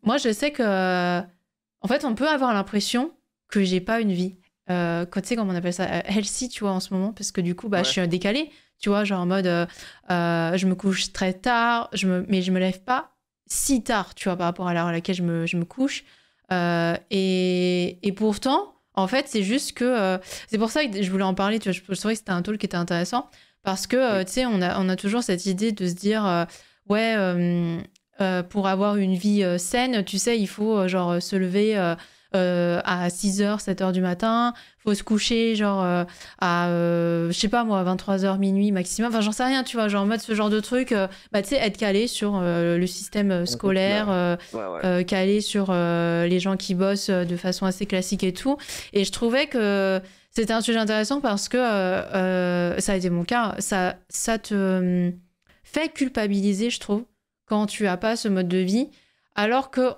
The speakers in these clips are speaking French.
Moi, je sais que, en fait, on peut avoir l'impression que j'ai pas une vie. Quand tu sais, comment on appelle ça, healthy, tu vois, en ce moment, parce que du coup, bah, je Ouais. suis décalée, tu vois, genre en mode, je me couche très tard, mais je me lève pas si tard, tu vois, par rapport à l'heure à laquelle je me couche. Et pourtant, en fait, c'est juste que, c'est pour ça que je voulais en parler, tu vois, je trouvais que c'était un talk qui était intéressant, parce que, Oui. tu sais, on a toujours cette idée de se dire, ouais, pour avoir une vie saine, tu sais, il faut genre se lever à 6h, 7h du matin, faut se coucher genre à, je sais pas moi, 23h, minuit maximum, enfin j'en sais rien, tu vois, genre en mode ce genre de truc, bah tu sais, être calé sur le système Un rythme. scolaire, Ouais, ouais. calé sur les gens qui bossent de façon assez classique et tout. Et je trouvais que c'était un sujet intéressant parce que ça a été mon cas, ça te fait culpabiliser, je trouve, quand tu as pas ce mode de vie, alors que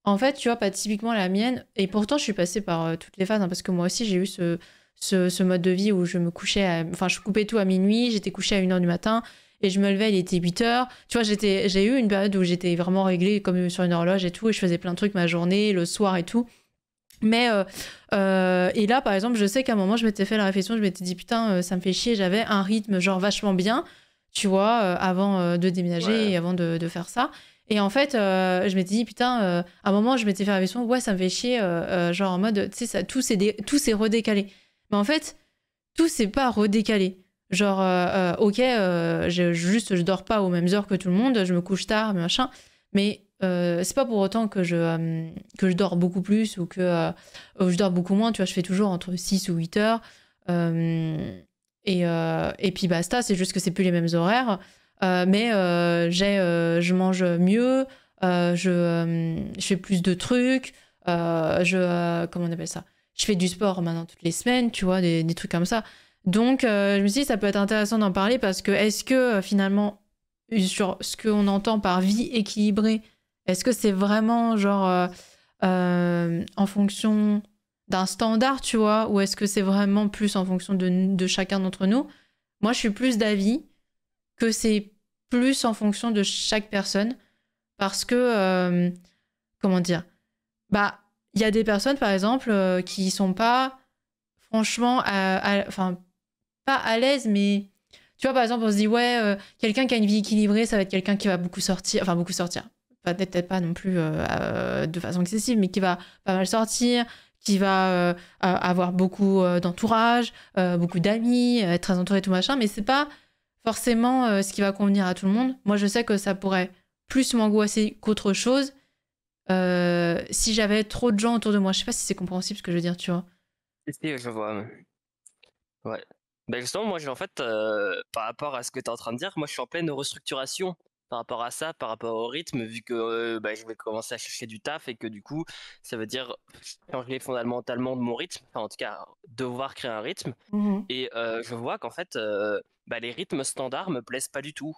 en fait, tu vois, pas typiquement la mienne, et pourtant je suis passée par toutes les phases, hein, parce que moi aussi j'ai eu ce mode de vie où je me couchais, enfin je coupais tout à minuit, j'étais couchée à 1h du matin, et je me levais, il était 8h. Tu vois, j'ai eu une période où j'étais vraiment réglée comme sur une horloge et tout, et je faisais plein de trucs ma journée, le soir et tout. Mais et là, par exemple, je sais qu'à un moment, je m'étais fait la réflexion, je m'étais dit putain, ça me fait chier, j'avais un rythme genre vachement bien, tu vois, avant de déménager Ouais. et avant de faire ça. Et en fait, je m'étais dit putain, à un moment, je m'étais fait la réflexion, ouais, ça me fait chier, genre en mode, tu sais, tout s'est redécalé. Mais en fait, tout s'est pas redécalé. Genre, ok, je dors pas aux mêmes heures que tout le monde, je me couche tard, machin, mais c'est pas pour autant que je dors beaucoup plus ou je dors beaucoup moins, tu vois, je fais toujours entre 6 ou 8 heures. Et puis basta, c'est juste que c'est plus les mêmes horaires. Mais je mange mieux, je fais plus de trucs, comment on appelle ça? Je fais du sport maintenant toutes les semaines, tu vois, des trucs comme ça. Donc, je me suis dit, ça peut être intéressant d'en parler parce que est-ce que finalement, sur ce qu'on entend par vie équilibrée, est-ce que c'est vraiment genre en fonction d'un standard, tu vois, ou est-ce que c'est vraiment plus en fonction de chacun d'entre nous? Moi, je suis plus d'avis que c'est plus en fonction de chaque personne parce que, comment dire, bah, il y a des personnes, par exemple, qui sont pas franchement, enfin, pas à l'aise, mais tu vois, par exemple, on se dit, ouais, quelqu'un qui a une vie équilibrée, ça va être quelqu'un qui va beaucoup sortir, enfin, beaucoup sortir. Peut-être pas non plus de façon excessive, mais qui va pas mal sortir, qui va avoir beaucoup d'entourage, beaucoup d'amis, être très entouré, tout machin, mais c'est pas forcément ce qui va convenir à tout le monde. Moi, je sais que ça pourrait plus m'angoisser qu'autre chose si j'avais trop de gens autour de moi. Je sais pas si c'est compréhensible ce que je veux dire, tu vois. Si, si, je vois. Ouais. Ben justement, moi, en fait, par rapport à ce que tu es en train de dire, moi, je suis en pleine restructuration par rapport à ça, par rapport au rythme, vu que bah, je vais commencer à chercher du taf et que du coup, ça veut dire changer fondamentalement de mon rythme, enfin, en tout cas, devoir créer un rythme. Mhm. Et je vois qu'en fait, bah, les rythmes standards me plaisent pas du tout.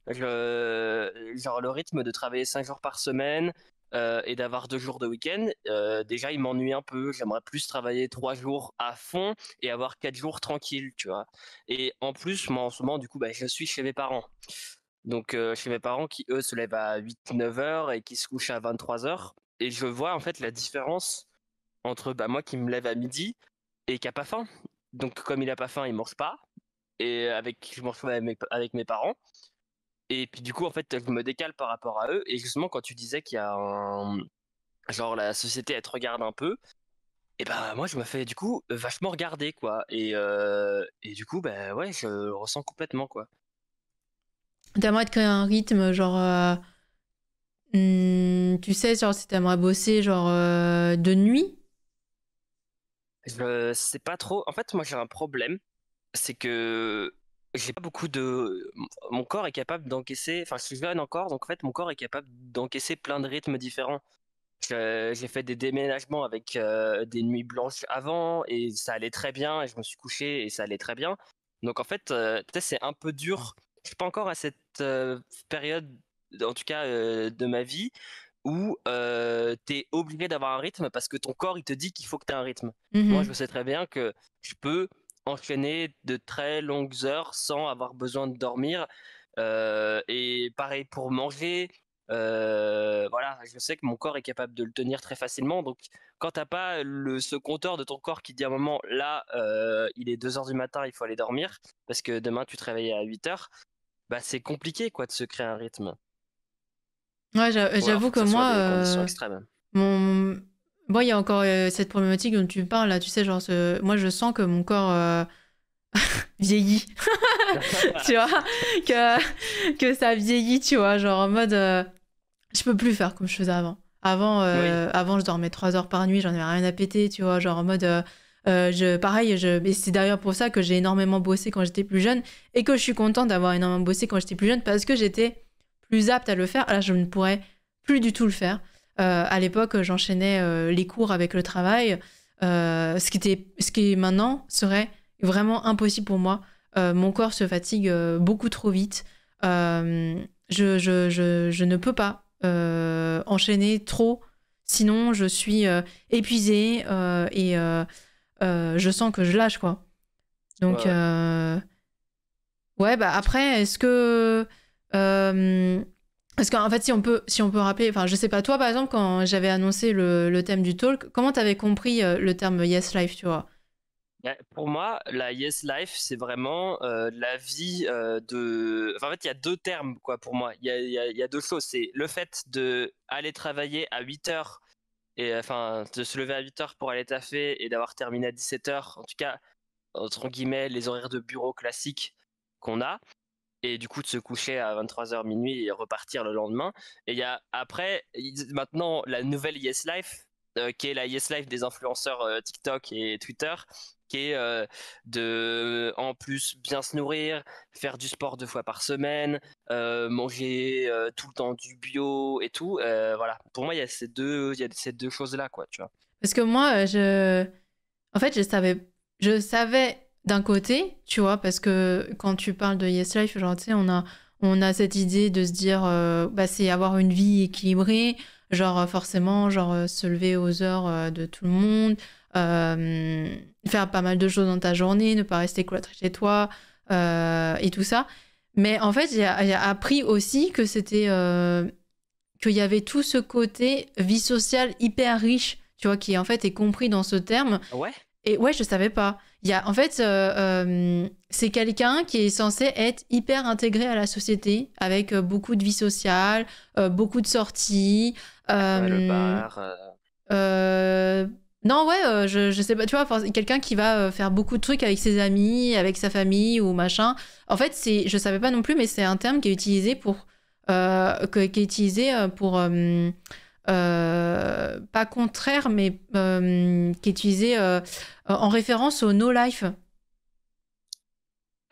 Genre le rythme de travailler 5 jours par semaine et d'avoir 2 jours de week-end, déjà il m'ennuie un peu. J'aimerais plus travailler 3 jours à fond et avoir 4 jours tranquilles, tu vois. Et en plus, moi en ce moment, du coup, bah, je suis chez mes parents. Donc chez mes parents qui, eux, se lèvent à 8-9 heures et qui se couchent à 23 heures. Et je vois en fait la différence entre bah, moi qui me lève à midi et qui a pas faim. Donc comme il a pas faim, il mange pas. Et je mange pas avec mes parents. Et puis du coup, en fait, je me décale par rapport à eux. Et justement, quand tu disais qu'il y a un... Genre la société, elle te regarde un peu, et ben moi, je me fais du coup vachement regarder, quoi. Et du coup, ben ouais, je le ressens complètement, quoi. T'aimerais te créer un rythme, genre, tu sais, genre si t'aimerais bosser, genre, de nuit. Je sais pas trop. En fait, moi, j'ai un problème, c'est que j'ai pas beaucoup de... Mon corps est capable d'encaisser... Enfin, je suis jeune encore, donc en fait, mon corps est capable d'encaisser plein de rythmes différents. J'ai fait des déménagements avec des nuits blanches avant et ça allait très bien et je me suis couché et ça allait très bien. Donc en fait, peut-être c'est un peu dur. Je suis pas encore à cette période, en tout cas de ma vie, où tu es obligé d'avoir un rythme parce que ton corps il te dit qu'il faut que tu aies un rythme. Moi, je Mhm. sais très bien que je peux enchaîner de très longues heures sans avoir besoin de dormir. Et pareil pour manger. voilà, je sais que mon corps est capable de le tenir très facilement. Donc, quand t'as pas ce compteur de ton corps qui dit à un moment, là, il est 2 heures du matin, il faut aller dormir, parce que demain tu te réveilles à 8 heures, bah c'est compliqué quoi de se créer un rythme. Ouais, Ou alors j'avoue faut que que ça soit moi, des conditions extrêmes. mon... Bon, il y a encore cette problématique dont tu parles, là, tu sais, genre, moi, je sens que mon corps vieillit, tu vois, que ça vieillit, tu vois, genre en mode, je peux plus faire comme je faisais avant. Oui. Avant, je dormais 3 heures par nuit, j'en avais rien à péter, tu vois, genre en mode, et c'est d'ailleurs pour ça que j'ai énormément bossé quand j'étais plus jeune et que je suis contente d'avoir énormément bossé quand j'étais plus jeune parce que j'étais plus apte à le faire. Là, je ne pourrais plus du tout le faire. À l'époque, j'enchaînais les cours avec le travail, ce qui maintenant serait vraiment impossible pour moi. Mon corps se fatigue beaucoup trop vite. Je ne peux pas enchaîner trop, sinon je suis épuisée et je sens que je lâche, quoi. Donc, Ouais. ouais, bah après, est-ce qu'en fait, si on peut rappeler, enfin, je sais pas, toi, par exemple, quand j'avais annoncé le thème du talk, comment t'avais compris le terme Yes Life, tu vois? Ouais, pour moi, la Yes Life, c'est vraiment la vie de. Enfin, en fait, il y a deux termes, quoi, pour moi. Il y a deux choses. C'est le fait de aller travailler à 8 heures, et enfin, de se lever à 8 heures pour aller taffer et d'avoir terminé à 17 heures. En tout cas, entre guillemets, les horaires de bureau classiques qu'on a. Et du coup, de se coucher à 23 heures minuit et repartir le lendemain. Et il y a après, maintenant, la nouvelle Yes Life, qui est la Yes Life des influenceurs TikTok et Twitter, qui est de, en plus, bien se nourrir, faire du sport 2 fois par semaine, manger tout le temps du bio et tout. Voilà. Pour moi, il y a ces deux choses-là, quoi, tu vois. Parce que moi, en fait, je savais d'un côté, tu vois, parce que quand tu parles de Yes Life, genre, tu sais, on a cette idée de se dire, bah, c'est avoir une vie équilibrée, genre, forcément, genre, se lever aux heures de tout le monde, euh, faire pas mal de choses dans ta journée, ne pas rester cloîtré chez toi, et tout ça. Mais en fait, j'ai appris aussi que qu'il y avait tout ce côté vie sociale hyper riche, tu vois, qui en fait est compris dans ce terme. Ouais. Et ouais, je savais pas. Il y a, en fait, c'est quelqu'un qui est censé être hyper intégré à la société, avec beaucoup de vie sociale, beaucoup de sorties. Ouais, le euh, bar. euh, non, ouais, je sais pas, tu vois, quelqu'un qui va faire beaucoup de trucs avec ses amis, avec sa famille ou machin. En fait, je savais pas non plus, mais c'est un terme qui est utilisé qui est utilisé pour, pas contraire, mais qui est utilisé en référence au no life.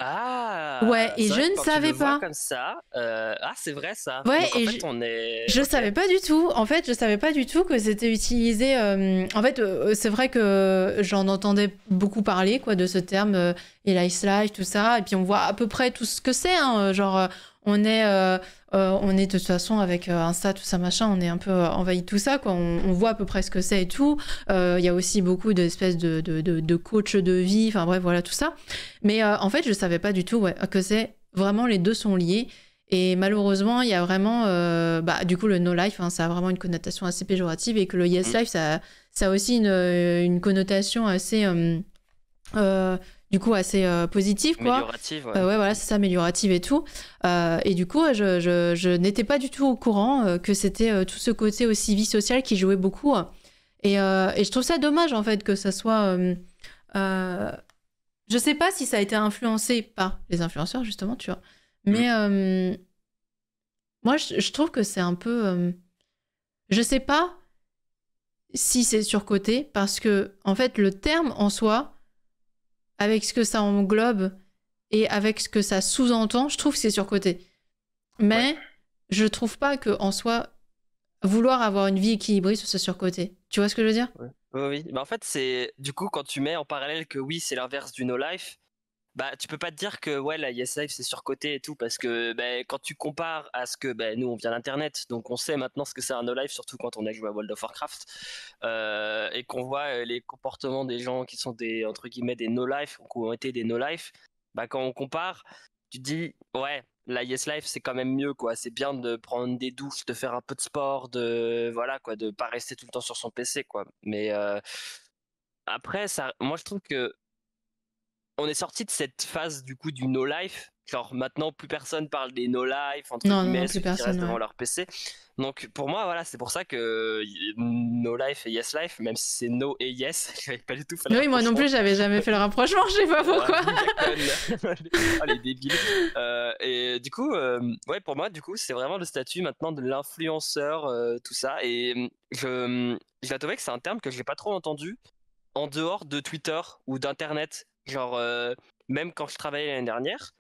Ouais, Ah, et c'est je vrai que ne quand tu le savais vois pas. comme ça, ah, c'est vrai ça. Ouais, Donc en fait, on est. je Ok. savais pas du tout. En fait, je savais pas du tout que c'était utilisé. En fait, c'est vrai que j'en entendais beaucoup parler, quoi, de ce terme et life life, tout ça. Et puis on voit à peu près tout ce que c'est. Hein, genre, on est de toute façon avec Insta, tout ça, machin. On est un peu envahi de tout ça, quoi. On voit à peu près ce que c'est et tout. Il y a aussi beaucoup d'espèces de coachs de vie. Enfin bref, voilà tout ça. Mais en fait, je savais pas du tout, ouais, que c'est vraiment les deux sont liés. Et malheureusement, il y a vraiment, bah, du coup, le no life, hein, ça a vraiment une connotation assez péjorative et que le yes Mm. life, ça a aussi une connotation assez, du coup, assez positive, quoi. Améliorative, ouais. Ouais, voilà, c'est ça, améliorative et tout. Et du coup, je n'étais pas du tout au courant que c'était tout ce côté aussi vie sociale qui jouait beaucoup. Et je trouve ça dommage, en fait, que ça soit. Euh, je sais pas si ça a été influencé par les influenceurs, justement, tu vois. Mm. Mais moi, je trouve que c'est un peu. Je sais pas si c'est surcoté, parce que, en fait, le terme en soi, avec ce que ça englobe et avec ce que ça sous-entend, je trouve que c'est surcoté. Ouais. Mais je trouve pas que, en soi, vouloir avoir une vie équilibrée, ce soit surcoté. Tu vois ce que je veux dire? Ouais. Oui, oui. Mais en fait, c'est du coup quand tu mets en parallèle que oui, c'est l'inverse du no life. Bah, tu peux pas te dire que ouais, la Yes Life c'est surcoté et tout parce que bah, quand tu compares à ce que bah, nous on vient d'internet, donc on sait maintenant ce que c'est un no life, surtout quand on a joué à World of Warcraft et qu'on voit les comportements des gens qui sont des entre guillemets des no life ou qui ont été des no life. Bah, quand on compare, tu te dis ouais. la Yes Life, c'est quand même mieux, quoi. C'est bien de prendre des douches, de faire un peu de sport, voilà, quoi, de pas rester tout le temps sur son PC, quoi. Mais après, moi, je trouve que on est sorti de cette phase du coup du no life. Genre maintenant, plus personne parle des no life entre Non, non, guillemets, non, plus ceux qui restent personne, devant ouais. leur PC. Donc pour moi, voilà, c'est pour ça que no life et yes life, même si c'est no et yes, j'avais pas du tout fait le Oui, moi non rapprochement. plus, j'avais jamais fait le rapprochement, je sais pas pourquoi. Oh, les débiles. Et du coup, ouais, pour moi, du coup, c'est vraiment le statut maintenant de l'influenceur, tout ça. Et je dois t'avouer que c'est un terme que j'ai pas trop entendu en dehors de Twitter ou d'internet. Genre, même quand je travaillais l'année dernière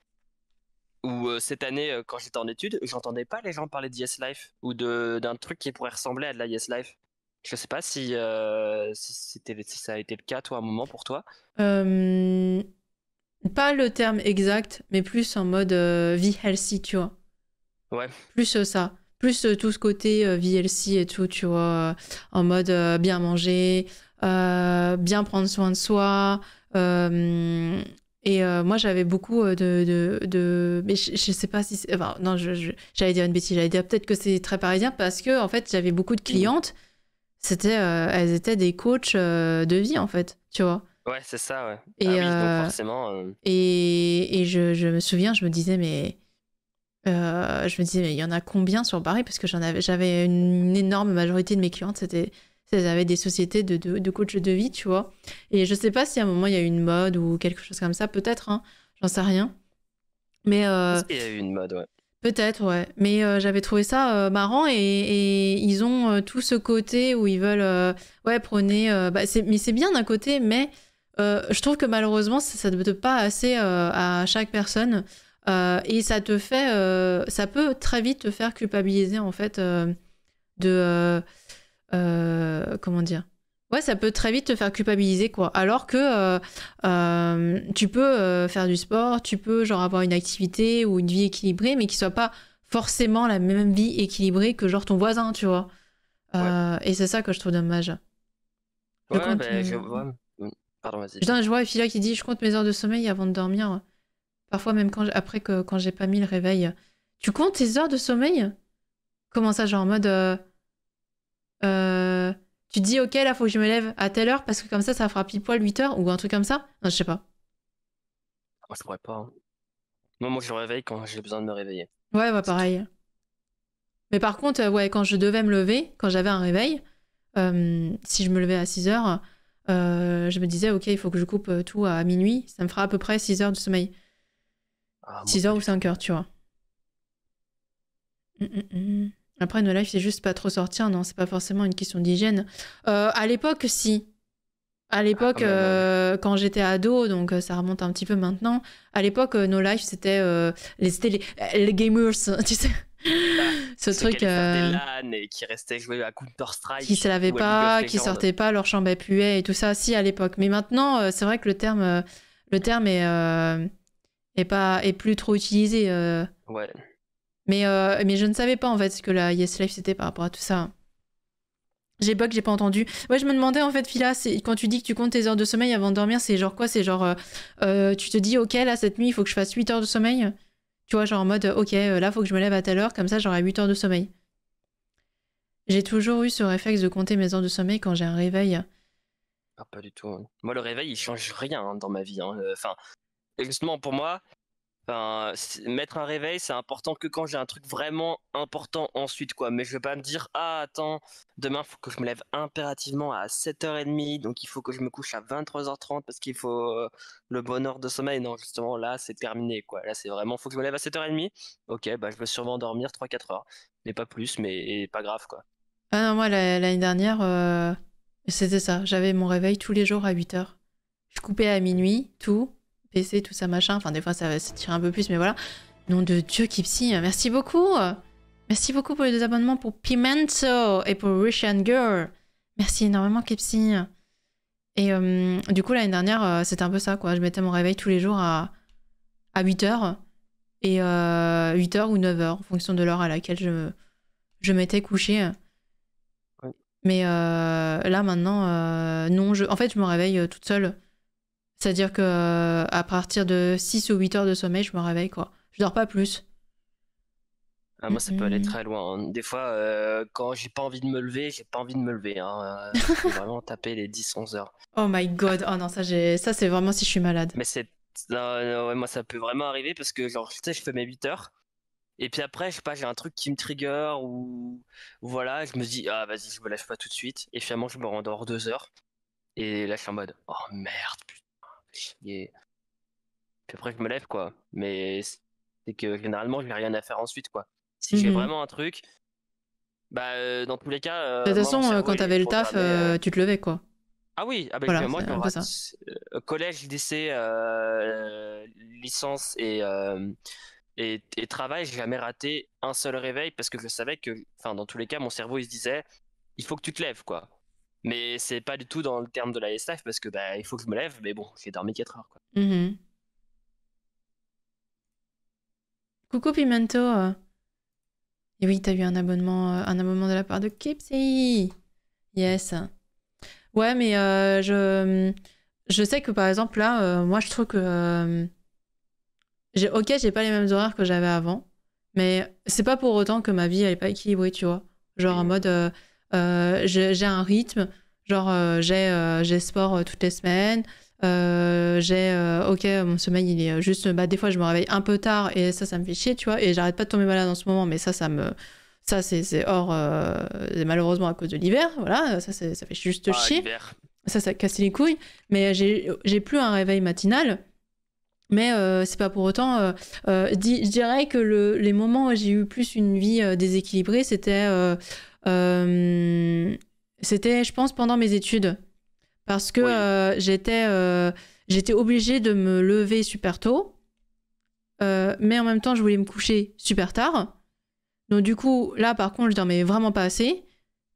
ou cette année quand j'étais en études, j'entendais pas les gens parler de Yes Life ou d'un truc qui pourrait ressembler à de la Yes Life. Je sais pas si ça a été le cas toi à un moment pour toi. Euh, Pas le terme exact, mais plus en mode vie healthy, tu vois. Ouais. Plus ça. Plus tout ce côté vie healthy et tout, tu vois. En mode bien manger, bien prendre soin de soi. Et moi, j'avais beaucoup mais je sais pas si enfin, non, j'allais dire une bêtise. J'allais dire peut-être que c'est très parisien parce que, en fait, j'avais beaucoup de clientes. Elles étaient des coachs de vie, en fait, tu vois. Ouais, c'est ça, ouais. Ah Et, oui, donc forcément. et je me souviens, je me disais, mais il y en a combien sur Paris? Parce que j'avais une énorme majorité de mes clientes, elles avaient des sociétés de coach de vie, tu vois. Et je sais pas si à un moment il y a eu une mode ou quelque chose comme ça, peut-être, hein, j'en sais rien. Mais Est-ce qu'il y a eu une mode, ouais. peut-être, ouais. Mais j'avais trouvé ça marrant et ils ont tout ce côté où ils veulent ouais, prôner. Mais c'est bien d'un côté, mais je trouve que malheureusement, ça ne peut pas assez à chaque personne. Et ça peut très vite te faire culpabiliser, en fait, comment dire? Ouais, ça peut très vite te faire culpabiliser, quoi. Alors que tu peux faire du sport, tu peux genre avoir une activité ou une vie équilibrée, mais qui soit pas forcément la même vie équilibrée que genre ton voisin, tu vois. Ouais. Et c'est ça que je trouve dommage. Je Ouais, compte. ben je vois. Pardon, vas-y. Putain, je vois Phila qui dit je compte mes heures de sommeil avant de dormir. Parfois même quand j'ai pas mis le réveil. Tu comptes tes heures de sommeil? Comment ça, genre en mode euh, tu te dis ok là faut que je me lève à telle heure parce que comme ça fera pile poil 8 heures ou un truc comme ça? Non, je sais pas. Moi, je pourrais pas, hein. Moi, je me réveille quand j'ai besoin de me réveiller. Ouais, bah C'est tout. pareil. Mais par contre, ouais, quand je devais me lever, quand j'avais un réveil, si je me levais à 6 heures, je me disais ok il faut que je coupe tout à minuit, ça me fera à peu près 6 heures de sommeil. Ah, moi, 6 pas heures ou du tout. 5 heures, tu vois. Après, No Life, c'est juste pas trop sortir, non, c'est pas forcément une question d'hygiène. À l'époque, si. À Ah, l'époque, quand même, ouais. quand j'étais ado, donc ça remonte un petit peu maintenant, à l'époque, No Life, c'était les gamers, tu sais. Ah, Ce ceux qui truc allaient faire des LAN et qui restaient jouer à qui Counter-Strike se lavaient ou à League of pas, qui Legends. sortaient pas, leur chambre elle puait et tout ça, si, à l'époque. Mais maintenant, c'est vrai que le terme est plus trop utilisé. Ouais. Mais je ne savais pas, en fait, ce que la Yes Life, c'était par rapport à tout ça. J'ai bug, j'ai pas entendu. Ouais, je me demandais en fait, Phila, quand tu dis que tu comptes tes heures de sommeil avant de dormir, c'est genre quoi? C'est genre, tu te dis, ok, là, cette nuit, il faut que je fasse 8 heures de sommeil. Tu vois, genre en mode, ok, là, il faut que je me lève à telle heure, comme ça, j'aurai 8 heures de sommeil. J'ai toujours eu ce réflexe de compter mes heures de sommeil quand j'ai un réveil. Ah, pas du tout, hein. Moi, le réveil, il change rien, hein, dans ma vie, hein. Enfin, justement, pour moi, enfin, mettre un réveil, c'est important que quand j'ai un truc vraiment important ensuite, quoi. Mais je vais pas me dire, ah, attends, demain, faut que je me lève impérativement à 7h30, donc il faut que je me couche à 23h30 parce qu'il faut le bon heure de sommeil. Non, justement, là, c'est terminé, quoi. Là, c'est vraiment, faut que je me lève à 7h30. Ok, bah, je vais sûrement dormir 3-4 heures. Mais pas plus, mais pas grave, quoi. Ah non, moi, l'année dernière, c'était ça. J'avais mon réveil tous les jours à 8 heures. Je coupais à minuit, tout, PC, tout ça, machin. Enfin, des fois, ça tirait un peu plus, mais voilà. Nom de Dieu, Kipsy, merci beaucoup. Merci beaucoup pour les 2 abonnements pour Pimento et pour Russian Girl. Merci énormément, Kipsy. Et du coup, l'année dernière, c'était un peu ça, quoi. Je mettais mon réveil tous les jours à 8 heures. Et 8 heures ou 9 heures, en fonction de l'heure à laquelle je m'étais couchée. Ouais. Mais là, maintenant, non. En fait, je me réveille toute seule. C'est-à-dire que à partir de 6 ou 8 heures de sommeil, je me réveille, quoi. Je dors pas plus. Ah, moi, ça peut aller Mhm. très loin, hein. Des fois, quand j'ai pas envie de me lever, j'ai pas envie de me lever, hein. Je peux vraiment taper les 10-11 heures. Oh my god, oh non, ça c'est vraiment si je suis malade. Mais c'est. Non, non, ouais, moi, ça peut vraiment arriver parce que, genre, tu sais, je fais mes 8 heures. Et puis après, je sais pas, j'ai un truc qui me trigger ou voilà, je me dis, ah, vas-y, je me lève pas tout de suite. Et finalement, je me rendors 2 heures. Et là, je suis en mode, oh merde, putain, fais chier. Puis après, je me lève, quoi. Mais c'est que généralement, je n'ai rien à faire ensuite, quoi. Si j'ai Mhm. vraiment un truc, bah, dans tous les cas, De toute moi, mon façon, cerveau, quand il est t'avais le taf, programmé. tu te levais, quoi. Ah oui, ah ben, Voilà, moi, c'est je un peu rate ça. collège, lycée, licence et travail, j'ai jamais raté un seul réveil parce que je savais que, enfin, dans tous les cas, mon cerveau, il se disait, il faut que tu te lèves, quoi. Mais c'est pas du tout dans le terme de la S-Life parce que, bah, il faut que je me lève, mais bon, j'ai dormi 4 heures, quoi. Mhm. Coucou Pimento. Et oui, t'as eu un abonnement de la part de Kipsy. Yes. Ouais, mais je sais que par exemple là, moi je trouve que ok, j'ai pas les mêmes horaires que j'avais avant, mais c'est pas pour autant que ma vie elle est pas équilibrée, tu vois. Genre en Et, mode, j'ai un rythme, genre j'ai sport toutes les semaines, ok, mon sommeil il est juste, bah des fois je me réveille un peu tard et ça me fait chier, tu vois, et j'arrête pas de tomber malade en ce moment, mais ça c'est hors, malheureusement à cause de l'hiver, voilà, ça fait juste ah, chier, l'hiver. ça casse les couilles, mais j'ai plus un réveil matinal. Mais c'est pas pour autant. Je dirais que les moments où j'ai eu plus une vie déséquilibrée, c'était, je pense, pendant mes études. Parce que Oui. j'étais obligée de me lever super tôt, mais en même temps, je voulais me coucher super tard. Donc, du coup, là, par contre, je dormais vraiment pas assez.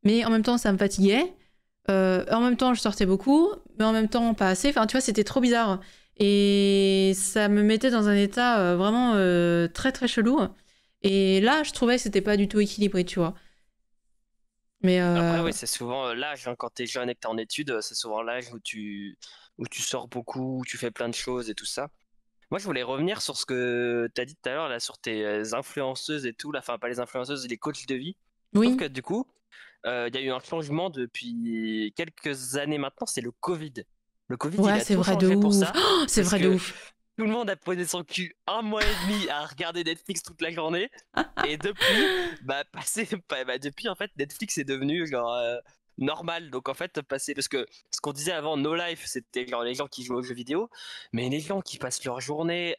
Mais en même temps, ça me fatiguait. En même temps, je sortais beaucoup, mais en même temps, pas assez. Enfin, tu vois, c'était trop bizarre. Et ça me mettait dans un état vraiment très très chelou. Et là, je trouvais que c'était pas du tout équilibré, tu vois. Mais Après, oui, c'est souvent l'âge, hein, quand t'es jeune et que t'es en études, c'est souvent l'âge où tu sors beaucoup, où tu fais plein de choses et tout ça. Moi, je voulais revenir sur ce que tu as dit tout à l'heure, là, sur tes influenceuses et tout, là, enfin, pas les influenceuses, les coachs de vie. Je trouve oui, que du coup, il y a eu un changement depuis quelques années maintenant, c'est le Covid. Le Covid, il ouais, a c'est tout vrai de changé pour ouf. ça, Oh, c'est parce vrai de que ouf. tout le monde a posé son cul un mois et demi à regarder Netflix toute la journée. Et depuis, depuis en fait, Netflix est devenu genre normal. Donc en fait, parce que ce qu'on disait avant, No Life, c'était genre les gens qui jouent aux jeux vidéo, mais les gens qui passent leur journée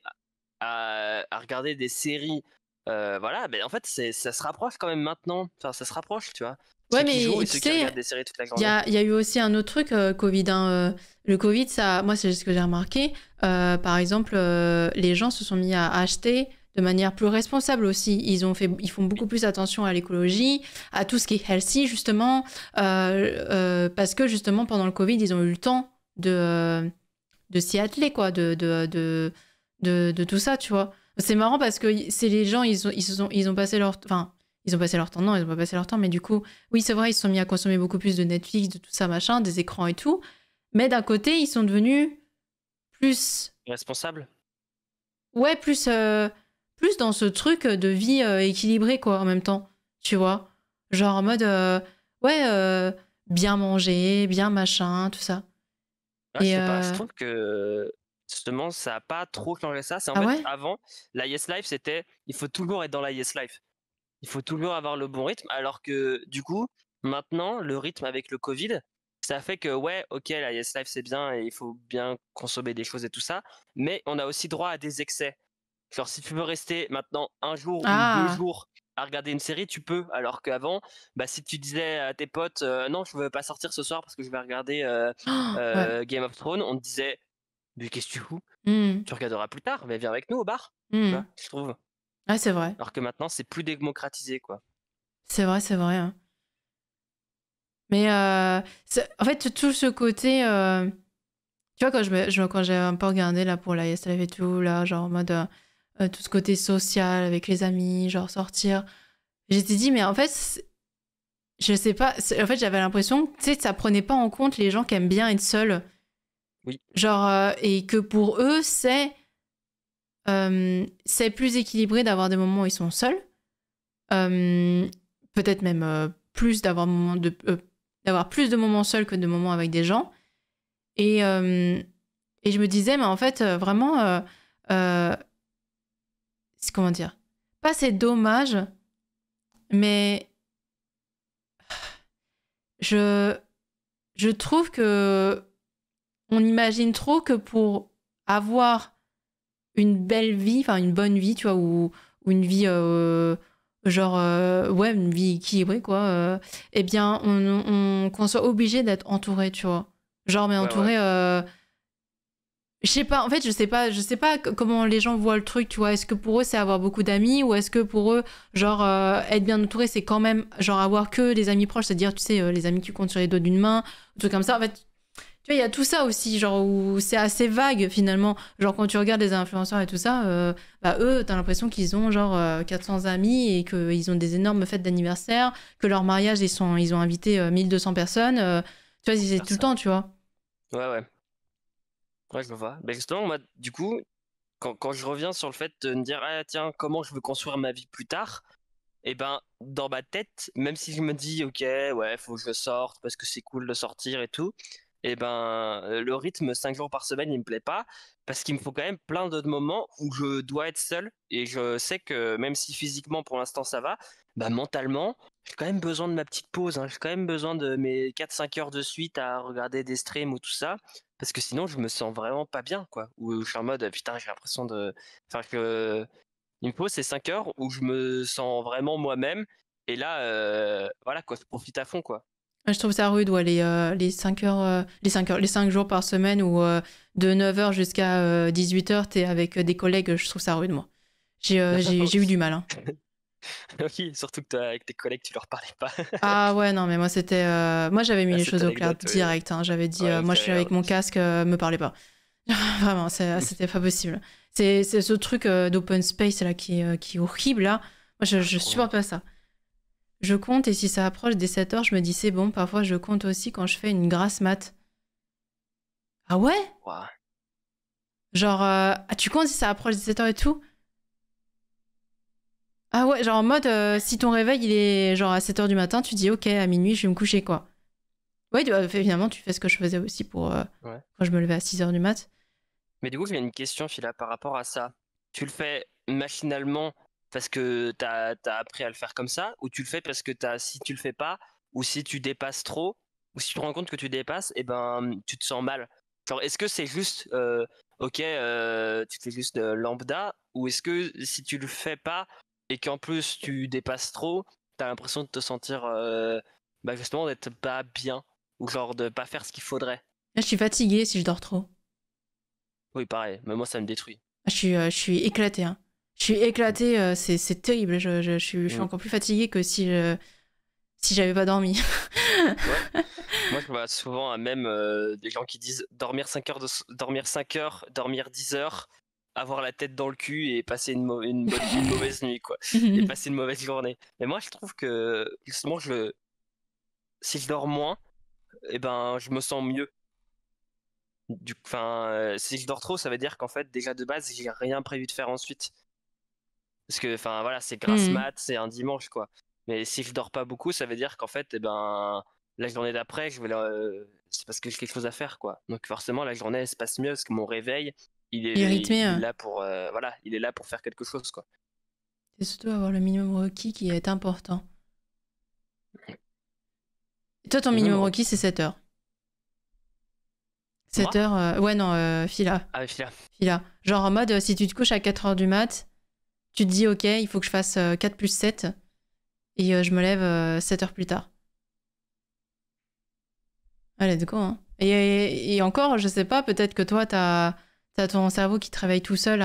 à regarder des séries, voilà, en fait, ça se rapproche quand même maintenant. Enfin, ça se rapproche, tu vois. Ouais, Ceux qui jouent mais et tu ceux qui sais, regardent des séries toute la il y journée. a, il y a eu aussi un autre truc, Covid, hein. Le Covid, ça, moi, c'est ce que j'ai remarqué. Par exemple, les gens se sont mis à acheter de manière plus responsable aussi. Ils font beaucoup Oui. plus attention à l'écologie, à tout ce qui est healthy, justement. Parce que, justement, pendant le Covid, ils ont eu le temps de s'y atteler, quoi, de tout ça, tu vois. C'est marrant parce que c'est les gens, ils ont passé leur... Enfin, ils ont passé leur temps, non, ils ont pas passé leur temps, mais du coup, oui, c'est vrai, ils se sont mis à consommer beaucoup plus de Netflix, de tout ça, machin, des écrans et tout. Mais d'un côté, ils sont devenus plus... Responsable? Ouais, plus dans ce truc de vie équilibrée, quoi, en même temps, tu vois. Genre en mode, ouais, bien manger, bien machin, tout ça. Ah, je Et... sais pas, je trouve que justement, ça a pas trop changé ça. C'est en Ah fait, ouais? avant, la Yes Life, c'était il faut toujours être dans la Yes Life. Il faut toujours avoir le bon rythme, alors que du coup, maintenant, le rythme avec le Covid, ça fait que ouais, ok, la Yes Life c'est bien et il faut bien consommer des choses et tout ça, mais on a aussi droit à des excès. Genre, si tu veux rester maintenant un jour ou 2 Ah! jours à regarder une série, tu peux, alors qu'avant, bah, si tu disais à tes potes, non, je veux pas sortir ce soir parce que je vais regarder Ouais. Game of Thrones, on te disait, mais qu'est-ce que tu fous? Mmh. Tu regarderas plus tard, mais viens avec nous au bar, tu Mmh. vois, je trouve. Ouais, c'est vrai. Alors que maintenant, c'est plus démocratisé, quoi. C'est vrai, c'est vrai, hein. Mais en fait, tout ce côté. Tu vois, quand j'ai un peu regardé là, pour la YesLife et tout, là, genre en mode tout ce côté social avec les amis, genre sortir, j'étais dit, mais en fait, je sais pas. En fait, j'avais l'impression que tu sais, ça prenait pas en compte les gens qui aiment bien être seuls. Oui. Genre, et que pour eux, c'est plus équilibré d'avoir des moments où ils sont seuls Peut-être même plus d'avoir plus de moments seuls que de moments avec des gens. Et je me disais, mais en fait, vraiment, comment dire? Pas c'est dommage, mais je trouve que on imagine trop que pour avoir une belle vie, enfin une bonne vie, tu vois, ou une vie ouais, une vie équilibrée, quoi, eh bien, qu'on soit obligé d'être entouré, tu vois. Genre, mais Ouais, ouais. entouré, je sais pas, en fait, je sais pas comment les gens voient le truc, tu vois. Est-ce que pour eux, c'est avoir beaucoup d'amis ou est-ce que pour eux, genre, être bien entouré, c'est quand même, genre, avoir que des amis proches, c'est-à-dire, tu sais, les amis que tu comptes sur les doigts d'une main, un truc comme ça. En fait, tu vois, il y a tout ça aussi, genre, où c'est assez vague, finalement. Genre, quand tu regardes les influenceurs et tout ça, bah, eux, t'as l'impression qu'ils ont, genre, 400 amis et qu'ils ont des énormes fêtes d'anniversaire, que leur mariage, ils ont invité 1200 personnes. Tu vois, c'est tout le temps, tu vois. Ouais, ouais. Ouais, je vois. Ben justement, moi, du coup, quand je reviens sur le fait de me dire, ah tiens, comment je veux construire ma vie plus tard, et ben, dans ma tête, même si je me dis, ok, ouais, faut que je sorte parce que c'est cool de sortir et tout, et ben, le rythme 5 jours par semaine, il me plaît pas parce qu'il me faut quand même plein d'autres moments où je dois être seul et je sais que même si physiquement pour l'instant ça va, bah mentalement, j'ai quand même besoin de ma petite pause, hein. J'ai quand même besoin de mes 4-5 heures de suite à regarder des streams ou tout ça parce que sinon je me sens vraiment pas bien, quoi. Ou je suis en mode, putain, j'ai l'impression de. Enfin, que il me faut ces 5 heures où je me sens vraiment moi-même. Et là, voilà quoi, je profite à fond quoi. Je trouve ça rude, ouais, les 5 heures, les 5 jours par semaine ou de 9h jusqu'à 18h, t'es avec des collègues, je trouve ça rude, moi. J'ai eu du mal, hein. Oui, surtout que toi, avec tes collègues, tu leur parlais pas. Ah ouais, non, mais moi, c'était. Moi, j'avais mis Ah, les cette choses au clair anecdote, ouais. direct, hein. J'avais dit, Ouais, elle me moi, fait je suis rire. avec mon casque, me parlez pas. Vraiment, c'était pas possible. C'est ce truc d'open space là qui est horrible, là. Moi, Ah, je trop. supporte pas ça. Je compte et si ça approche des 7h, je me dis c'est bon. Parfois, je compte aussi quand je fais une grasse mat. Ah ouais? Ouah. Genre, tu comptes si ça approche des 7h et tout? Ah ouais, genre en mode, si ton réveil il est genre à 7h du matin, tu dis ok, à minuit, je vais me coucher quoi. Ouais, finalement, tu fais ce que je faisais aussi pour Ouais. quand je me levais à 6h du mat. Mais du coup, j'ai une question, Phila, par rapport à ça. Tu le fais machinalement parce que t'as appris à le faire comme ça, ou tu le fais parce que si tu le fais pas, ou si tu dépasses trop, ou si tu te rends compte que tu dépasses, et ben tu te sens mal. Genre, est-ce que c'est juste, ok, tu fais juste lambda, ou est-ce que si tu le fais pas et qu'en plus tu dépasses trop, t'as l'impression de te sentir, bah justement d'être pas bien, ou genre de pas faire ce qu'il faudrait. Là, je suis fatiguée si je dors trop. Oui, pareil, mais moi ça me détruit. Je suis éclatée, hein. Je suis éclatée, c'est terrible. Je suis Mm. encore plus fatiguée que si j'avais pas dormi. Ouais. Moi, je vois souvent même des gens qui disent dormir 5 heures, dormir 5 heures, dormir 10 heures, avoir la tête dans le cul et passer une mauvaise nuit, quoi. Et passer une mauvaise journée. Mais moi, je trouve que justement, si je dors moins, eh ben, je me sens mieux. Enfin, si je dors trop, ça veut dire qu'en fait, déjà de base, j'ai rien prévu de faire ensuite. Parce que, enfin, voilà, c'est grasse Mhm. mat, c'est un dimanche, quoi. Mais si je dors pas beaucoup, ça veut dire qu'en fait, eh ben, la journée d'après, c'est parce que j'ai quelque chose à faire, quoi. Donc forcément, la journée, elle se passe mieux parce que mon réveil, Il est rythmé, il est là pour, voilà, il est là pour faire quelque chose, quoi. c'est surtout avoir le minimum requis qui est important. Et toi, ton Minimum minimum requis, requis. c'est 7 heures. 7 Moi? heures, ouais, non, fila. Ah, oui, là. Fila. Genre en mode, si tu te couches à 4h du mat, tu te dis, ok, il faut que je fasse 4 plus 7 et je me lève 7 heures plus tard. Allez, let's go, hein. Et encore, je sais pas, peut-être que toi, t'as ton cerveau qui te réveille tout seul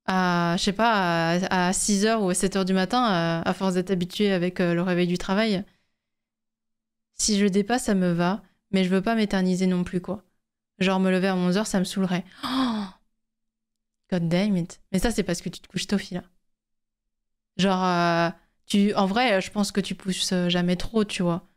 je sais pas, à 6h ou à 7h du matin, à force d'être habitué avec le réveil du travail. Si je le dépasse, ça me va, mais je veux pas m'éterniser non plus, quoi. Genre me lever à 11h, ça me saoulerait. Oh, God damn it. Mais ça, c'est parce que tu te couches tôt, là. Genre, en vrai, je pense que tu pousses jamais trop, tu vois.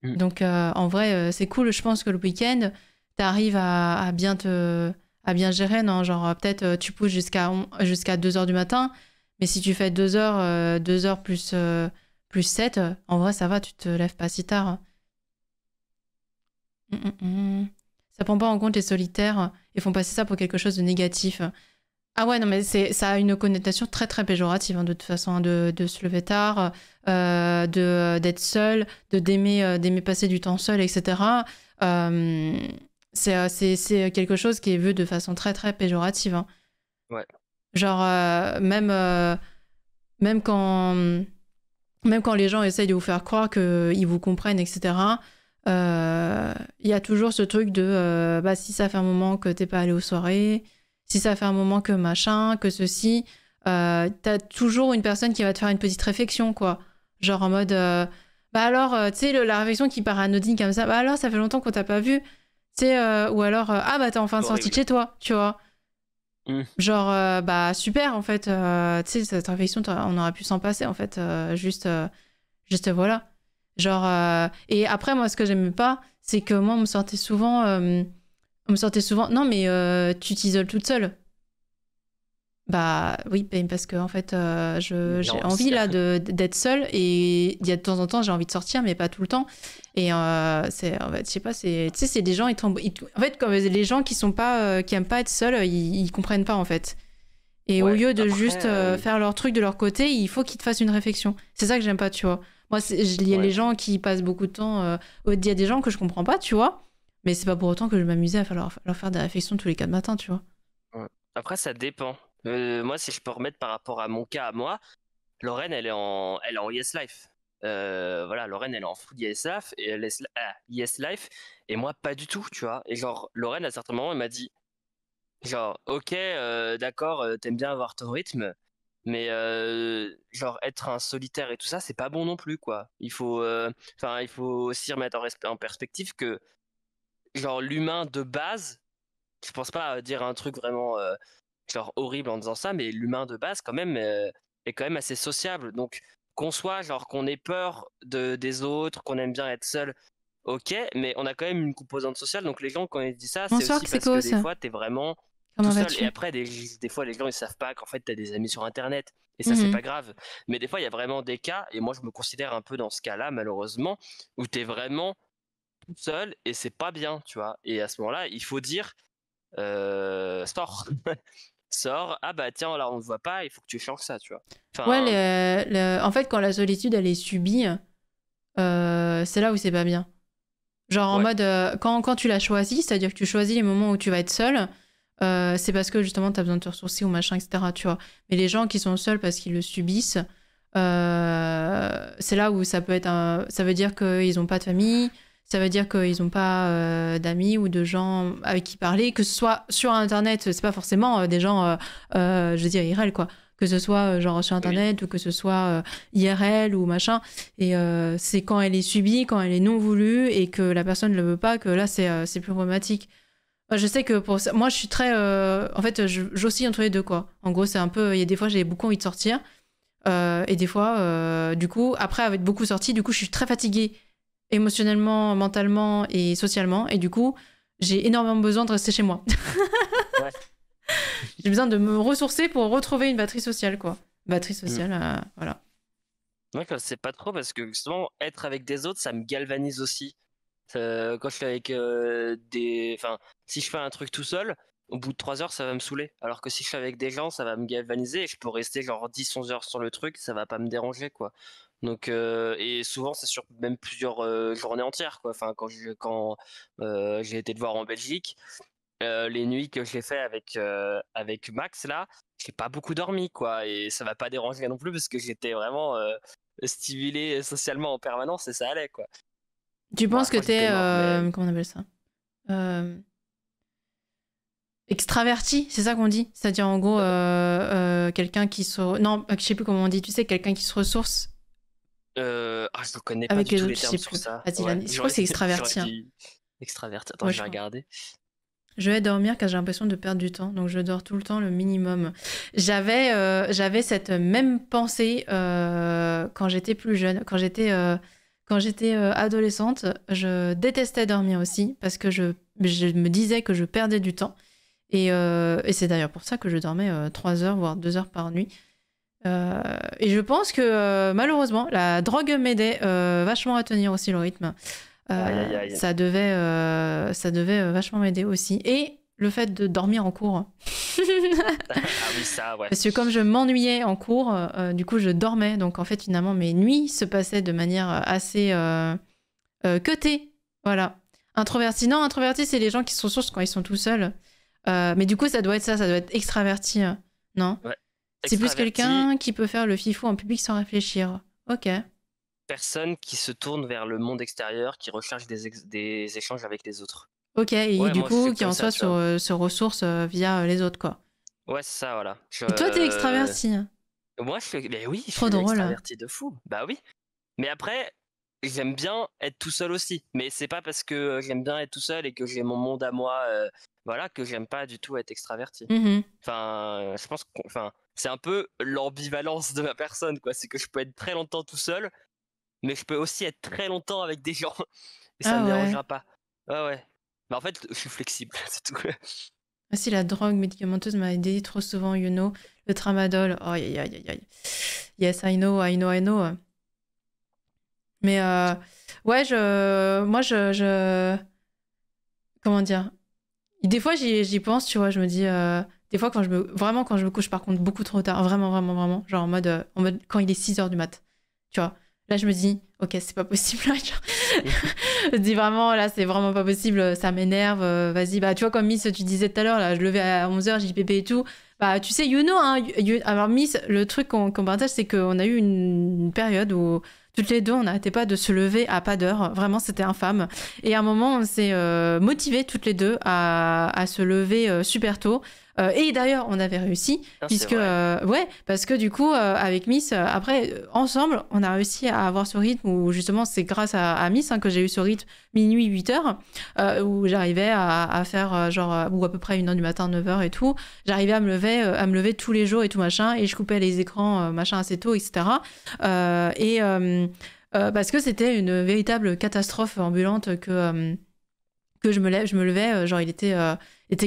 Mm. Donc, en vrai, c'est cool. Je pense que le week-end, t'arrives à bien gérer, non? Genre, peut-être tu pousses jusqu'à 2h du matin, Mais si tu fais 2 heures plus 7, en vrai, ça va, tu te lèves pas si tard. Ça prend pas en compte les solitaires et font passer ça pour quelque chose de négatif. Ah ouais, non, mais ça a une connotation très très péjorative, de toute façon, de se lever tard, d'être seul, d'aimer passer du temps seul, etc. Euh, c'est quelque chose qui est vu de façon très très péjorative. Ouais. Genre, même quand, même quand les gens essayent de vous faire croire qu'ils vous comprennent, etc., il y a toujours ce truc de bah, si ça fait un moment que t'es pas allé aux soirées, si ça fait un moment que machin, que ceci, t'as toujours une personne qui va te faire une petite réflexion, quoi. Genre en mode, bah alors, tu sais, la réflexion qui part anodine comme ça, bah alors, ça fait longtemps qu'on t'a pas vu, tu sais, ou alors, ah bah t'es enfin sorti de chez toi, tu vois. Genre, bah super, en fait, tu sais, cette réflexion, on aurait pu s'en passer, en fait, juste voilà. Genre, et après, moi, ce que j'aimais pas, c'est que moi, on me sortait souvent, non, mais tu t'isoles toute seule. Bah oui, parce que en fait, j'ai envie là d'être seule et il y a de temps en temps, j'ai envie de sortir, mais pas tout le temps. Et c'est, en fait, je sais pas, tu sais, c'est des gens, en fait, comme les gens qui sont pas, qui aiment pas être seuls, ils comprennent pas en fait. Et au lieu de juste faire leur truc de leur côté, il faut qu'ils te fassent une réflexion. C'est ça que j'aime pas, tu vois. Moi, il y a les gens qui passent beaucoup de temps. Il y a des gens que je comprends pas, tu vois. Mais c'est pas pour autant que je m'amusais à leur faire des réflexions tous les 4 matins, tu vois. Ouais. Après, ça dépend. Moi, si je peux remettre par rapport à mon cas à moi, Lorraine, elle est en Yes Life. Voilà, Lorraine, elle est en full Yes Life, Yes Life, et moi, pas du tout, tu vois. Et genre, Lorraine, à certains moments, elle m'a dit, genre, ok, d'accord, t'aimes bien avoir ton rythme, mais genre, être un solitaire et tout ça, c'est pas bon non plus, quoi. Il faut aussi remettre en perspective que, genre, l'humain de base, je pense pas dire un truc vraiment genre horrible en disant ça, mais l'humain de base quand même est quand même assez sociable. Donc qu'on soit genre qu'on ait peur des autres, qu'on aime bien être seul, ok, mais on a quand même une composante sociale. Donc les gens quand ils disent ça, c'est Bonsoir, aussi parce que des Xécos. fois t'es vraiment tout Comment seul. Et vas-tu? après des fois les gens ils savent pas qu'en fait t'as des amis sur internet. Et ça c'est Mhm. pas grave. Mais des fois il y a vraiment des cas, et moi je me considère un peu dans ce cas-là malheureusement, où t'es vraiment tout seul et c'est pas bien, tu vois. Et à ce moment-là, il faut dire sors. Sors, ah bah tiens, là on ne voit pas, il faut que tu changes ça, tu vois. Ouais, Enfin, en fait, quand la solitude, elle est subie, c'est là où c'est pas bien. Genre en ouais, mode, quand tu l'as choisi, c'est-à-dire que tu choisis les moments où tu vas être seul, c'est parce que justement tu as besoin de te ressourcer ou machin, etc. Tu vois. Mais les gens qui sont seuls parce qu'ils le subissent, c'est là où ça peut être ça veut dire qu'ils n'ont pas de famille, ça veut dire qu'ils n'ont pas d'amis ou de gens avec qui parler, que ce soit sur Internet, c'est pas forcément des gens, je veux dire, IRL, quoi. Que ce soit genre sur oui. Internet ou que ce soit IRL ou machin. Et c'est quand elle est subie, quand elle est non voulue et que la personne ne le veut pas, que là, c'est plus problématique. Je sais que pour ça, moi, je suis très. En fait, j'oscille entre les deux, quoi. En gros, c'est un peu. Il y a des fois, j'ai beaucoup envie de sortir. Et des fois, du coup, après avoir beaucoup sorti, du coup, je suis très fatiguée émotionnellement, mentalement et socialement. Et du coup, j'ai énormément besoin de rester chez moi. Ouais. J'ai besoin de me ressourcer pour retrouver une batterie sociale, quoi. Batterie Mm. sociale, voilà. Moi, je sais pas trop parce que justement, être avec des autres, ça me galvanise aussi. Quand je suis avec Enfin, si je fais un truc tout seul, au bout de 3 heures, ça va me saouler. Alors que si je suis avec des gens, ça va me galvaniser et je peux rester genre 10-11 heures sur le truc, ça va pas me déranger, quoi. Donc, et souvent, c'est sur même plusieurs journées entières, quoi. Enfin, quand j'ai été te voir en Belgique, les nuits que j'ai fait avec Max là, j'ai pas beaucoup dormi quoi et ça va pas déranger non plus parce que j'étais vraiment stimulé socialement en permanence et ça allait quoi. Tu Bon penses que après j'étais t'es. mort mais Comment on appelle ça? Extraverti, c'est ça qu'on dit? C'est-à-dire en gros quelqu'un qui se... Non, je sais plus comment on dit, tu sais, quelqu'un qui se ressource je ne connais pas avec du les tout autres, les je termes sais sur plus. ça. Vas-y, Ouais, je crois que c'est j'aurais extraverti. Hein. dit extraverti. Attends, Ouais, je je vais crois. regarder. Je vais dormir car j'ai l'impression de perdre du temps, donc je dors tout le temps le minimum. J'avais cette même pensée quand j'étais plus jeune, quand j'étais adolescente. Je détestais dormir aussi parce que je me disais que je perdais du temps. Et c'est d'ailleurs pour ça que je dormais 3 heures, voire 2 heures par nuit. Et je pense que malheureusement, la drogue m'aidait vachement à tenir aussi le rythme. Aïe, aïe, aïe. Ça devait vachement m'aider aussi. Et le fait de dormir en cours. Ah oui, ça, ouais. Parce que comme je m'ennuyais en cours, du coup je dormais. Donc en fait finalement mes nuits se passaient de manière assez cutée. Voilà. Introverti. Non, introverti c'est les gens qui sont sourds quand ils sont tout seuls. Mais du coup ça doit être ça doit être extraverti. Non? Ouais. C'est plus Extraverti, quelqu'un qui peut faire le fifou en public sans réfléchir. Ok. personne qui se tourne vers le monde extérieur, qui recherche des échanges avec les autres. Ok, et Ouais, du moi, je coup, suis qui comme en ça, soit tu vois. se ressource via les autres, quoi. Ouais, c'est ça, voilà. Et toi, t'es extraverti. Moi, mais oui, je Trop suis drôle. extraverti de fou. Bah oui. Mais après, j'aime bien être tout seul aussi. Mais c'est pas parce que j'aime bien être tout seul et que j'ai mon monde à moi, voilà, que j'aime pas du tout être extraverti. Mhm. Enfin, je pense enfin, c'est un peu l'ambivalence de ma personne, quoi. C'est que je peux être très longtemps tout seul, mais je peux aussi être très longtemps avec des gens. Et ça Ah me ouais. dérangera pas. Ouais, ouais. Mais en fait, je suis flexible, c'est tout. Ah si, la drogue médicamenteuse m'a aidé trop souvent, you know. Le tramadol. Oh, aïe, aïe, aïe, aïe. Yes, I know, I know, I know. Mais ouais, comment dire? Des fois, j'y pense, tu vois, je me dis... des fois, vraiment, quand je me couche, par contre, beaucoup trop tard, vraiment, vraiment, vraiment, genre en mode quand il est 6 h du mat, tu vois. Là, je me dis, ok, c'est pas possible. Là, je dis vraiment, là, c'est vraiment pas possible, ça m'énerve, vas-y. Bah, tu vois, comme Miss, tu disais tout à l'heure, là, je levais à 11 h, j'ai pépé et tout. Bah, tu sais, you know, hein, alors Miss, le truc qu'on partage, c'est qu'on a eu une période où toutes les deux, on n'arrêtait pas de se lever à pas d'heure. Vraiment, c'était infâme. Et à un moment, on s'est motivées toutes les deux à se lever super tôt. Et d'ailleurs, on avait réussi, Non, c'est puisque, vrai. ouais, parce que du coup, avec Miss, après, ensemble, on a réussi à avoir ce rythme où justement, c'est grâce à Miss hein, que j'ai eu ce rythme minuit, 8 h, où j'arrivais à faire ou à peu près 1 h du matin, 9 h et tout. J'arrivais à me lever tous les jours et tout machin, et je coupais les écrans machin assez tôt, etc. Parce que c'était une véritable catastrophe ambulante que je me levais, genre il était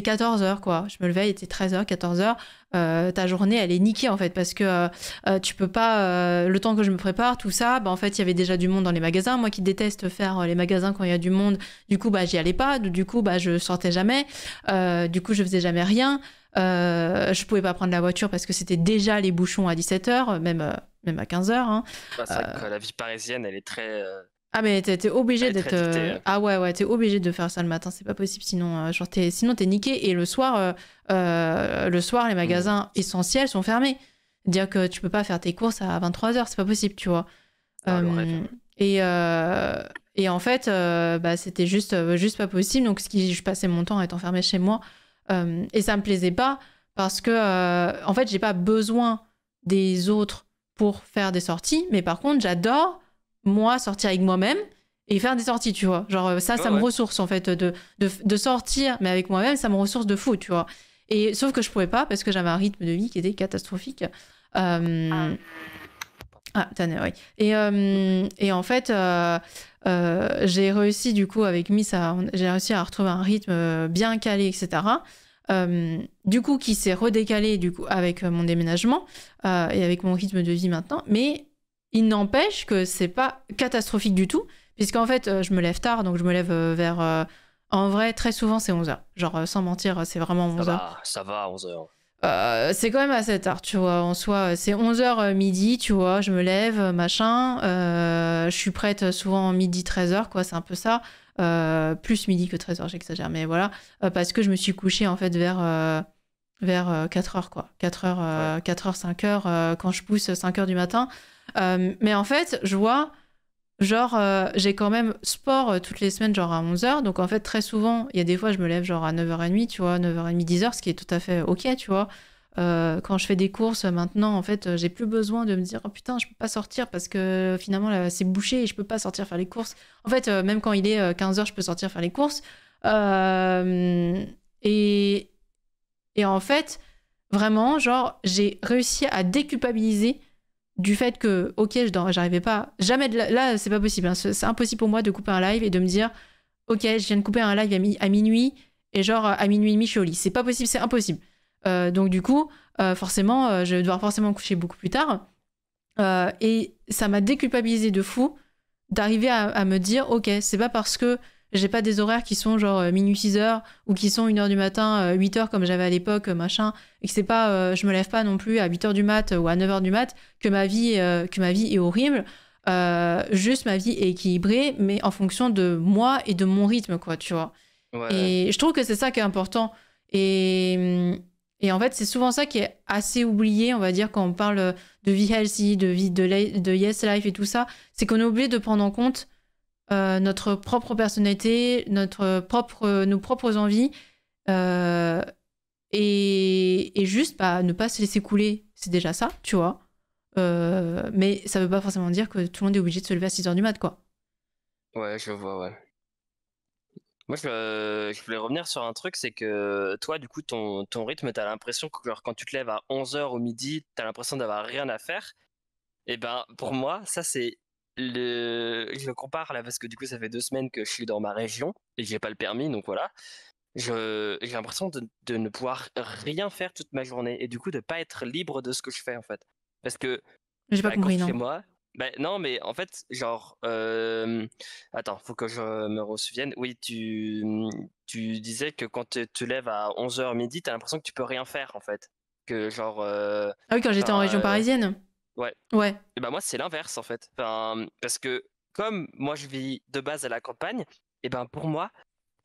14 h quoi. Je me levais, il était 13 h, 14 h. Ta journée, elle est niquée en fait, parce que tu peux pas, le temps que je me prépare, tout ça, bah en fait, il y avait déjà du monde dans les magasins. Moi qui déteste faire les magasins quand il y a du monde, du coup, bah j'y allais pas, du coup, bah je sortais jamais, du coup, je faisais jamais rien. Je pouvais pas prendre la voiture parce que c'était déjà les bouchons à 17 h, même à 15 h. Hein. Bah, c'est vrai que la vie parisienne, elle est très, Ah mais t'es obligé elle est très d'être dictée. ah ouais t'es obligé de faire ça le matin, c'est pas possible sinon sinon t'es niqué. Et le soir les magasins essentiels sont fermés, dire que tu peux pas faire tes courses à 23 h, c'est pas possible, tu vois. Ah, le rêve. Et en fait bah c'était juste pas possible, donc je passais mon temps à être enfermée chez moi, et ça me plaisait pas parce que en fait j'ai pas besoin des autres pour faire des sorties, mais par contre j'adore moi sortir avec moi-même et faire des sorties, tu vois. Genre ça Ouais, me ouais. ressource en fait de sortir, mais avec moi-même, ça me ressource de fou, tu vois. Et sauf que je pouvais pas parce que j'avais un rythme de vie qui était catastrophique. Ah, Tanner, oui. Et en fait, j'ai réussi du coup avec Miss, j'ai réussi à retrouver un rythme bien calé, etc. Du coup, qui s'est redécalé du coup avec mon déménagement et avec mon rythme de vie maintenant. Mais il n'empêche que c'est pas catastrophique du tout, puisqu'en fait, je me lève tard, donc je me lève vers... en vrai, très souvent, c'est 11 h. Genre, sans mentir, c'est vraiment 11 h. Ça va à 11 h. C'est quand même assez tard, tu vois. En soi, c'est 11 h midi, tu vois. Je me lève, machin. Je suis prête souvent midi, 13 h, quoi. C'est un peu ça. Plus midi que 13 h, j'exagère. Mais voilà. Parce que je me suis couchée, en fait, vers 4 h, quoi. 4 h, Ouais. 4 h, 5 h, quand je pousse 5 h du matin. Mais en fait, je vois, genre, j'ai quand même sport toutes les semaines, genre à 11 h. Donc, en fait, très souvent, il y a des fois, je me lève genre à 9 h 30, tu vois, 9 h 30, 10 h, ce qui est tout à fait OK, tu vois. Quand je fais des courses maintenant, en fait, j'ai plus besoin de me dire, oh putain, je peux pas sortir parce que finalement, là, c'est bouché et je peux pas sortir faire les courses. En fait, même quand il est 15 h, je peux sortir faire les courses. Et en fait, vraiment, genre, j'ai réussi à déculpabiliser du fait que, ok, j'arrivais pas, jamais là, c'est pas possible, hein, c'est impossible pour moi de couper un live et de me dire, ok, je viens de couper un live à minuit et genre à minuit et demi, je suis au lit. C'est pas possible, c'est impossible. Donc du coup, forcément, je vais devoir forcément me coucher beaucoup plus tard. Et ça m'a déculpabilisé de fou d'arriver à me dire, ok, c'est pas parce que j'ai pas des horaires qui sont genre minuit 6h ou qui sont 1h du matin, 8h comme j'avais à l'époque, machin, et que c'est pas, je me lève pas non plus à 8h du mat ou à 9h du mat, que ma vie est horrible. Juste ma vie est équilibrée, mais en fonction de moi et de mon rythme, quoi, tu vois. Ouais. Et je trouve que c'est ça qui est important. Et en fait, c'est souvent ça qui est assez oublié, on va dire, quand on parle de vie healthy, de vie de yes life et tout ça, c'est qu'on est oublié de prendre en compte notre propre personnalité, nos propres envies, euh, et juste ne pas se laisser couler. C'est déjà ça, tu vois. Mais ça veut pas forcément dire que tout le monde est obligé de se lever à 6h du mat, quoi. Ouais, je vois, ouais. Moi, je voulais revenir sur un truc, c'est que toi, du coup, ton rythme, t'as l'impression que genre, quand tu te lèves à 11h au midi, t'as l'impression d'avoir rien à faire. Et ben, pour moi, ça, c'est Je compare là, parce que du coup, ça fait 2 semaines que je suis dans ma région et j'ai pas le permis, donc voilà. J'ai l'impression de ne pouvoir rien faire toute ma journée et du coup, de pas être libre de ce que je fais, en fait. Parce que J'ai pas quand je compris, suis chez non. moi, non, mais en fait, genre, attends, faut que je me ressouvienne. Oui, tu disais que quand tu te lèves à 11h midi, t'as l'impression que tu peux rien faire, en fait. Que genre, Ah oui, quand j'étais en enfin, région parisienne. ouais. Ouais. Et ben moi, c'est l'inverse, en fait. Enfin, parce que comme moi, je vis de base à la campagne, et ben pour moi,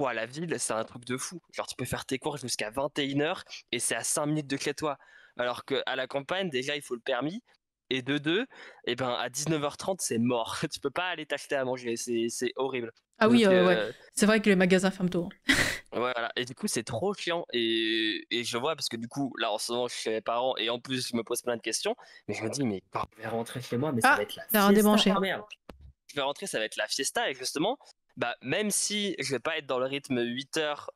la ville, c'est un truc de fou. Genre, tu peux faire tes cours jusqu'à 21h et c'est à 5 minutes de chez toi. Alors qu'à la campagne, déjà, il faut le permis. Et de deux, et ben à 19h30, c'est mort. Tu peux pas aller t'acheter à manger, c'est horrible. Ah oui, Donc, ouais. C'est vrai que les magasins ferment tôt, hein. ouais, voilà. Et du coup, c'est trop chiant. Et je vois, parce que du coup, là, en ce moment, je suis chez mes parents et en plus, je me pose plein de questions. Mais je me dis, mais quand je vais rentrer chez moi, mais ça va Ah, être la t'as fiesta. redébranché. Oh merde. Je vais rentrer, ça va être la fiesta. Et justement, bah, même si je vais pas être dans le rythme 8h,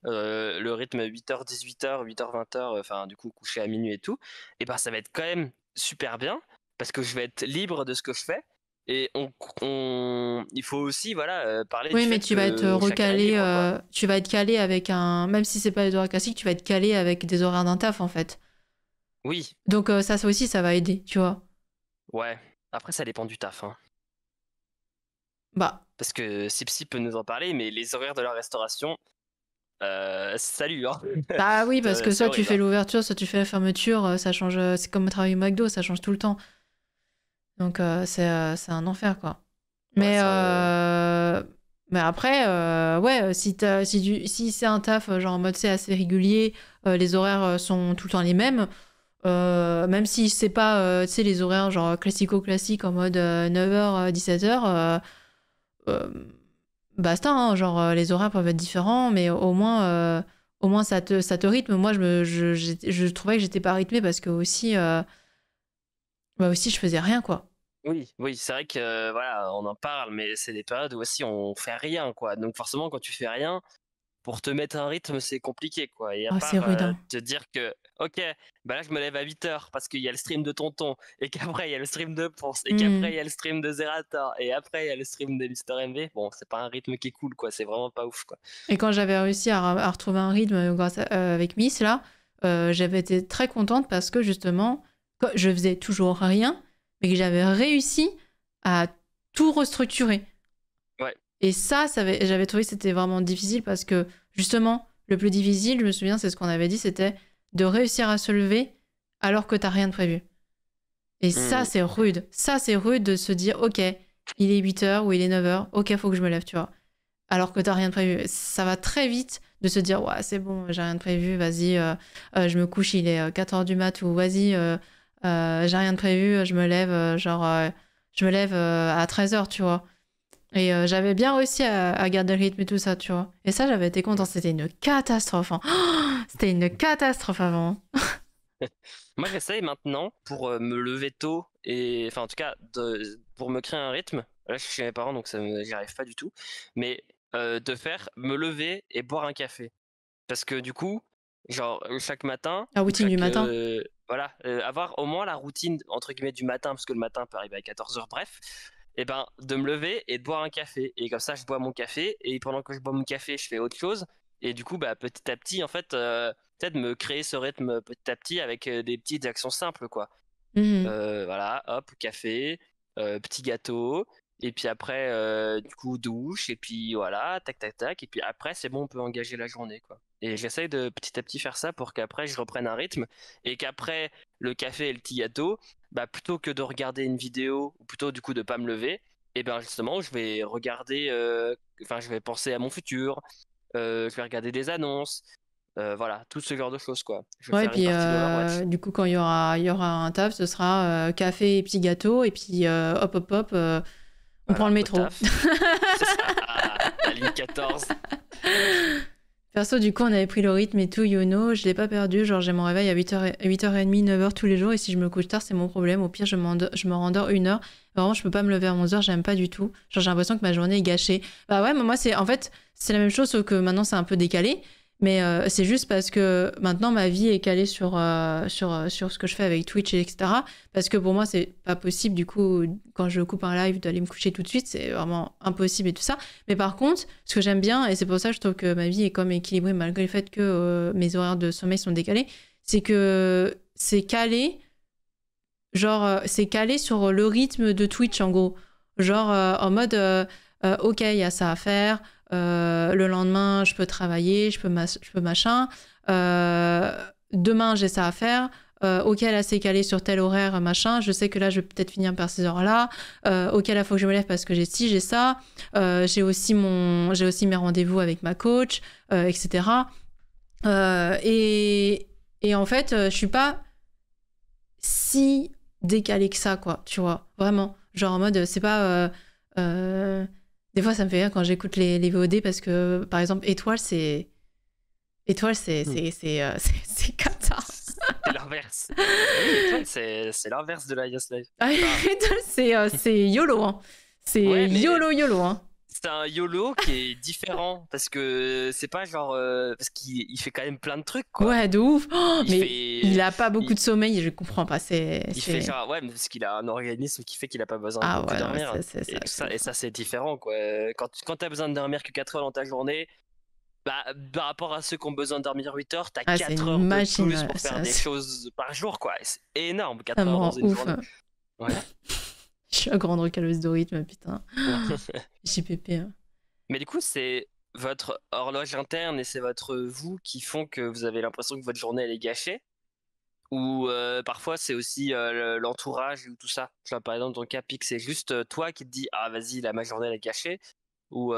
le rythme 8h, 18h, 8h, 20h, enfin, du coup, coucher à minuit et tout, et ben, ça va être quand même super bien parce que je vais être libre de ce que je fais. Et il faut aussi, voilà, parler du Oui, mais fait tu vas être que chacun est recalé, libre, quoi. tu vas être calé avec un. Même si c'est pas les horaires classiques, tu vas être calé avec des horaires d'un taf, en fait. Oui, Donc, ça aussi, ça va aider, tu vois. ouais. Après, ça dépend du taf, hein. Bah, Parce que Sipsi peut nous en parler, mais les horaires de la restauration, salut, hein. bah oui, parce que C'est soit tu horrible, fais hein. l'ouverture, soit tu fais la fermeture, ça change. C'est comme travailler au McDo, ça change tout le temps. Donc, c'est un enfer, quoi. Ouais, Mais, après, ouais, si c'est un taf, genre en mode c'est assez régulier, les horaires sont tout le temps les mêmes. Même si c'est pas, tu sais, les horaires genre classico-classique en mode 9h, 17h, basta, hein, genre les horaires peuvent être différents, mais au moins ça te rythme. Moi, je trouvais que j'étais pas rythmée parce que aussi, aussi je faisais rien, quoi. Oui, oui, c'est vrai que voilà, on en parle, mais c'est des périodes où aussi on fait rien, quoi. Donc forcément, quand tu fais rien, pour te mettre un rythme, c'est compliqué, quoi. Et à Oh, c'est part rude, hein. te dire que, ok, bah là je me lève à 8h parce qu'il y a le stream de Tonton, et qu'après il y a le stream de Ponce, et qu'après Hmm. il y a le stream de Zerator, et après il y a le stream de Mister MV. Bon, c'est pas un rythme qui est cool, quoi. C'est vraiment pas ouf, quoi. Et quand j'avais réussi à retrouver un rythme avec Miss, là, j'avais été très contente parce que justement, je faisais toujours rien, mais que j'avais réussi à tout restructurer. Ouais. Et j'avais trouvé que c'était vraiment difficile parce que justement, le plus difficile, je me souviens, c'est ce qu'on avait dit, c'était de réussir à se lever alors que t'as rien de prévu. Et ça, Hmm. c'est rude. Ça, c'est rude de se dire, ok, il est 8h ou il est 9h, ok, faut que je me lève, tu vois, alors que t'as rien de prévu. Ça va très vite de se dire, ouais, c'est bon, j'ai rien de prévu, vas-y, je me couche, il est 4h du mat, ou vas-y, j'ai rien de prévu, je me lève, je me lève à 13h, tu vois. Et j'avais bien réussi à garder le rythme et tout ça, tu vois. Et ça, j'avais été contente. C'était une catastrophe, hein. C'était une catastrophe avant. Moi, j'essaye maintenant pour me lever tôt et, enfin, en tout cas, pour me créer un rythme. Là, je suis chez mes parents, donc j'y arrive pas du tout. Mais de faire me lever et boire un café. Parce que du coup, genre, chaque matin, La ou routine du matin. voilà, avoir au moins la routine, entre guillemets, du matin, parce que le matin peut arriver à 14h, bref, et ben, de me lever et de boire un café. Et comme ça, je bois mon café, et pendant que je bois mon café, je fais autre chose. Et du coup, bah, petit à petit, en fait, peut-être me créer ce rythme petit à petit avec des petites actions simples, quoi. Mhm. Voilà, hop, café, petit gâteau, et puis après, du coup, douche, et puis voilà, tac, tac, tac, et puis après, c'est bon, on peut engager la journée, quoi. Et j'essaye de petit à petit faire ça pour qu'après, je reprenne un rythme, et qu'après le café et le petit gâteau, bah, plutôt que de regarder une vidéo, ou plutôt du coup de pas me lever, et ben justement, je vais regarder, enfin, je vais penser à mon futur, je vais regarder des annonces, voilà, tout ce genre de choses, quoi. Je vais Ouais, et faire une puis partie d'Overwatch. du coup, quand il y aura un taf, ce sera café et petit gâteau, et puis hop, hop, hop, on prend Voilà, le au métro. taf. C'est ça, la ligne 14. Perso, du coup, on avait pris le rythme et tout, you know, je l'ai pas perdu. Genre, j'ai mon réveil à 8h30, 9h tous les jours, et si je me couche tard, c'est mon problème. Au pire, je me rendors 1 heure. Vraiment, je peux pas me lever à 11h, j'aime pas du tout. Genre, j'ai l'impression que ma journée est gâchée. Bah ouais, mais moi, en fait, c'est la même chose, sauf que maintenant, c'est un peu décalé. Mais c'est juste parce que maintenant, ma vie est calée sur ce que je fais avec Twitch, etc. Parce que pour moi, c'est pas possible, du coup, quand je coupe un live, d'aller me coucher tout de suite. C'est vraiment impossible et tout ça. Mais par contre, ce que j'aime bien, et c'est pour ça que je trouve que ma vie est comme équilibrée malgré le fait que mes horaires de sommeil sont décalés, c'est que c'est calé, genre, c'est calé sur le rythme de Twitch, en gros. Genre, en mode, ok, il y a ça à faire, le lendemain, je peux travailler, je peux machin, demain, j'ai ça à faire, ok, là, c'est calé sur tel horaire, machin, je sais que là, je vais peut-être finir par ces heures-là, ok, là, il faut que je me lève parce que j'ai ci, j'ai ça, j'ai aussi mes rendez-vous avec ma coach, etc. Et en fait, je suis pas si décalée que ça, quoi, tu vois, vraiment. Genre en mode, c'est pas... des fois, ça me fait rire quand j'écoute les VOD parce que, par exemple, Étoile, c'est... Étoile, c'est comme ça. C'est l'inverse. Oui, Étoile, c'est l'inverse de la Yes Live. Étoile, c'est YOLO, hein. C'est Ouais, mais YOLO, hein. c'est un YOLO qui est différent parce que c'est pas genre. Parce qu'il fait quand même plein de trucs, quoi. Ouais, de ouf. Oh, Il mais fait. il a pas beaucoup Il, de sommeil, je comprends pas. il fait genre. Ouais, mais parce qu'il a un organisme qui fait qu'il a pas besoin de Ah beaucoup ouais, non, mais dormir. c'est Et tout c'est ça, et ouf. ça c'est différent, quoi. Quand t'as besoin de dormir que 4 heures dans ta journée, bah, par rapport à ceux qui ont besoin de dormir 8 heures, t'as Ah, c'est 4 une heures de machine, plus ouais, pour faire des choses par jour, quoi. Et c'est énorme, ça 4 me heures dans rend une ouf. journée. Ouais. Je suis à grande recaleuse de rythme, putain. JPP. Hein. Mais du coup, c'est votre horloge interne et c'est votre vous qui font que vous avez l'impression que votre journée elle est gâchée? Ou parfois c'est aussi l'entourage ou tout ça? Tu vois, par exemple, dans ton cas, Pic, c'est juste toi qui te dis ah vas-y, là ma journée elle est gâchée? Ou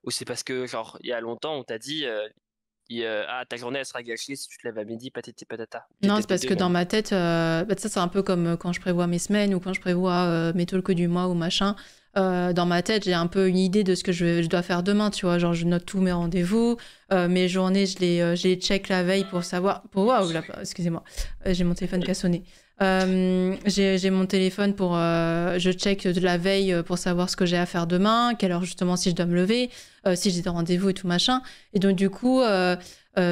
c'est parce que genre il y a longtemps on t'a dit ah ta journée elle sera gâchée si tu te lèves à midi, patati patata. Non, c'est Peut-être les parce deux que dans même. ma tête, bah, ça c'est un peu comme quand je prévois mes semaines ou quand je prévois mes talks du mois ou machin. Dans ma tête, j'ai un peu une idée de ce que je dois faire demain, tu vois. Genre, je note tous mes rendez-vous, mes journées, je les check la veille pour savoir. Waouh, là, excusez-moi, j'ai mon téléphone qui a sonné. J'ai mon téléphone pour. Je check de la veille pour savoir ce que j'ai à faire demain, quelle heure justement si je dois me lever, si j'ai des rendez-vous et tout machin. Et donc, du coup.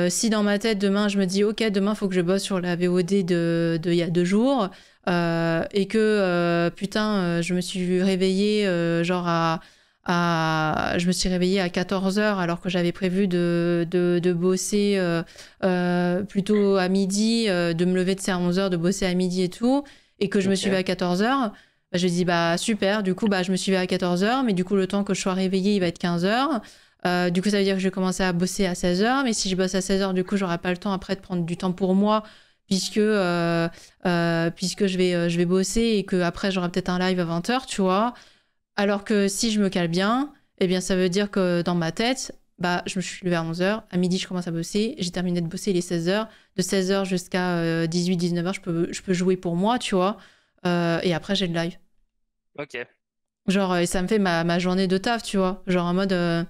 Si dans ma tête, demain, je me dis, OK, demain, il faut que je bosse sur la VOD de il y a 2 jours, et que, putain, je me suis réveillée, je me suis réveillée à 14h alors que j'avais prévu de bosser plutôt à midi, de me lever de à 11h, de bosser à midi et tout, et que je me suis levée à 14h. Bah, je dis, bah super, du coup, bah, je me suis levée à 14h, mais du coup, le temps que je sois réveillée, il va être 15h. Du coup, ça veut dire que je vais commencer à bosser à 16h, mais si je bosse à 16h, du coup, j'aurai pas le temps après de prendre du temps pour moi, puisque je vais bosser et que après j'aurai peut-être un live à 20h, tu vois. Alors que si je me cale bien, eh bien, ça veut dire que dans ma tête, bah, je me suis levée à 11h, à midi, je commence à bosser, j'ai terminé de bosser, il est 16h, de 16h jusqu'à 18-19h, je peux jouer pour moi, tu vois, et après, j'ai le live. Ok. Genre, et ça me fait ma journée de taf, tu vois, genre en mode...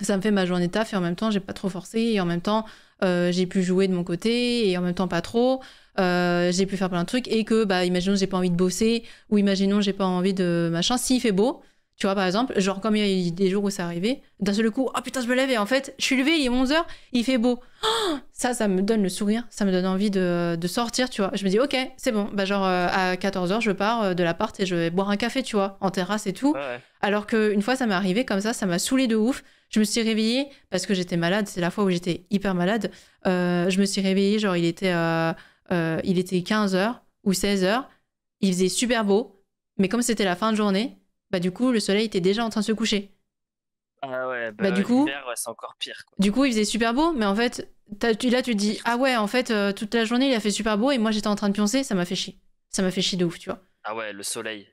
ça me fait ma journée de taf et en même temps, j'ai pas trop forcé et en même temps, j'ai pu jouer de mon côté et en même temps pas trop. J'ai pu faire plein de trucs et que, bah, imaginons j'ai pas envie de bosser ou imaginons j'ai pas envie de machin. S'il fait beau, Tu vois, par exemple, genre comme il y a eu des jours où ça arrivait, d'un seul coup, oh putain, je me lève et en fait, je suis levée, il est 11h, il fait beau. Ça me donne le sourire, ça me donne envie de sortir, tu vois. Je me dis, ok, c'est bon, bah genre à 14h, je pars de l'appart et je vais boire un café, tu vois, en terrasse et tout. Ouais, Alors qu'une fois, ça m'est arrivé comme ça m'a saoulé de ouf. Je me suis réveillée parce que j'étais malade, c'est la fois où j'étais hyper malade. Je me suis réveillée, genre il était 15h ou 16h, il faisait super beau, mais comme c'était la fin de journée, bah du coup, le soleil était déjà en train de se coucher. ah ouais, Bah bah l'hiver, ouais, c'est encore pire, quoi. du coup, il faisait super beau, mais en fait, là, tu te dis, ah ouais, en fait, toute la journée, il a fait super beau et moi, j'étais en train de pioncer, ça m'a fait chier. Ça m'a fait chier de ouf, tu vois. Ah ouais, le soleil,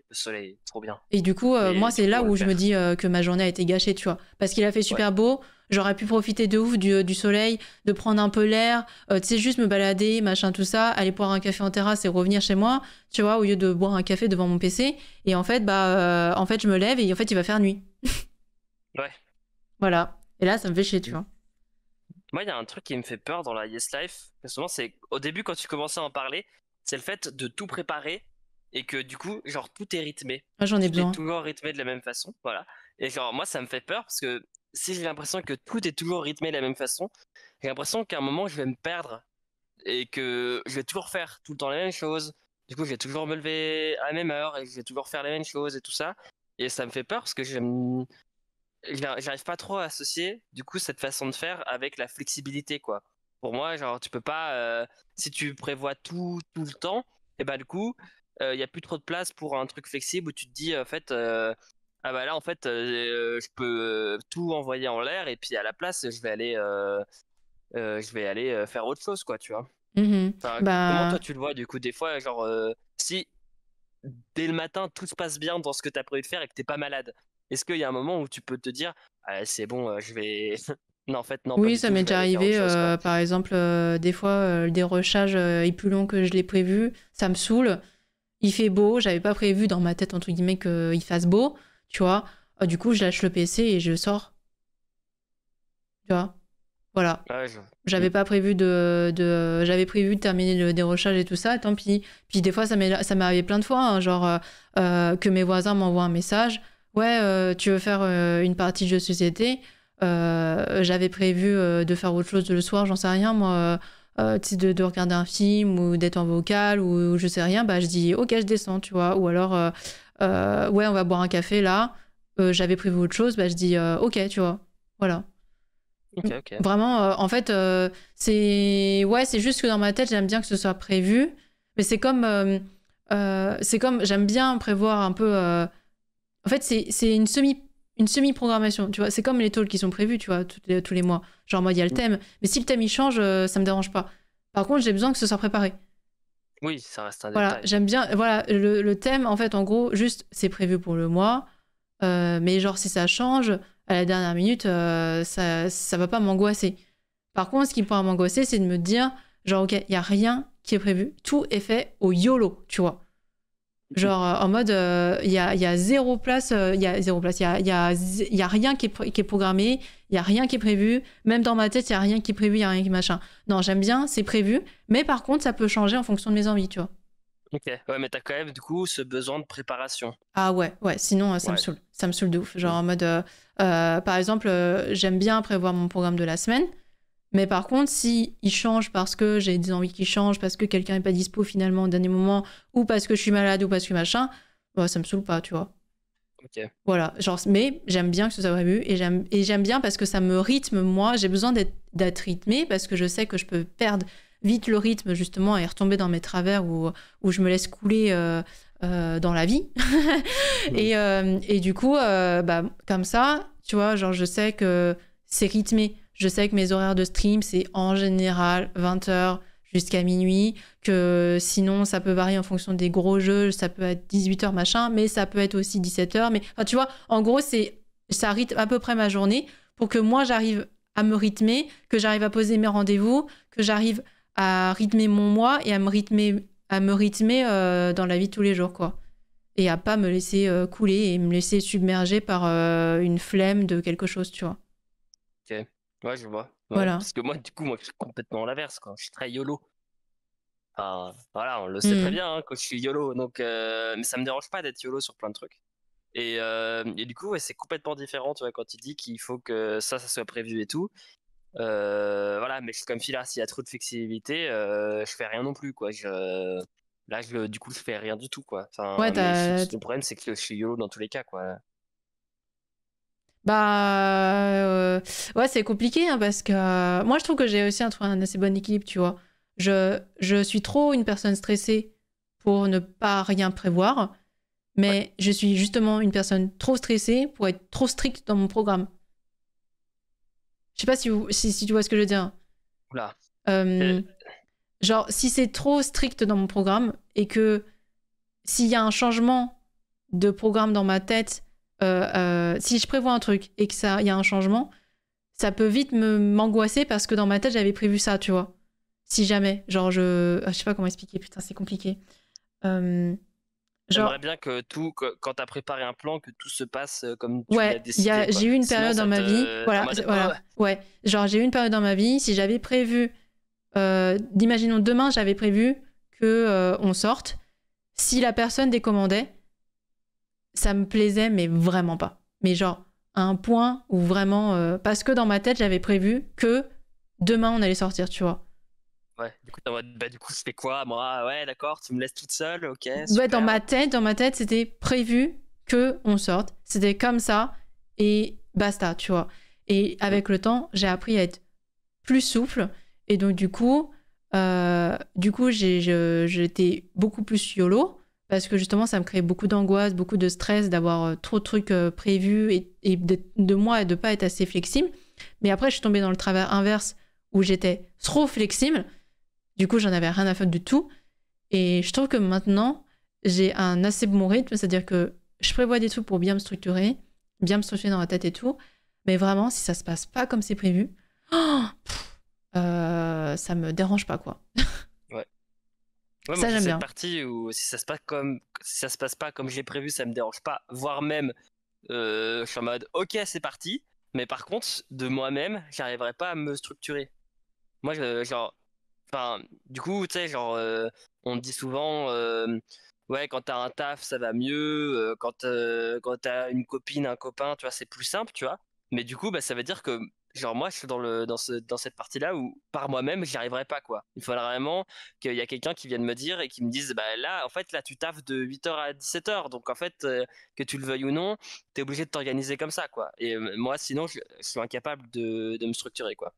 trop bien. Et du coup, moi, Mais du c'est coup, là on où le je me perd. dis que ma journée a été gâchée, tu vois. Parce qu'il a fait Ouais. super beau, j'aurais pu profiter de ouf du soleil, de prendre un peu l'air, tu sais, juste me balader, machin, tout ça, aller boire un café en terrasse et revenir chez moi, tu vois, au lieu de boire un café devant mon PC. Et en fait, en fait, je me lève et en fait, il va faire nuit. Ouais. Voilà. Et là, ça me fait chier, tu vois. Moi, il y a un truc qui me fait peur dans la Yes Life, justement, c'est au début, quand tu commençais à en parler, c'est le fait de tout préparer et que du coup, genre, tout est rythmé. Moi, j'en ai Tout est besoin. toujours rythmé de la même façon, voilà. Et genre, moi, ça me fait peur parce que si j'ai l'impression que tout est toujours rythmé de la même façon, j'ai l'impression qu'à un moment, je vais me perdre et que je vais toujours faire tout le temps la même chose. Du coup, je vais toujours me lever à la même heure et je vais toujours faire les mêmes choses et tout ça. Et ça me fait peur parce que j'arrive pas trop à associer du coup cette façon de faire avec la flexibilité, quoi. Pour moi, genre tu peux pas si tu prévois tout le temps, et bah du coup il y a plus trop de place pour un truc flexible où tu te dis en fait ah bah là en fait je peux tout envoyer en l'air et puis à la place je vais aller faire autre chose, quoi, tu vois. Mhm. Enfin, comment toi Bah, tu le vois du coup des fois, genre si dès le matin tout se passe bien dans ce que tu as prévu de faire et que t'es pas malade, est-ce qu'il y a un moment où tu peux te dire ah, c'est bon, je vais non, en fait non, pas oui, du ça tout, m'est je vais déjà aller faire autre arrivé. chose, quoi. Par exemple, des fois, le dérochage est plus long que je l'ai prévu. Ça me saoule. Il fait beau. J'avais pas prévu dans ma tête, entre guillemets, qu'il fasse beau. Tu vois. Du coup, je lâche le PC et je sors. Tu vois. Voilà. Ouais, J'avais pas prévu j'avais prévu de terminer le dérochage et tout ça. Tant pis. Puis des fois, ça m'est arrivé plein de fois. Hein, genre, que mes voisins m'envoient un message. Ouais, tu veux faire une partie de jeu de société. J'avais prévu de faire autre chose le soir, j'en sais rien, moi. Tu sais, de regarder un film ou d'être en vocal ou je sais rien. Bah, je dis, ok, je descends, tu vois. Ou alors, ouais, on va boire un café là. J'avais prévu autre chose. Bah, je dis, ok, tu vois. Voilà. ok, ok. Vraiment, en fait, c'est juste que dans ma tête, j'aime bien que ce soit prévu. Mais c'est comme j'aime bien prévoir un peu. En fait, c'est une semi-programmation, tu vois. C'est comme les talks qui sont prévus, tu vois, tous les mois. Genre, moi, il y a le thème. Mais si le thème, il change, ça me dérange pas. Par contre, j'ai besoin que ce soit préparé. Oui, ça reste un Voilà, détail. j'aime bien. Voilà, le thème, en fait, en gros, juste, c'est prévu pour le mois. Mais genre, si ça change à la dernière minute, ça va pas m'angoisser. Par contre, ce qui pourra m'angoisser, c'est de me dire, genre, ok, il y a rien qui est prévu. Tout est fait au YOLO, tu vois. Genre, en mode, il y a zéro place, il y a zéro place, il y a rien qui est programmé, il y a rien qui est prévu. Même dans ma tête, il y a rien qui est prévu, il y a rien qui machin. Non, j'aime bien, c'est prévu. Mais par contre, ça peut changer en fonction de mes envies, tu vois. Ok, ouais, mais t'as quand même du coup ce besoin de préparation. Ah ouais, ouais, sinon ça me Ouais. saoule. Ça me saoule de ouf. Genre Mm. en mode, par exemple, j'aime bien prévoir mon programme de la semaine, mais par contre, si il change parce que j'ai des envies qui changent, parce que quelqu'un n'est pas dispo finalement au dernier moment, ou parce que je suis malade, ou parce que machin, bah, ça me saoule pas, tu vois. Ok. Voilà, genre, mais j'aime bien que ce soit prévu, et j'aime bien parce que ça me rythme, moi, j'ai besoin d'être rythmée, parce que je sais que je peux perdre vite le rythme, justement, et retomber dans mes travers où je me laisse couler dans la vie. Mm. Et du coup, bah, comme ça, tu vois, genre, je sais que c'est rythmé. Je sais que mes horaires de stream, c'est en général 20h jusqu'à minuit, que sinon, ça peut varier en fonction des gros jeux, ça peut être 18h, machin, mais ça peut être aussi 17h. Mais enfin, tu vois, en gros, ça rythme à peu près ma journée pour que moi, j'arrive à me rythmer, que j'arrive à poser mes rendez-vous, que j'arrive à rythmer mon mois et à me rythmer dans la vie de tous les jours, quoi et à pas me laisser couler et me laisser submerger par une flemme de quelque chose, tu vois. Ok. Ouais, je vois. Ouais, Voilà. parce que moi, du coup, moi, je suis complètement l'inverse, quoi. Je suis très YOLO. Enfin, voilà, on le sait très Mhm. bien, hein, que je suis YOLO. Donc, mais ça me dérange pas d'être YOLO sur plein de trucs. Et du coup, ouais, c'est complètement différent, tu vois, quand il dit qu'il faut que ça soit prévu et tout. Voilà, mais comme si là, s'il y a trop de flexibilité, je fais rien non plus, quoi. Là, du coup, je fais rien du tout, quoi. Ouais, Enfin, mais le problème, c'est que je suis YOLO dans tous les cas, quoi. bah, ouais, c'est compliqué hein, parce que moi, je trouve que j'ai réussi à trouver un assez bon équilibre, tu vois. Je suis trop une personne stressée pour ne pas rien prévoir, Ouais. mais je suis justement une personne trop stressée pour être trop stricte dans mon programme. Je sais pas si tu vois ce que je veux dire. Oula. Euh, Euh, genre, si c'est trop strict dans mon programme et que s'il y a un changement de programme dans ma tête, si je prévois un truc et que ça, il y a un changement, ça peut vite m'angoisser parce que dans ma tête j'avais prévu ça, tu vois. Si jamais, genre je sais pas comment expliquer, putain c'est compliqué. Euh, J'aimerais genre bien quand t'as préparé un plan, que tout se passe comme tu l'as ouais, décidé, quoi. j'ai eu une Sinon, période dans ça ma vie, te. T'es en voilà, mode, oh, voilà, ouais, genre j'ai eu une période dans ma vie, si j'avais prévu, imaginons demain j'avais prévu que on sorte, si la personne décommandait, ça me plaisait mais vraiment pas. Mais genre à un point où vraiment, parce que dans ma tête j'avais prévu que demain on allait sortir, tu vois. ouais. Du coup, t'es en mode, bah, du coup, je fais quoi, moi? Ouais, d'accord, tu me laisses toute seule, ok, Ouais, super. dans ma tête, c'était prévu que on sorte. C'était comme ça et basta, tu vois. Et Mm. avec le temps, j'ai appris à être plus souple. Et donc, j'étais beaucoup plus YOLO parce que justement, ça me créait beaucoup d'angoisse, beaucoup de stress d'avoir trop de trucs prévus et de moi et de pas être assez flexible. Mais après, je suis tombée dans le travers inverse où j'étais trop flexible. Du coup, j'en avais rien à faire du tout. Et je trouve que maintenant, j'ai un assez bon rythme, c'est-à-dire que je prévois des trucs pour bien me structurer dans la tête et tout. Mais vraiment, si ça se passe pas comme c'est prévu, oh, ça me dérange pas, quoi. Ouais. Ouais, moi Ça, j'ai j'aime cette bien. partie où si ça se passe pas comme j'ai prévu, ça me dérange pas, voire même je suis en mode ok c'est parti, mais par contre de moi-même j'arriverai pas à me structurer. Moi genre, enfin du coup tu sais genre on dit souvent ouais quand t'as un taf ça va mieux, quand t'as une copine un copain tu vois c'est plus simple tu vois, mais du coup bah ça veut dire que genre moi je suis dans cette partie là où par moi-même j'y arriverai pas quoi. Il faudra vraiment qu'il y a quelqu'un qui vienne me dire et qui me dise bah là en fait là tu taffes de 8h à 17h donc en fait que tu le veuilles ou non t'es obligé de t'organiser comme ça quoi, et moi sinon je suis incapable de me structurer quoi.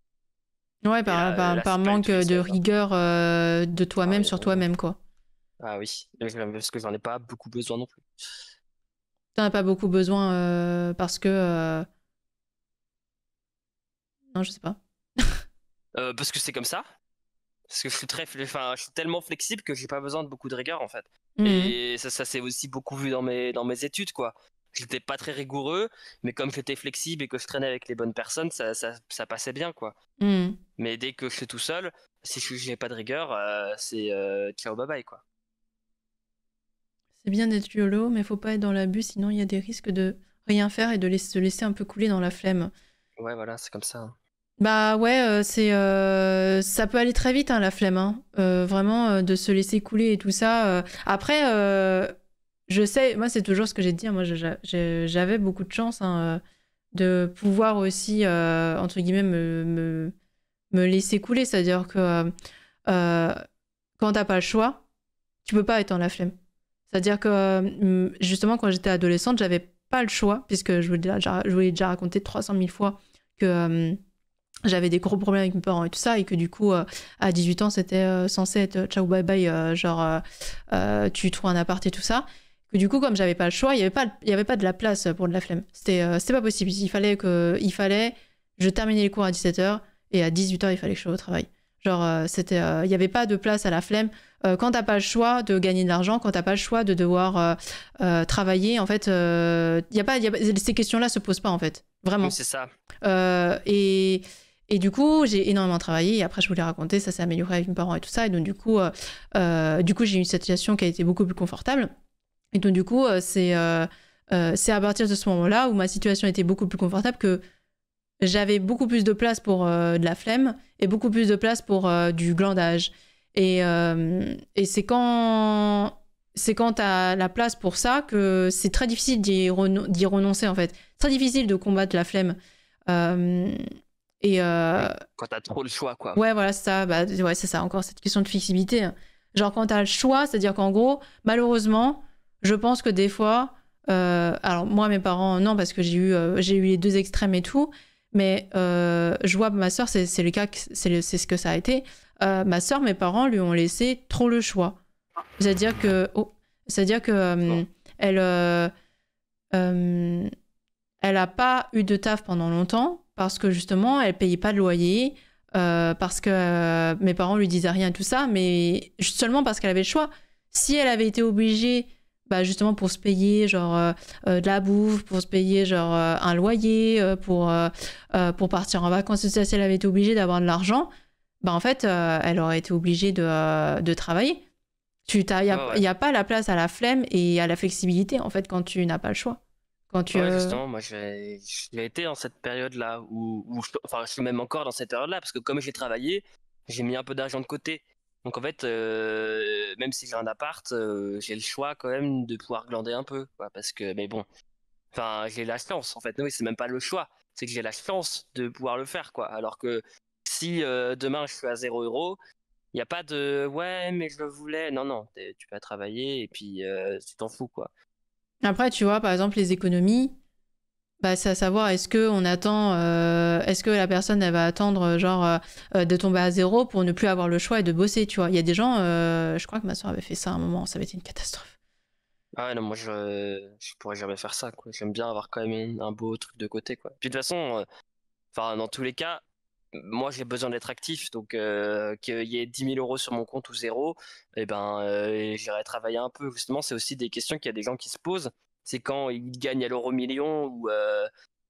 Ouais, Et là par c'est pas du manque tout de possible quoi. rigueur de Ah toi-même oui, sur toi-même, quoi. ah oui, parce que j'en ai pas beaucoup besoin non plus. T'en as pas beaucoup besoin parce que... Non, je sais pas. Parce que c'est comme ça. Parce que je suis tellement flexible que j'ai pas besoin de beaucoup de rigueur en fait. Mhm. Et ça s'est aussi beaucoup vu dans mes études quoi. J'étais pas très rigoureux, mais comme j'étais flexible et que je traînais avec les bonnes personnes, ça passait bien quoi. Mhm. Mais dès que je suis tout seul, si j'ai pas de rigueur, c'est ciao bye bye quoi. C'est bien d'être YOLO, mais faut pas être dans l'abus, sinon il y a des risques de rien faire et de se laisser un peu couler dans la flemme. Ouais voilà, c'est comme ça, hein. Bah ouais, ça peut aller très vite hein, la flemme, hein. Vraiment de se laisser couler et tout ça. Après, je sais, moi c'est toujours ce que j'ai dit. Hein, moi j'avais beaucoup de chance hein, de pouvoir aussi entre guillemets me laisser couler, c'est-à-dire que euh, quand t'as pas le choix, tu peux pas être dans la flemme. C'est-à-dire que justement quand j'étais adolescente, j'avais pas le choix puisque je vous l'ai déjà raconté 300 000 fois que j'avais des gros problèmes avec mes parents et tout ça, et que du coup, à 18 ans, c'était censé être ciao bye bye, genre tu trouves un appart et tout ça. Que du coup, comme j'avais pas le choix, il y avait pas de la place pour de la flemme. C'était pas possible. Je terminais les cours à 17h, et à 18h, il fallait que je sois au travail. Genre, il y avait pas de place à la flemme. Quand t'as pas le choix de gagner de l'argent, quand t'as pas le choix de devoir travailler, en fait, ces questions-là se posent pas, en fait. Oui Vraiment. c'est ça. Euh, et, et du coup, j'ai énormément travaillé. Et après, je vous l'ai raconté, ça s'est amélioré avec mes parents et tout ça. Et donc, du coup j'ai eu une situation qui a été beaucoup plus confortable. Et donc, du coup, c'est à partir de ce moment-là où ma situation était beaucoup plus confortable que j'avais beaucoup plus de place pour de la flemme et beaucoup plus de place pour du glandage. Et c'est quand c'est quand t'as la place pour ça que c'est très difficile d'y renoncer, en fait. C'est très difficile de combattre la flemme. Et Quand t'as trop le choix, quoi. ouais, voilà, c'est ça. Bah, ouais, c'est ça, encore cette question de flexibilité. Genre, quand t'as le choix, c'est-à-dire qu'en gros, malheureusement, je pense que des fois, alors moi, mes parents, non, parce que j'ai eu les deux extrêmes et tout, mais je vois ma soeur, c'est le cas, c'est ce que ça a été. Ma soeur, mes parents lui ont laissé trop le choix. C'est-à-dire que, elle, elle a pas eu de taf pendant longtemps parce que justement, elle payait pas de loyer, parce que mes parents lui disaient rien et tout ça, mais seulement parce qu'elle avait le choix. Si elle avait été obligée, bah justement pour se payer genre de la bouffe, pour se payer genre un loyer, pour partir en vacances, tout ça, si elle avait été obligée d'avoir de l'argent, bah en fait, elle aurait été obligée de travailler. Il n'y a pas la place à la flemme et à la flexibilité, en fait, quand tu n'as pas le choix. Quand tu, Ouais, justement, moi j'ai été dans cette période-là, enfin je suis même encore dans cette période-là, parce que comme j'ai travaillé, j'ai mis un peu d'argent de côté. Donc en fait, même si j'ai un appart, j'ai le choix quand même de pouvoir glander un peu, quoi, parce que, mais bon, enfin j'ai la chance en fait, oui, c'est même pas le choix, c'est que j'ai la chance de pouvoir le faire, quoi. Alors que si demain je suis à 0 €, il n'y a pas de ouais, mais je le voulais. Non, non, tu vas travailler et puis tu t'en fous, quoi. Après, tu vois, par exemple, les économies, bah, c'est à savoir, est-ce que la personne, elle va attendre, genre, de tomber à zéro pour ne plus avoir le choix et de bosser, tu vois. Il y a des gens, je crois que ma soeur avait fait ça à un moment, ça avait été une catastrophe. Ah ouais, non, moi je pourrais jamais faire ça, quoi. J'aime bien avoir quand même un beau truc de côté, quoi. Puis de toute façon, enfin, dans tous les cas, moi j'ai besoin d'être actif, donc qu'il y ait 10 000 € sur mon compte ou zéro, et ben j'irai travailler un peu. Justement, c'est aussi des questions qu'il y a des gens qui se posent. C'est quand ils gagnent à l'euro million ou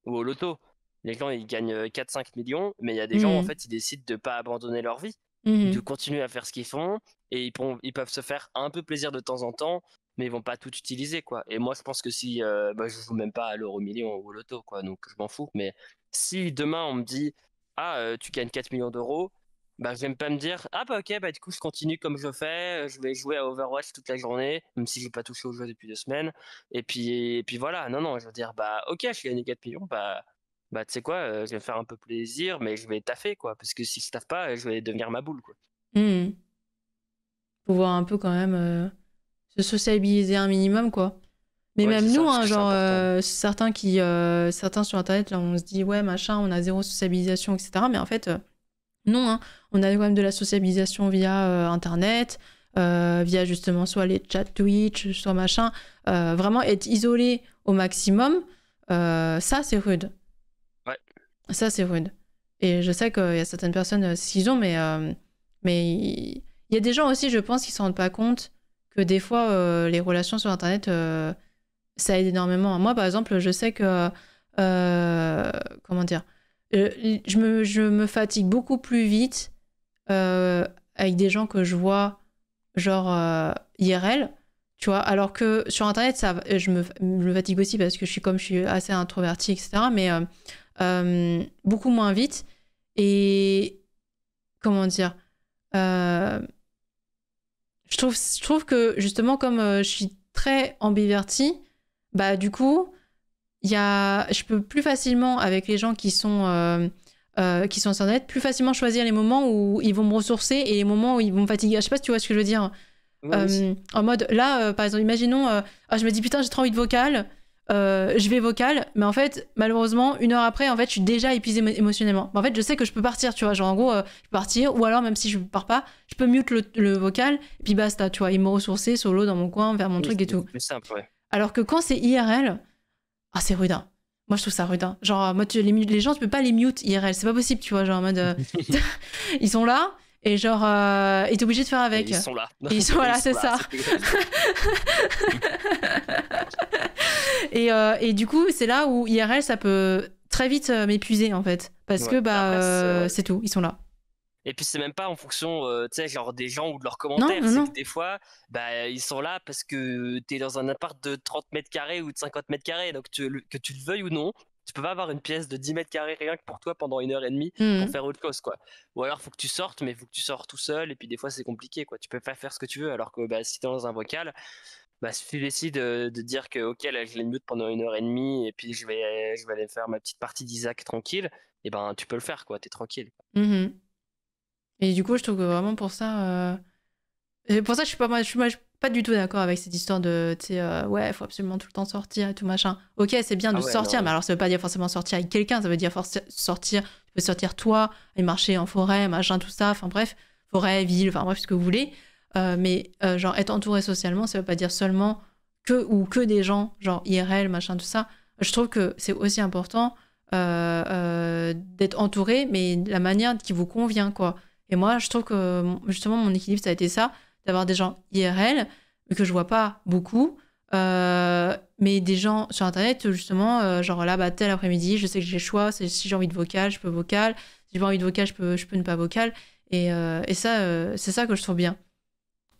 au loto. Les gens ils gagnent 4-5 millions, mais il y a des gens en Mhm. fait ils décident de pas abandonner leur vie, de Mhm. continuer à faire ce qu'ils font et ils peuvent se faire un peu plaisir de temps en temps, mais ils vont pas tout utiliser, quoi. Et moi je pense que si bah, je joue même pas à l'euro million ou au loto, quoi, donc je m'en fous. Mais si demain on me dit ah, tu gagnes 4 millions d'euros, bah, je vais pas me dire, ah, bah, ok, bah, du coup, je continue comme je fais, je vais jouer à Overwatch toute la journée, même si j'ai pas touché au jeu depuis 2 semaines. Et puis voilà, non, non, je veux dire, bah, ok, je gagné 4 millions, bah, tu sais quoi, je vais me faire un peu plaisir, mais je vais taffer, quoi, parce que si je taffe pas, je vais devenir ma boule, quoi. Mhm. Pouvoir un peu quand même se sociabiliser un minimum, quoi. Mais Ouais, c'est même nous, ça, parce hein, que c'est genre, important. certains sur Internet, là, on se dit, ouais, machin, on a zéro sociabilisation, etc. Mais en fait, non, hein. On a quand même de la sociabilisation via Internet, via justement soit les chats Twitch, soit machin. Vraiment être isolé au maximum, ça, c'est rude. Ouais. Ça, c'est rude. Et je sais qu'il y a certaines personnes, c'est ce qu'ils ont, mais il y a des gens aussi, je pense, qui ne se rendent pas compte que des fois, les relations sur Internet, ça aide énormément. Moi, par exemple, je sais que... comment dire, je me fatigue beaucoup plus vite avec des gens que je vois genre IRL, tu vois, alors que sur Internet, je me fatigue aussi parce que je suis assez introvertie, etc. Mais beaucoup moins vite. Et comment dire, euh, je trouve que justement, comme je suis très ambivertie, bah du coup, je peux plus facilement, avec les gens qui sont sur Internet, plus facilement choisir les moments où ils vont me ressourcer et les moments où ils vont me fatiguer. Je sais pas si tu vois ce que je veux dire. Ouais, oui. En mode, là, par exemple, imaginons, ah, je me dis putain, j'ai trop envie de vocal, je vais vocal, mais en fait, malheureusement, une heure après, en fait, je suis déjà épuisée émotionnellement. En fait, je sais que je peux partir, tu vois, genre en gros, je peux partir, ou alors même si je pars pas, je peux mute le vocal, et puis basta, tu vois, et me ressourcer solo dans mon coin, vers mon Oui, truc et c'est tout. beaucoup plus simple, ouais. Alors que quand c'est IRL, ah, c'est rude, hein. Moi, je trouve ça rude, hein. Genre, moi, les gens, tu peux pas les mute IRL, c'est pas possible, tu vois, genre en mode, ils sont là, et genre, et t'es obligé de faire Et avec. ils sont là. Et ils sont, Ils voilà, sont c'est là, ça. c'est tout que je veux dire. Et du coup, c'est là où IRL, ça peut très vite m'épuiser, en fait. Parce que, Ouais. bah, Après, ouais. c'est tout, ils sont là. Et puis c'est même pas en fonction, tu sais, genre des gens ou de leurs Non, commentaires, non, c'est non. que des fois, bah, ils sont là parce que t'es dans un appart de 30 mètres carrés ou de 50 mètres carrés, donc que tu le veuilles ou non, Tu peux pas avoir une pièce de 10 mètres carrés rien que pour toi pendant 1 heure et demie pour Mhm. faire autre chose, quoi. Ou alors, faut que tu sortes, mais faut que tu sors tout seul, et puis des fois, c'est compliqué, quoi. Tu peux pas faire ce que tu veux, alors que bah, si t'es dans un vocal, bah, si tu décides de dire que, ok, là, je les mute pendant 1 heure et demie, et puis je vais aller faire ma petite partie d'Isaac tranquille, et ben, tu peux le faire, quoi. T'es tranquille. Mhm. Et du coup, je trouve que vraiment pour ça. Et pour ça, je suis pas du tout d'accord avec cette histoire de, tu sais, ouais, faut absolument tout le temps sortir et tout machin. Ok, c'est bien de Ah ouais, sortir, mais non. alors ça veut pas dire forcément sortir avec quelqu'un, ça veut dire sortir, tu peux sortir toi, aller marcher en forêt, machin, tout ça, enfin bref, forêt, ville, enfin bref, ce que vous voulez. Mais genre être entouré socialement, ça veut pas dire seulement que des gens, genre IRL, machin, tout ça. Je trouve que c'est aussi important d'être entouré, mais de la manière qui vous convient, quoi. Et moi, je trouve que justement, mon équilibre, ça a été ça, d'avoir des gens IRL, mais que je vois pas beaucoup, mais des gens sur Internet, justement, genre là, bah, tel après-midi, je sais que j'ai le choix, si j'ai envie de vocal, je peux vocal, si j'ai pas envie de vocal, je peux ne pas vocal, et ça, c'est ça que je trouve bien.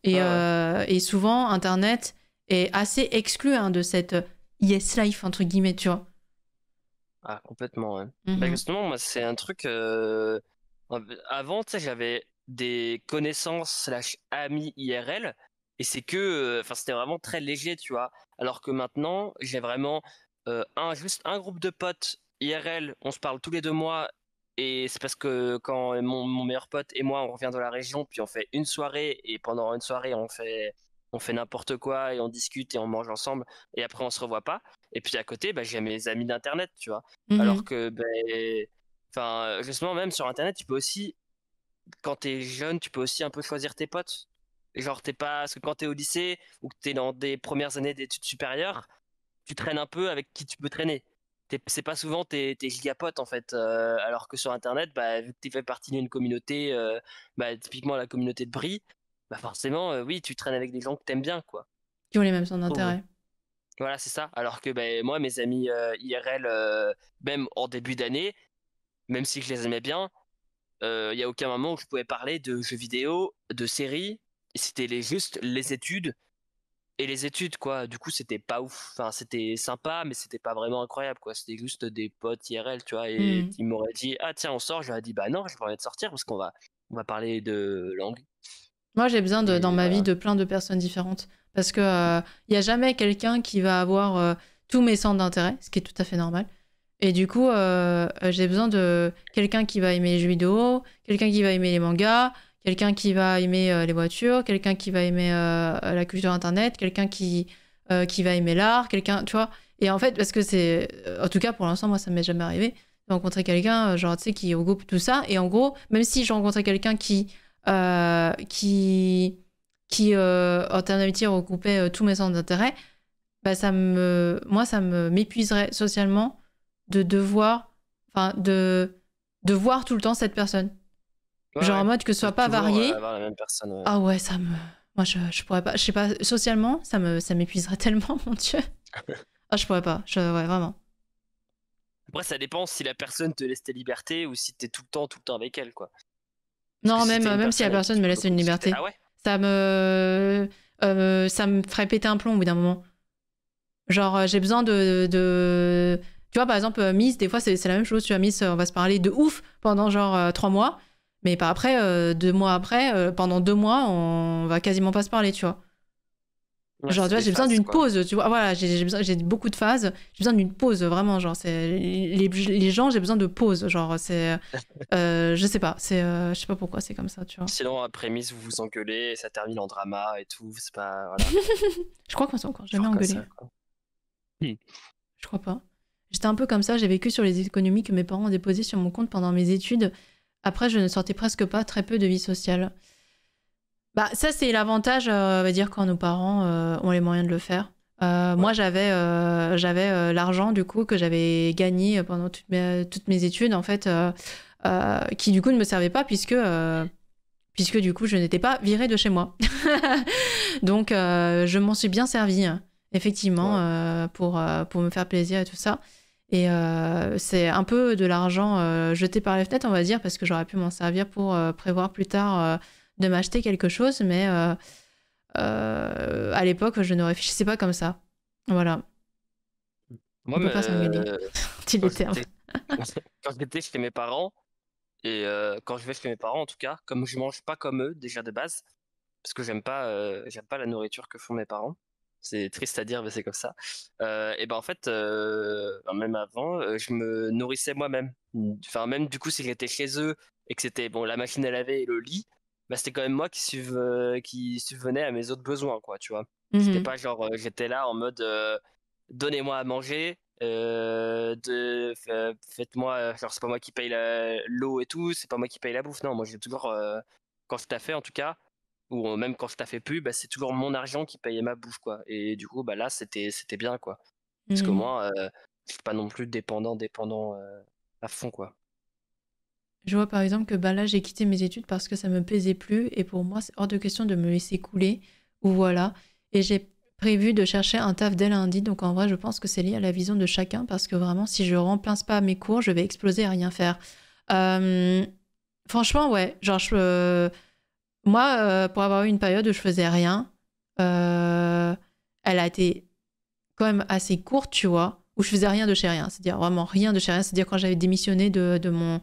Ouais, ouais. Et souvent, Internet est assez exclu hein, de cette yes life, entre guillemets, tu vois. Ah, complètement, ouais. Bah, Mhm. justement, moi, c'est un truc. Avant, tu sais, j'avais des connaissances slash amis IRL, et c'est que. Enfin, c'était vraiment très léger, tu vois. Alors que maintenant, j'ai vraiment juste un groupe de potes IRL, on se parle tous les 2 mois, et c'est parce que quand mon meilleur pote et moi, on revient de la région, puis on fait une soirée, et pendant une soirée, on fait n'importe quoi, et on discute, et on mange ensemble, et après, on se revoit pas. Et puis à côté, bah, j'ai mes amis d'internet, tu vois. Alors Mhm. que, ben, enfin, justement, même sur internet, tu peux aussi, quand t'es jeune, tu peux aussi un peu choisir tes potes. Genre, t'es pas, parce que quand t'es au lycée ou que t'es dans des premières années d'études supérieures, tu traînes un peu avec qui tu peux traîner. C'est pas souvent tes gigapotes en fait. Alors que sur internet, bah, vu que tu fais partie d'une communauté, bah, typiquement la communauté de Brie, bah forcément, oui, tu traînes avec des gens que t'aimes bien, quoi. Qui ont les mêmes centres Oh. d'intérêt. Voilà, c'est ça. Alors que ben, moi, mes amis IRL, même en début d'année, même si je les aimais bien, il y a aucun moment où je pouvais parler de jeux vidéo, de séries. C'était juste les études et les études, quoi. Du coup, c'était pas ouf. Enfin, c'était sympa, mais c'était pas vraiment incroyable, quoi. C'était juste des potes IRL, tu vois. Et Mhm. ils m'auraient dit, ah tiens, on sort. J'aurais dit, bah non, je pas envie de sortir parce on va parler de langue. Moi, j'ai besoin dans Et ma vie voilà. de plein de personnes différentes. Parce que il y a jamais quelqu'un qui va avoir tous mes centres d'intérêt, ce qui est tout à fait normal. Et du coup, j'ai besoin de quelqu'un qui va aimer les jeux vidéo, quelqu'un qui va aimer les mangas, quelqu'un qui va aimer les voitures, quelqu'un qui va aimer la culture internet, quelqu'un qui va aimer l'art, quelqu'un, tu vois. Et en fait, parce que c'est, en tout cas pour l'instant, moi, ça m'est jamais arrivé de rencontrer quelqu'un, genre, tu sais, qui regroupe tout ça. Et en gros, même si je rencontrais quelqu'un euh, qui, en termes d'amitié, regroupait tous mes centres d'intérêt, bah, moi, ça me m'épuiserait socialement de devoir, enfin, de voir tout le temps cette personne. Ouais, Genre en ouais. mode que ce De soit pas toujours varié. avoir la même personne, ouais. Ah ouais, moi, je pourrais pas. Je sais pas, socialement, ça m'épuiserait tellement, mon Dieu. Ah, je pourrais pas. Ouais, vraiment. Après, ça dépend si la personne te laisse tes libertés ou si t'es tout le temps avec elle, quoi. Parce que Non, si t'es une même si la personne avec qui personne tu me peux laisse beaucoup une discuter. liberté, Ah ouais? ça me ferait péter un plomb au bout d'un moment. Genre, j'ai besoin de. Tu vois, par exemple, Miss, des fois, c'est la même chose. Tu vois, Miss, on va se parler de ouf pendant genre 3 mois. Mais pas après, 2 mois après, pendant 2 mois, on va quasiment pas se parler, tu vois. Ouais, Genre, tu c'est vois, des j'ai besoin phases, d'une quoi. pause, tu vois. Voilà, j'ai beaucoup de phases. J'ai besoin d'une pause, vraiment. Genre, les gens, j'ai besoin de pause. Genre, c'est. Je sais pas. Je sais pas pourquoi c'est comme ça, tu vois. Sinon, après Miss, vous vous engueulez, ça termine en drama et tout. C'est pas. Voilà. Je crois qu'on s'est encore jamais Toujours comme engueulé. ça, quoi. Hmm. Je crois pas. J'étais un peu comme ça. J'ai vécu sur les économies que mes parents ont déposées sur mon compte pendant mes études. Après, je ne sortais presque pas, très peu de vie sociale. Bah, ça, c'est l'avantage, on va dire, quand nos parents ont les moyens de le faire. Ouais. Moi, j'avais l'argent, du coup, que j'avais gagné pendant toutes mes études, en fait, qui, du coup, ne me servait pas puisque du coup, je n'étais pas virée de chez moi. Donc, je m'en suis bien servie, hein, effectivement, Ouais. pour me faire plaisir et tout ça. Et c'est un peu de l'argent jeté par les fenêtres, on va dire, parce que j'aurais pu m'en servir pour prévoir plus tard de m'acheter quelque chose, mais à l'époque, je ne réfléchissais pas comme ça. Voilà, Moi, on peut pas s'engueuler. Tu quand l'étais un j'étais peu. quand j'étais chez mes parents, et quand je vais chez mes parents, en tout cas, comme je mange pas comme eux déjà de base, parce que j'aime pas la nourriture que font mes parents. C'est triste à dire, mais c'est comme ça. Et ben en fait, même avant, je me nourrissais moi-même. Enfin, même du coup, si j'étais chez eux et que c'était bon, la machine à laver et le lit, bah, c'était quand même moi qui subvenais à mes autres besoins, quoi, tu vois. C'était Mhm. pas genre, j'étais là en mode, donnez-moi à manger, faites-moi, genre c'est pas moi qui paye l'eau et tout, c'est pas moi qui paye la bouffe. Non, moi j'ai toujours, quand je taffais en tout cas, ou même quand je taffais plus, bah, c'est toujours mon argent qui payait ma bouffe, quoi. Et du coup, bah là, c'était bien, quoi. Parce que Mhm. moi, je suis pas non plus dépendant à fond, quoi. Je vois par exemple que bah, là, j'ai quitté mes études parce que ça me plaisait plus et pour moi, c'est hors de question de me laisser couler ou voilà. Et j'ai prévu de chercher un taf dès lundi. Donc en vrai, je pense que c'est lié à la vision de chacun parce que vraiment, si je remplace pas mes cours, je vais exploser à rien faire. Euh, Franchement, ouais. Genre, moi, pour avoir eu une période où je faisais rien, euh, elle a été quand même assez courte, tu vois, où je faisais rien de chez rien. C'est-à-dire vraiment rien de chez rien. C'est-à-dire quand j'avais démissionné de mon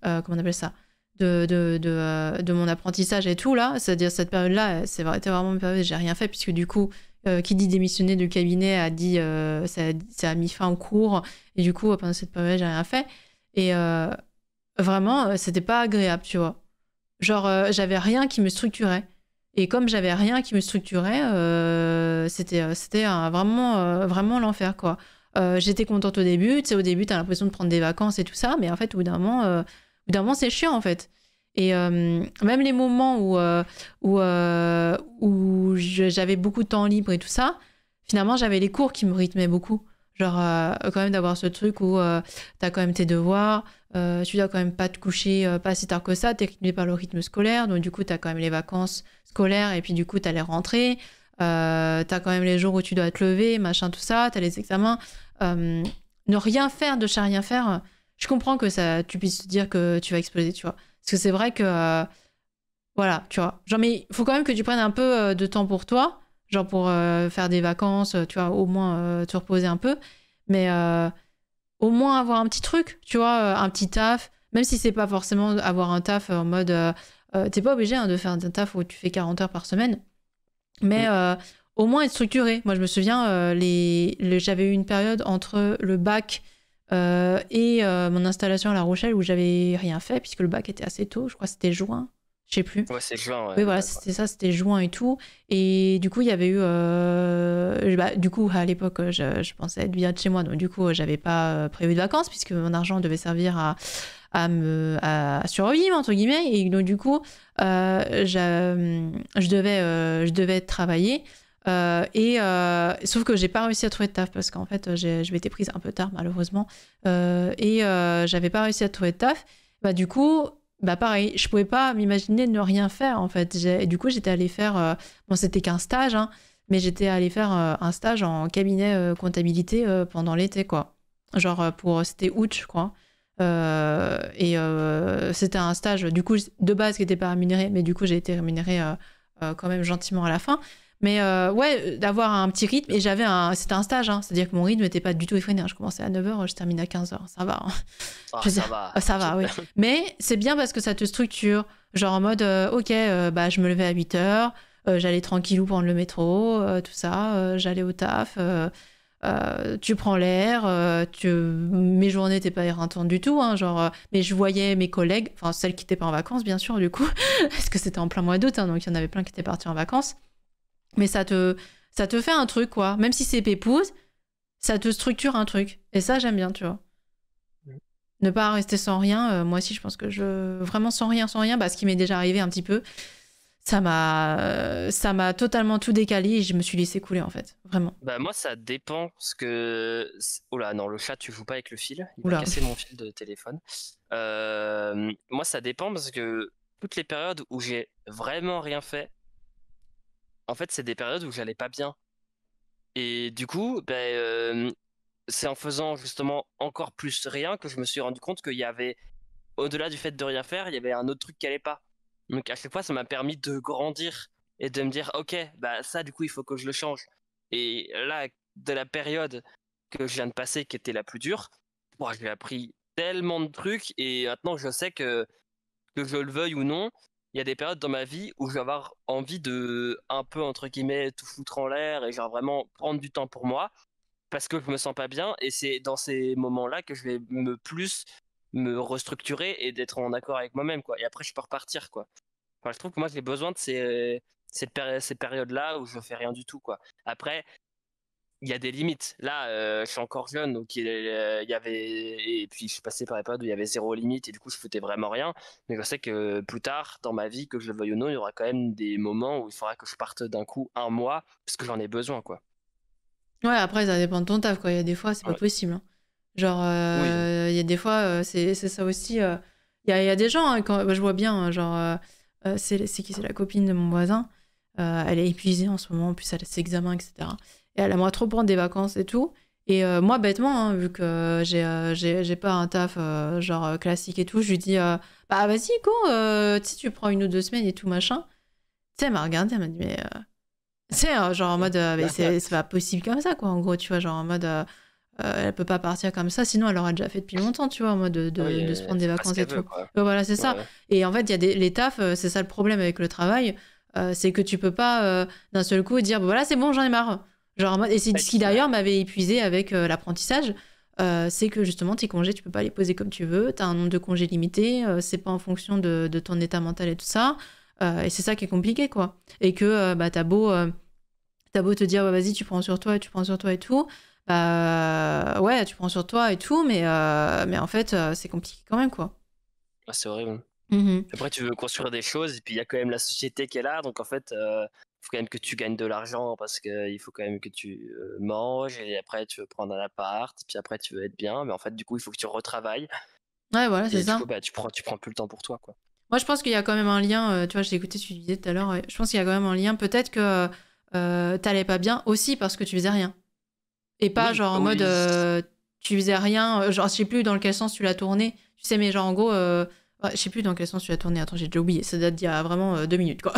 comment on appelle ça, de mon apprentissage et tout là, c'est-à-dire cette période-là, c'était vraiment une période où j'ai rien fait puisque du coup, qui dit démissionner du cabinet a dit ça a mis fin au cours et du coup pendant cette période j'ai rien fait et vraiment c'était pas agréable, tu vois. Genre j'avais rien qui me structurait et comme j'avais rien qui me structurait, c'était vraiment vraiment l'enfer quoi. J'étais contente au début, tu sais au début t'as l'impression de prendre des vacances et tout ça, mais en fait au bout d'un moment c'est chiant en fait. Et même les moments où j'avais beaucoup de temps libre et tout ça, finalement j'avais les cours qui me rythmaient beaucoup. Genre quand même d'avoir ce truc où t'as quand même tes devoirs, tu dois quand même pas te coucher pas si tard que ça, t'es rythmé par le rythme scolaire, donc du coup t'as quand même les vacances scolaires et puis du coup t'as les rentrées, t'as quand même les jours où tu dois te lever, machin tout ça, t'as les examens. Euh, Ne rien faire de chez rien faire, je comprends que ça, tu puisses te dire que tu vas exploser, tu vois. Parce que c'est vrai que, voilà, tu vois. Genre, mais il faut quand même que tu prennes un peu de temps pour toi, genre pour faire des vacances, tu vois, au moins te reposer un peu. Mais au moins avoir un petit truc, tu vois, un petit taf, même si c'est pas forcément avoir un taf en mode. T'es pas obligé hein, de faire un taf où tu fais 40 heures par semaine, mais Mm. au moins être structuré. Moi, je me souviens, j'avais eu une période entre le bac et mon installation à La Rochelle où j'avais rien fait, puisque le bac était assez tôt, je crois que c'était juin, je sais plus. Ouais, c'est juin, Oui, ouais, le voilà, bac, ouais. c'était ça, c'était juin et tout. Et du coup, il y avait eu. Bah, du coup, à l'époque, je pensais être bien de chez moi. Donc, du coup, j'avais pas prévu de vacances, puisque mon argent devait servir à survivre, entre guillemets. Et donc, du coup, je devais travailler. Sauf que j'ai pas réussi à trouver de taf, parce qu'en fait, je m'étais prise un peu tard, malheureusement. J'avais pas réussi à trouver de taf. Bah, du coup. Bah pareil, je pouvais pas m'imaginer ne rien faire en fait. Et du coup, j'étais allée faire, bon c'était qu'un stage, hein, mais j'étais allée faire un stage en cabinet comptabilité pendant l'été quoi. Genre c'était août je crois. C'était un stage du coup de base qui n'était pas rémunéré, mais du coup j'ai été rémunérée quand même gentiment à la fin. Mais ouais, d'avoir un petit rythme. Et c'était un stage, hein, c'est-à-dire que mon rythme n'était pas du tout effréné, hein. Je commençais à 9h, je terminais à 15h, ça va, hein. Ah, Je veux ça dire, va. ça Ok. va, oui. Mais c'est bien parce que ça te structure. Genre en mode, ok, bah, je me levais à 8h, j'allais tranquillou prendre le métro, tout ça, j'allais au taf, tu prends l'air, mes journées n'étaient pas éreintantes du tout, hein, genre, mais je voyais mes collègues, enfin celles qui n'étaient pas en vacances, bien sûr, du coup, parce que c'était en plein mois d'août, hein, donc il y en avait plein qui étaient partis en vacances. Mais ça te fait un truc, quoi. Même si c'est pépouze, ça te structure un truc. Et ça, j'aime bien, tu vois. Ne pas rester sans rien, moi aussi, je pense que vraiment sans rien, bah, ce qui m'est déjà arrivé un petit peu, ça m'a totalement tout décalé et je me suis laissé couler, en fait. Vraiment. Bah moi ça dépend parce que oh là non, le chat, tu joues pas avec le fil, il va Oula. casser mon fil de téléphone. Moi ça dépend parce que toutes les périodes où j'ai vraiment rien fait, en fait c'est des périodes où j'allais pas bien. Et du coup c'est en faisant justement encore plus rien que je me suis rendu compte qu'il y avait, au-delà du fait de rien faire, il y avait un autre truc qui allait pas. Donc à chaque fois ça m'a permis de grandir et de me dire ok, bah ça du coup il faut que je le change. Et là, de la période que je viens de passer qui était la plus dure, moi, j'ai appris tellement de trucs et maintenant je sais que je le veuille ou non, il y a des périodes dans ma vie où je vais avoir envie de un peu entre guillemets tout foutre en l'air et genre vraiment prendre du temps pour moi parce que je me sens pas bien et c'est dans ces moments-là que je vais me restructurer et d'être en accord avec moi-même quoi. Et après je peux repartir quoi. Enfin, je trouve que moi j'ai besoin de ces périodes-là où je fais rien du tout quoi. Après il y a des limites. Là, je suis encore jeune, donc il y avait et puis je suis passé par les périodes où il y avait zéro limite et du coup je foutais vraiment rien. Mais je sais que plus tard dans ma vie, que je le veuille ou non, il y aura quand même des moments où il faudra que je parte d'un coup un mois parce que j'en ai besoin quoi. Ouais, après, ça dépend de ton taf, quoi. Il y a des fois, c'est pas Ouais. possible, hein. Genre, Oui. il y a des fois, c'est ça aussi. Il y a des gens, hein, quand, bah, je vois bien, hein, genre, c'est qui? C'est la copine de mon voisin. Elle est épuisée en ce moment, en plus, elle a ses examens, etc. Et elle aimerait trop prendre des vacances et tout. Et moi, bêtement, hein, vu que j'ai pas un taf genre classique et tout, je lui dis, bah vas-y, go, tu sais, tu prends 1 ou 2 semaines et tout, machin. Tu sais, elle m'a regardé, elle m'a dit, mais. Tu sais, genre en mode, mais c'est pas possible comme ça, quoi, en gros, tu vois, genre en mode, elle peut pas partir comme ça, sinon elle aurait déjà fait depuis longtemps, tu vois, en mode Oui, de se prendre elle des fait pas ce vacances et qu'elle tout. veut quoi. Voilà, c'est ça. Ouais. Et en fait, il y a les tafs, c'est ça le problème avec le travail, c'est que tu peux pas d'un seul coup dire, bah, voilà, c'est bon, j'en ai marre. Genre en mode, et c'est Ouais, ce qui d'ailleurs m'avait épuisé avec l'apprentissage, c'est que justement, tes congés, tu peux pas les poser comme tu veux, t'as un nombre de congés limité, c'est pas en fonction de ton état mental et tout ça, et c'est ça qui est compliqué, quoi. Et que bah, t'as beau te dire, bah, vas-y, tu prends sur toi et tu prends sur toi et tout. Bah, ouais, tu prends sur toi et tout, mais en fait, c'est compliqué quand même, quoi. Ah, c'est horrible. Mhm. Après, tu veux construire des choses, et puis il y a quand même la société qui est là, donc en fait, il faut quand même que tu gagnes de l'argent parce qu'il faut quand même que tu manges, et après tu veux prendre un appart, puis après tu veux être bien, mais en fait, du coup, il faut que tu retravailles, Ouais, voilà, c'est et du ça. coup, bah, tu prends plus le temps pour toi, quoi. Moi, je pense qu'il y a quand même un lien, tu vois, j'ai écouté ce que tu disais tout à l'heure, je pense qu'il y a quand même un lien. Peut-être que t'allais pas bien aussi parce que tu faisais rien. Et pas Oui, genre en mode, oui. tu faisais rien, genre, je sais plus dans quel sens tu l'as tourné. Tu sais, mais genre en gros, ouais, je sais plus dans quel sens tu l'as tourné. Attends, j'ai déjà oublié. Ça date d'il y a vraiment 2 minutes, quoi.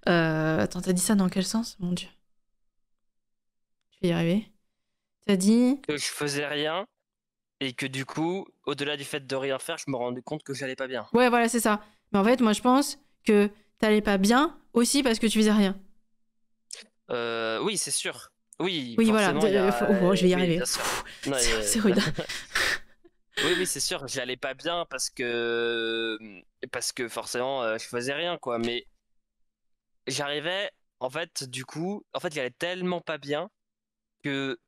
Attends, t'as dit ça dans quel sens? Mon Dieu. Je vais y arriver. T'as dit. Que je faisais rien, et que du coup, au-delà du fait de rien faire, je me rendais compte que j'allais pas bien. Ouais, voilà, c'est ça. Mais en fait, moi, je pense que t'allais pas bien aussi parce que tu faisais rien. Oui, c'est sûr. Oui, Oui, voilà. forcément, il y a. Oh, je vais y Oui, arriver. bien sûr. Pff, Non, c'est rude. Oui, oui, c'est sûr, j'allais pas bien parce que forcément, je faisais rien, quoi. Mais j'arrivais, en fait, du coup, en fait, j'allais tellement pas bien que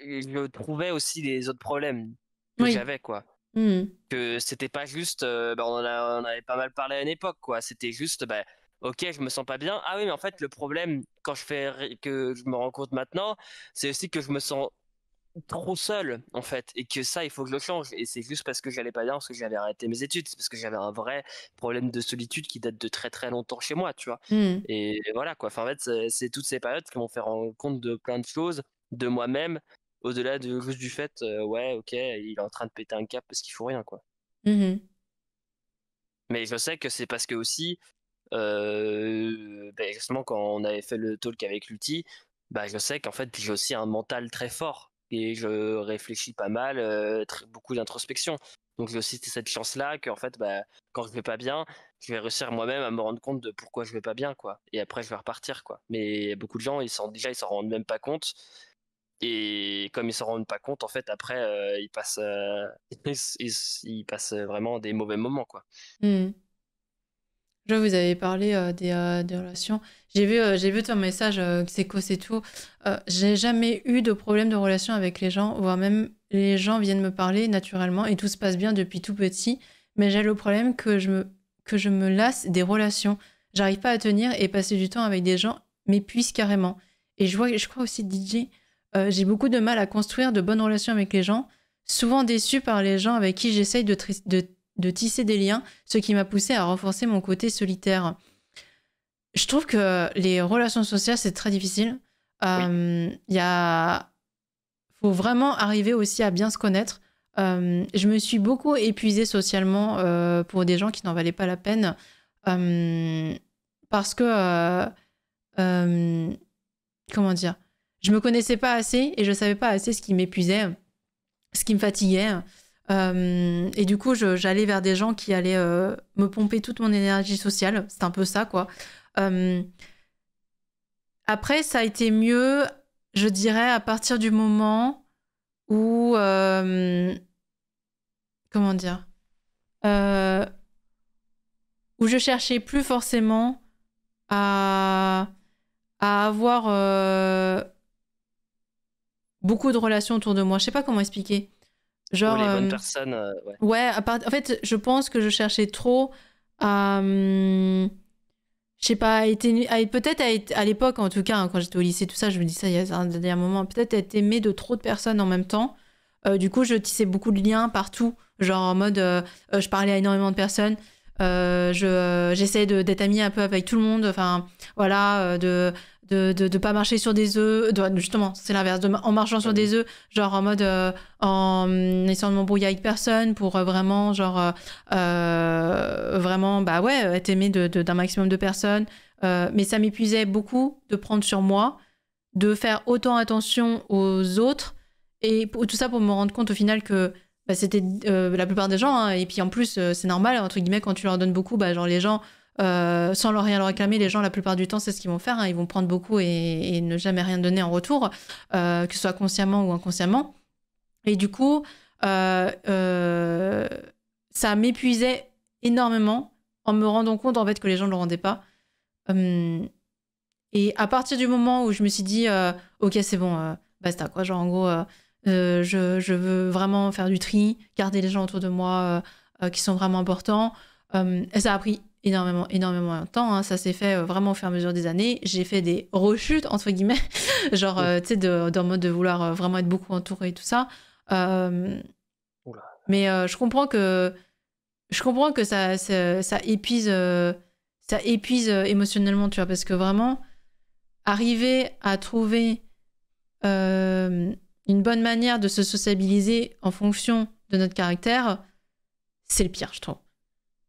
je trouvais aussi les autres problèmes que Oui. j'avais, quoi. Mhm. Que c'était pas juste, bah, on avait pas mal parlé à une époque, quoi. C'était juste, bah, ok, je me sens pas bien. Ah oui, mais en fait, le problème, que je me rends compte maintenant, c'est aussi que je me sens trop seul en fait et que ça il faut que je le change et c'est juste parce que j'allais pas bien parce que j'avais arrêté mes études, c'est parce que j'avais un vrai problème de solitude qui date de très très longtemps chez moi, tu vois. Mhm. Et voilà quoi, enfin, en fait c'est toutes ces périodes qui m'ont fait rendre compte de plein de choses de moi-même, au-delà de juste du fait ouais ok il est en train de péter un cap parce qu'il faut rien quoi. Mhm. Mais je sais que c'est parce que aussi ben, justement quand on avait fait le talk avec Lutti, bah je sais qu'en fait j'ai aussi un mental très fort et je réfléchis pas mal, beaucoup d'introspection. Donc j'ai aussi cette chance-là qu'en fait bah, quand je vais pas bien, je vais réussir moi-même à me rendre compte de pourquoi je vais pas bien quoi. Et après je vais repartir quoi. Mais beaucoup de gens ils s'en rendent même pas compte. Et comme ils s'en rendent pas compte, en fait, après, ils passent, ils passent vraiment des mauvais moments, quoi. Mhm. Je vois, vous avez parlé des relations. J'ai vu ton message, c'est quoi, c'est tout. J'ai jamais eu de problème de relation avec les gens, voire même les gens viennent me parler naturellement et tout se passe bien depuis tout petit. Mais j'ai le problème que je me lasse des relations. J'arrive pas à tenir et passer du temps avec des gens m'épuise carrément. Et je crois aussi, DJ, j'ai beaucoup de mal à construire de bonnes relations avec les gens, souvent déçue par les gens avec qui j'essaye de tisser des liens, ce qui m'a poussé à renforcer mon côté solitaire. Je trouve que les relations sociales, c'est très difficile. Oui, Il faut vraiment arriver aussi à bien se connaître. Je me suis beaucoup épuisée socialement pour des gens qui n'en valaient pas la peine. Euh, Parce que, comment dire, je me connaissais pas assez et je savais pas assez ce qui m'épuisait, ce qui me fatiguait. Et du coup, j'allais vers des gens qui allaient me pomper toute mon énergie sociale. C'est un peu ça, quoi. Euh, Après, ça a été mieux, je dirais, à partir du moment où... comment dire euh, où je cherchais plus forcément à, à avoir beaucoup de relations autour de moi. Je sais pas comment expliquer. Pour Genre, les bonnes personnes, ouais. ouais, en fait, je pense que je cherchais trop à... je sais pas, peut-être à l'époque, en tout cas, hein, quand j'étais au lycée, tout ça, je me dis ça il y a un moment, peut-être être aimée de trop de personnes en même temps. Du coup, je tissais beaucoup de liens partout, genre en mode, je parlais à énormément de personnes, j'essayais d'être amie un peu avec tout le monde, enfin, voilà, de pas marcher sur des œufs, justement, c'est l'inverse, en marchant sur des œufs, genre en mode, en essayant de m'embrouiller avec personne pour vraiment, genre, vraiment, bah ouais, être aimée d'un maximum de personnes. Mais ça m'épuisait beaucoup de prendre sur moi, de faire autant attention aux autres, et tout ça pour me rendre compte au final que bah, c'était la plupart des gens, hein, et puis en plus, c'est normal, entre guillemets, quand tu leur donnes beaucoup, bah, genre les gens, sans leur rien leur réclamer, les gens, la plupart du temps, c'est ce qu'ils vont faire, hein, ils vont prendre beaucoup et ne jamais rien donner en retour, que ce soit consciemment ou inconsciemment. Et du coup, ça m'épuisait énormément en me rendant compte en fait que les gens ne le rendaient pas. Et à partir du moment où je me suis dit, ok, c'est bon, basta, quoi. Genre, en gros, je veux vraiment faire du tri, garder les gens autour de moi qui sont vraiment importants. Et ça a pris énormément, énormément de temps, hein. Ça s'est fait vraiment au fur et à mesure des années. J'ai fait des rechutes, entre guillemets, genre, tu sais, dans le mode de vouloir vraiment être beaucoup entouré et tout ça. Mais je comprends que ça épuise émotionnellement, tu vois, parce que vraiment, arriver à trouver une bonne manière de se sociabiliser en fonction de notre caractère, c'est le pire, je trouve.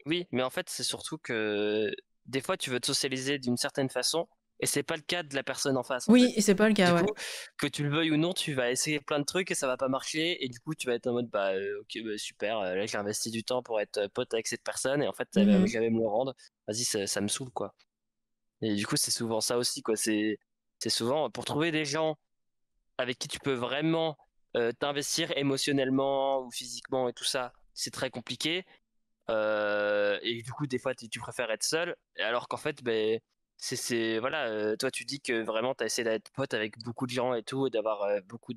Oui, mais en fait, c'est surtout que des fois, tu veux te socialiser d'une certaine façon et c'est pas le cas de la personne en face, en Oui, fait. et c'est pas le cas, Du ouais. coup, que tu le veuilles ou non, tu vas essayer plein de trucs et ça va pas marcher et du coup, tu vas être en mode bah ok, bah, super, là j'ai investi du temps pour être pote avec cette personne et en fait, elle va Mhm. jamais me le rendre. Vas-y, ça me saoule quoi. Et du coup, c'est souvent ça aussi quoi. C'est souvent pour trouver des gens avec qui tu peux vraiment t'investir émotionnellement ou physiquement et tout ça, c'est très compliqué. Et du coup, des fois, tu préfères être seul, alors qu'en fait, ben, voilà, toi, tu dis que vraiment, tu as essayé d'être pote avec beaucoup de gens et tout, et d'avoir beaucoup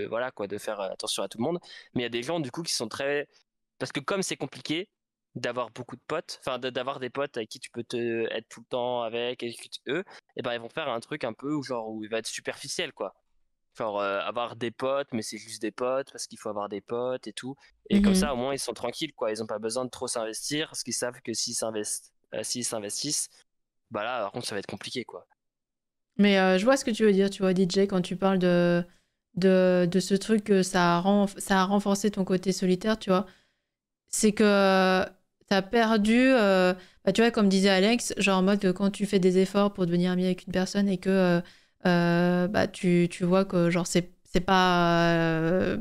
voilà, quoi, de faire attention à tout le monde. Mais il y a des gens, du coup, qui sont très. Parce que comme c'est compliqué d'avoir beaucoup de potes, enfin, d'avoir des potes avec qui tu peux être tout le temps avec, et eux, et ben, ils vont faire un truc un peu où, genre, où il va être superficiel, quoi. Genre avoir des potes, mais c'est juste des potes parce qu'il faut avoir des potes et tout. Et comme Mhm. ça, au moins, ils sont tranquilles, quoi. Ils n'ont pas besoin de trop s'investir parce qu'ils savent que s'ils s'investissent, bah là, par contre, ça va être compliqué, quoi. Mais je vois ce que tu veux dire, tu vois, DJ, quand tu parles de ce truc que ça a renforcé ton côté solitaire, tu vois. C'est que t'as perdu, bah, tu vois, comme disait Alex, genre en mode que quand tu fais des efforts pour devenir ami avec une personne et que bah, tu vois que genre c'est pas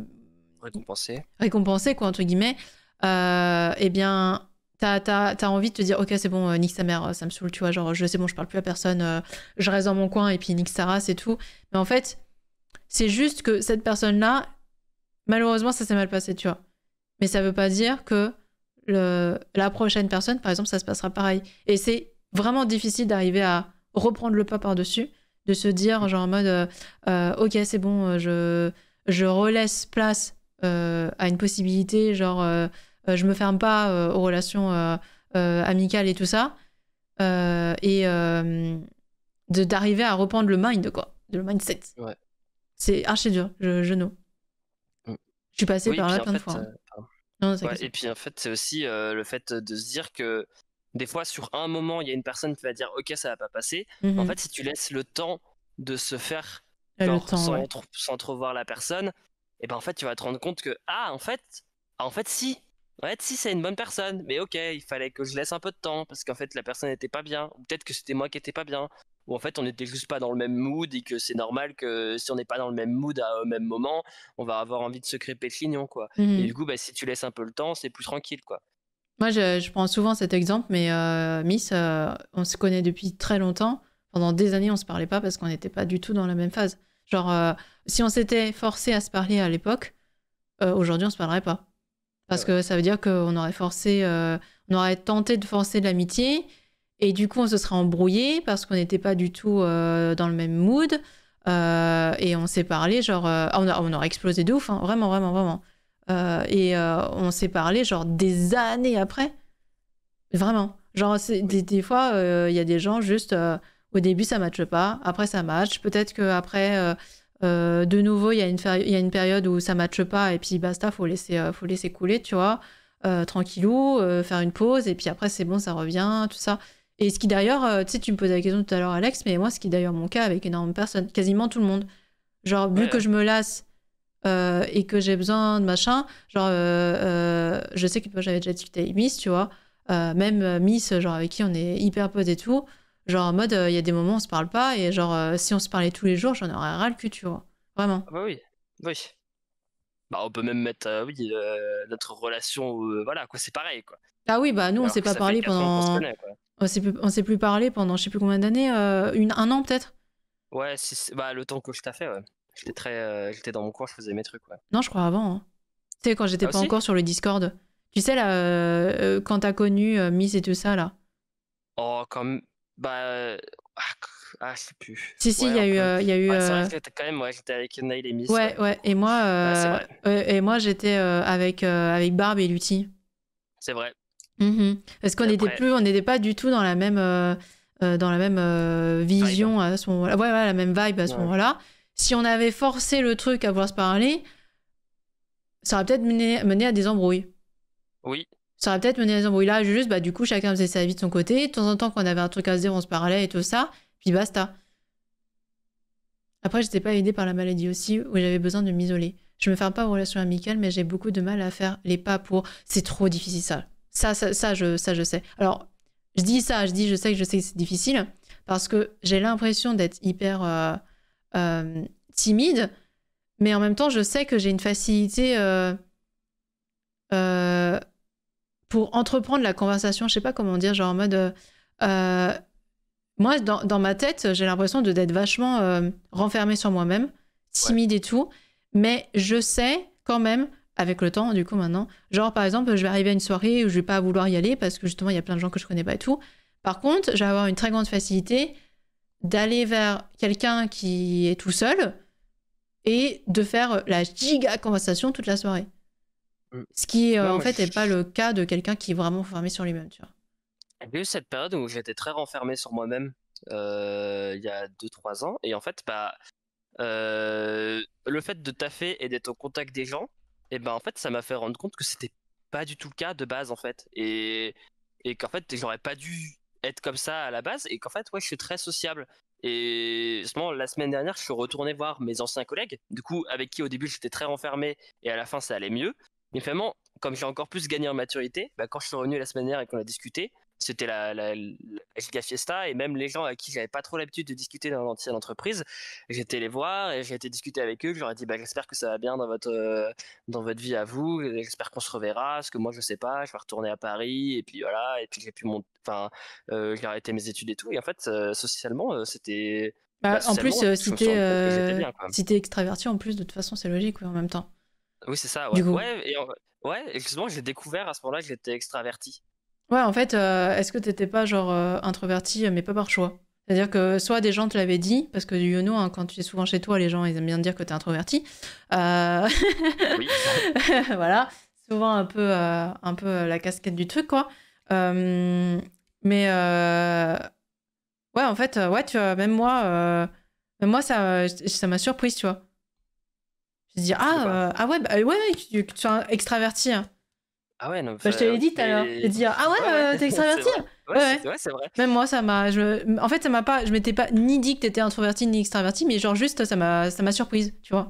Récompensé. récompensé, quoi, entre guillemets, eh bien, t'as envie de te dire, ok, c'est bon, nique sa mère, ça me saoule, tu vois, genre, c'est bon, je parle plus à personne, je reste dans mon coin et puis nique sa race et tout. Mais en fait, c'est juste que cette personne-là, malheureusement, ça s'est mal passé, tu vois. Mais ça veut pas dire que la prochaine personne, par exemple, ça se passera pareil. Et c'est vraiment difficile d'arriver à reprendre le pas par-dessus, de se dire, genre en mode, ok, c'est bon, je relaisse place à une possibilité, genre, je me ferme pas aux relations amicales et tout ça, et d'arriver à reprendre le mind, quoi, le mindset. Ouais. C'est archi dur, no. Mm. Je suis passée Oui, par là puis en plein de fait, fois, hein. Non, c'est que ouais, ça. et puis en fait, c'est aussi le fait de se dire que des fois, sur un moment, il y a une personne qui va dire ok, ça va pas passer. En Mhm. fait, si tu laisses le temps de se faire, Le genre temps, ouais. sans trop voir la personne, et ben en fait, tu vas te rendre compte que en fait, si. Ouais, si c'est une bonne personne, mais ok, il fallait que je laisse un peu de temps parce qu'en fait la personne n'était pas bien, ou peut-être que c'était moi qui étais pas bien, où en fait on n'était juste pas dans le même mood et que c'est normal que si on n'est pas dans le même mood au même moment, on va avoir envie de se crêper le chignon, quoi. Et Mhm. du coup, bah, si tu laisses un peu le temps, c'est plus tranquille, quoi. Moi, je prends souvent cet exemple, mais Miss, on se connaît depuis très longtemps. Pendant des années, on se parlait pas parce qu'on n'était pas du tout dans la même phase. Genre, si on s'était forcé à se parler à l'époque, aujourd'hui, on se parlerait pas. Parce Ouais. que ça veut dire qu'on aurait forcé, on aurait tenté de forcer de l'amitié, et du coup, on se serait embrouillé parce qu'on n'était pas du tout dans le même mood. Et on s'est parlé, genre, on aurait explosé de ouf, hein, vraiment, vraiment, vraiment. Et on s'est parlé, genre, des années après. Vraiment. Genre, Oui. des fois, il y a des gens, juste, au début, ça matche pas, après, ça match. Peut-être qu'après, de nouveau, il y a une période où ça matche pas, et puis basta, faut laisser couler, tu vois. Tranquillou, faire une pause, et puis après, c'est bon, ça revient, tout ça. Et ce qui d'ailleurs, tu sais, tu me posais la question tout à l'heure, Alex, mais moi, ce qui est d'ailleurs mon cas avec énormément de personnes, quasiment tout le monde. Genre, Ouais, vu que ouais. je me lasse et que j'ai besoin de machin, genre, je sais que moi, j'avais déjà discuté avec Miss, tu vois. Même Miss, genre, avec qui on est hyper potes et tout. Genre, en mode, il y a des moments où on se parle pas, et genre, si on se parlait tous les jours, j'en aurais ras le cul, tu vois. Vraiment. Ah bah oui. Oui. Bah, on peut même mettre, oui, notre relation, voilà, quoi, c'est pareil, quoi. Ah oui, bah nous, on Alors s'est que pas ça fait parlé 4 ans qu'on se pendant. connaît, quoi. On s'est plus parlé pendant je sais plus combien d'années, un an peut-être. Ouais, bah, le temps que je t'ai fait, ouais. J'étais dans mon coin, je faisais mes trucs, ouais. Non, je crois avant, hein. Tu sais, quand j'étais Ah pas aussi? encore sur le Discord. Tu sais, là, quand t'as connu Miss et tout ça, là. Oh, comme, bah, ah, je sais plus. Si, si, Ouais, un peu. il y a eu Ouais, c'est vrai que j'étais quand même, ouais, j'étais avec Nail et Miss, ouais, ouais. ouais. Ouais, c'est vrai. Et moi j'étais avec Barbe et Lutti. C'est vrai. Mhm. Parce Et après, on n'était pas du tout dans la même vibe. vision à ce moment-là. Ouais, ouais, la même vibe à ce Ouais. moment-là. Si on avait forcé le truc à vouloir se parler, ça aurait peut-être mené à des embrouilles. Oui. Ça aurait peut-être mené à des embrouilles. Là, juste, bah, du coup, chacun faisait sa vie de son côté. De temps en temps, quand on avait un truc à se dire, on se parlait et tout ça. Puis basta. Après, j'étais pas aidée par la maladie aussi, où j'avais besoin de m'isoler. Je me ferme pas aux relations amicales, mais j'ai beaucoup de mal à faire les pas pour. C'est trop difficile, ça. Ça, je sais. Alors, je sais que c'est difficile, parce que j'ai l'impression d'être hyper timide, mais en même temps, je sais que j'ai une facilité euh, pour entreprendre la conversation. Je sais pas comment dire, genre en mode. Euh, Moi, dans ma tête, j'ai l'impression d'être vachement renfermée sur moi-même, Ouais. timide et tout. Mais je sais quand même, avec le temps, du coup, maintenant, genre, par exemple, je vais arriver à une soirée où je vais pas vouloir y aller parce que justement, il y a plein de gens que je connais pas et tout. Par contre, je vais avoir une très grande facilité d'aller vers quelqu'un qui est tout seul et de faire la giga conversation toute la soirée. Mm. Ce qui, Ouais, en moi, fait, n'est pas le cas de quelqu'un qui est vraiment fermé sur lui-même, tu vois. j'ai eu cette période où j'étais très renfermé sur moi-même, il y a 2 3 ans. Et en fait, bah, le fait de taffer et d'être au contact des gens, et ben en fait, ça m'a fait rendre compte que c'était pas du tout le cas de base, en fait. Et qu'en fait, j'aurais pas dû être comme ça à la base. Et qu'en fait, ouais, je suis très sociable. Et justement, la semaine dernière, je suis retourné voir mes anciens collègues, du coup, avec qui au début j'étais très renfermé et à la fin ça allait mieux. Mais finalement, comme j'ai encore plus gagné en maturité, bah, quand je suis revenu la semaine dernière et qu'on a discuté, c'était la giga fiesta. Et même les gens à qui j'avais pas trop l'habitude de discuter dans l'ancienne entreprise, j'étais les voir et j'ai été discuter avec eux. Je leur ai dit, bah, j'espère que ça va bien dans votre vie à vous. J'espère qu'on se reverra. Parce que moi, je sais pas, je vais retourner à Paris. Et puis voilà. Et puis j'ai pu enfin, j'ai arrêté mes études et tout. Et en fait, socialement, bah, Bah, en socialement, plus, ouais, je me suis rendu compte que j'étais bien, quoi. si t'es extraverti, en plus, de toute façon, c'est logique, oui, en même temps. Oui, c'est ça, Du ouais. coup. Ouais, ouais, et justement, j'ai découvert à ce moment-là que j'étais extraverti. Ouais, en fait, est-ce que t'étais pas genre introverti, mais pas par choix? C'est-à-dire que soit des gens te l'avaient dit, parce que you know, hein, quand tu es souvent chez toi, les gens ils aiment bien dire que t'es introverti. Euh, Oui. voilà, souvent un peu la casquette du truc, quoi. Euh, mais ouais, en fait, ouais, tu vois, même moi ça m'a surprise, tu vois. Je me dis, De quoi? ah ouais, bah, ouais, ouais, tu es extraverti, hein. Ah ouais, non, Bah, je te l'ai oui, dit tout à l'heure. Je mais vais te dire, ah ouais, ouais, ouais, t'es c'est extraverti, vrai. hein. Ouais, ouais. Ouais, c'est vrai. Même moi, en fait, ça m'a pas. Je m'étais pas ni dit que t'étais introverti ni extraverti, mais genre juste, ça m'a surprise, tu vois.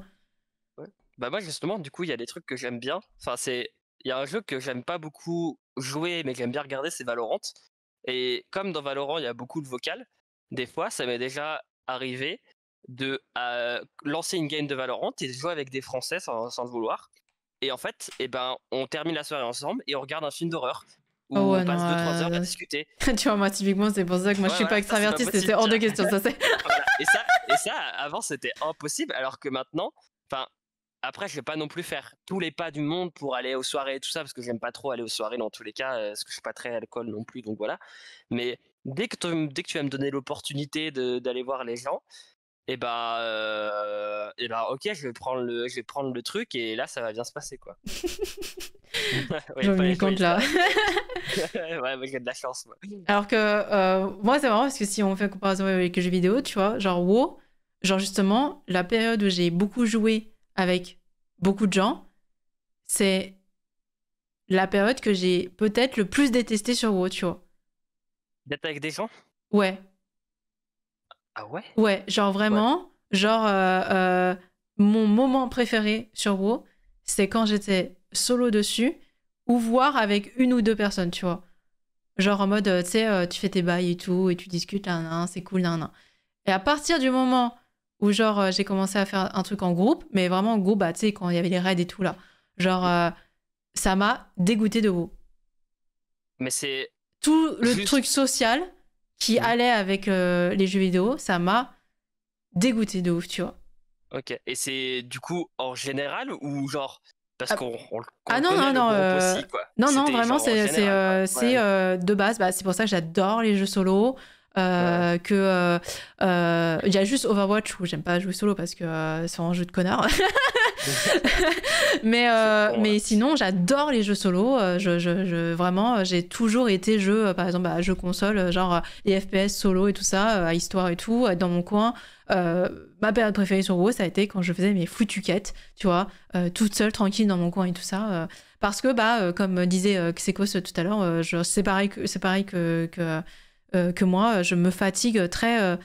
Ouais. Bah moi justement, du coup, il y a des trucs que j'aime bien. Enfin, il y a un jeu que j'aime pas beaucoup jouer, mais que j'aime bien regarder, c'est Valorant. Et comme dans Valorant, il y a beaucoup de vocal, des fois, ça m'est déjà arrivé de lancer une game de Valorant et de jouer avec des Français sans le vouloir. Et en fait, on termine la soirée ensemble et on regarde un film d'horreur où Oh ouais, on non. passe 2-3 heures à discuter. Tu vois, moi, typiquement, c'est pour ça que moi, je Ouais, suis pas voilà, ça c'est pas extravertie, possible, c'était hors tu de vois. question, ça c'est. Voilà. Et ça, avant, c'était impossible, alors que maintenant, enfin, après, je vais pas non plus faire tous les pas du monde pour aller aux soirées et tout ça, parce que j'aime pas trop aller aux soirées dans tous les cas, parce que je suis pas très alcool non plus, donc voilà. Mais dès que tu vas me donner l'opportunité d'aller voir les gens, ok, je vais prendre le truc et là, ça va bien se passer, quoi. Je me Oui, compte là. Ouais, mais j'ai de la chance, moi. Alors que moi, c'est marrant parce que si on fait une comparaison avec les jeux vidéo, tu vois, genre WoW, genre justement, la période où j'ai beaucoup joué avec beaucoup de gens, c'est la période que j'ai peut-être le plus détesté sur WoW, tu vois. D'être avec des gens? Ouais, Ah ouais? ouais, genre Ouais. vraiment, genre mon moment préféré sur WoW, c'est quand j'étais solo dessus ou voir avec une ou deux personnes, tu vois. Genre en mode, tu sais, tu fais tes bails et tout, et tu discutes, là, là, c'est cool, là, là. Et à partir du moment où, genre, j'ai commencé à faire un truc en groupe, mais vraiment en groupe, bah, tu sais, quand il y avait les raids et tout, là, genre, ça m'a dégoûté de WoW. Mais c'est Tout le juste. truc social qui Mhm. allait avec les jeux vidéo, ça m'a dégoûté de ouf, tu vois. Ok. Et c'est du coup en général ou genre parce Ah, qu'on ah non, connaît non, le non, groupe aussi, quoi. non, non, C'était vraiment, genre en c'est général, quoi. Ouais. de base. Bah, c'est pour ça que j'adore les jeux solo. Ouais. Il y a juste Overwatch où j'aime pas jouer solo parce que c'est un jeu de connard. C'est con, là. Mais sinon, j'adore les jeux solo. Vraiment, j'ai toujours été jeu, par exemple, jeu console, genre les FPS solo et tout ça, à histoire et tout, dans mon coin. Ma période préférée sur WoW, ça a été quand je faisais mes foutues quêtes, tu vois, toute seule, tranquille dans mon coin et tout ça. Parce que, comme disait Xekos tout à l'heure, c'est pareil que moi, je me fatigue très,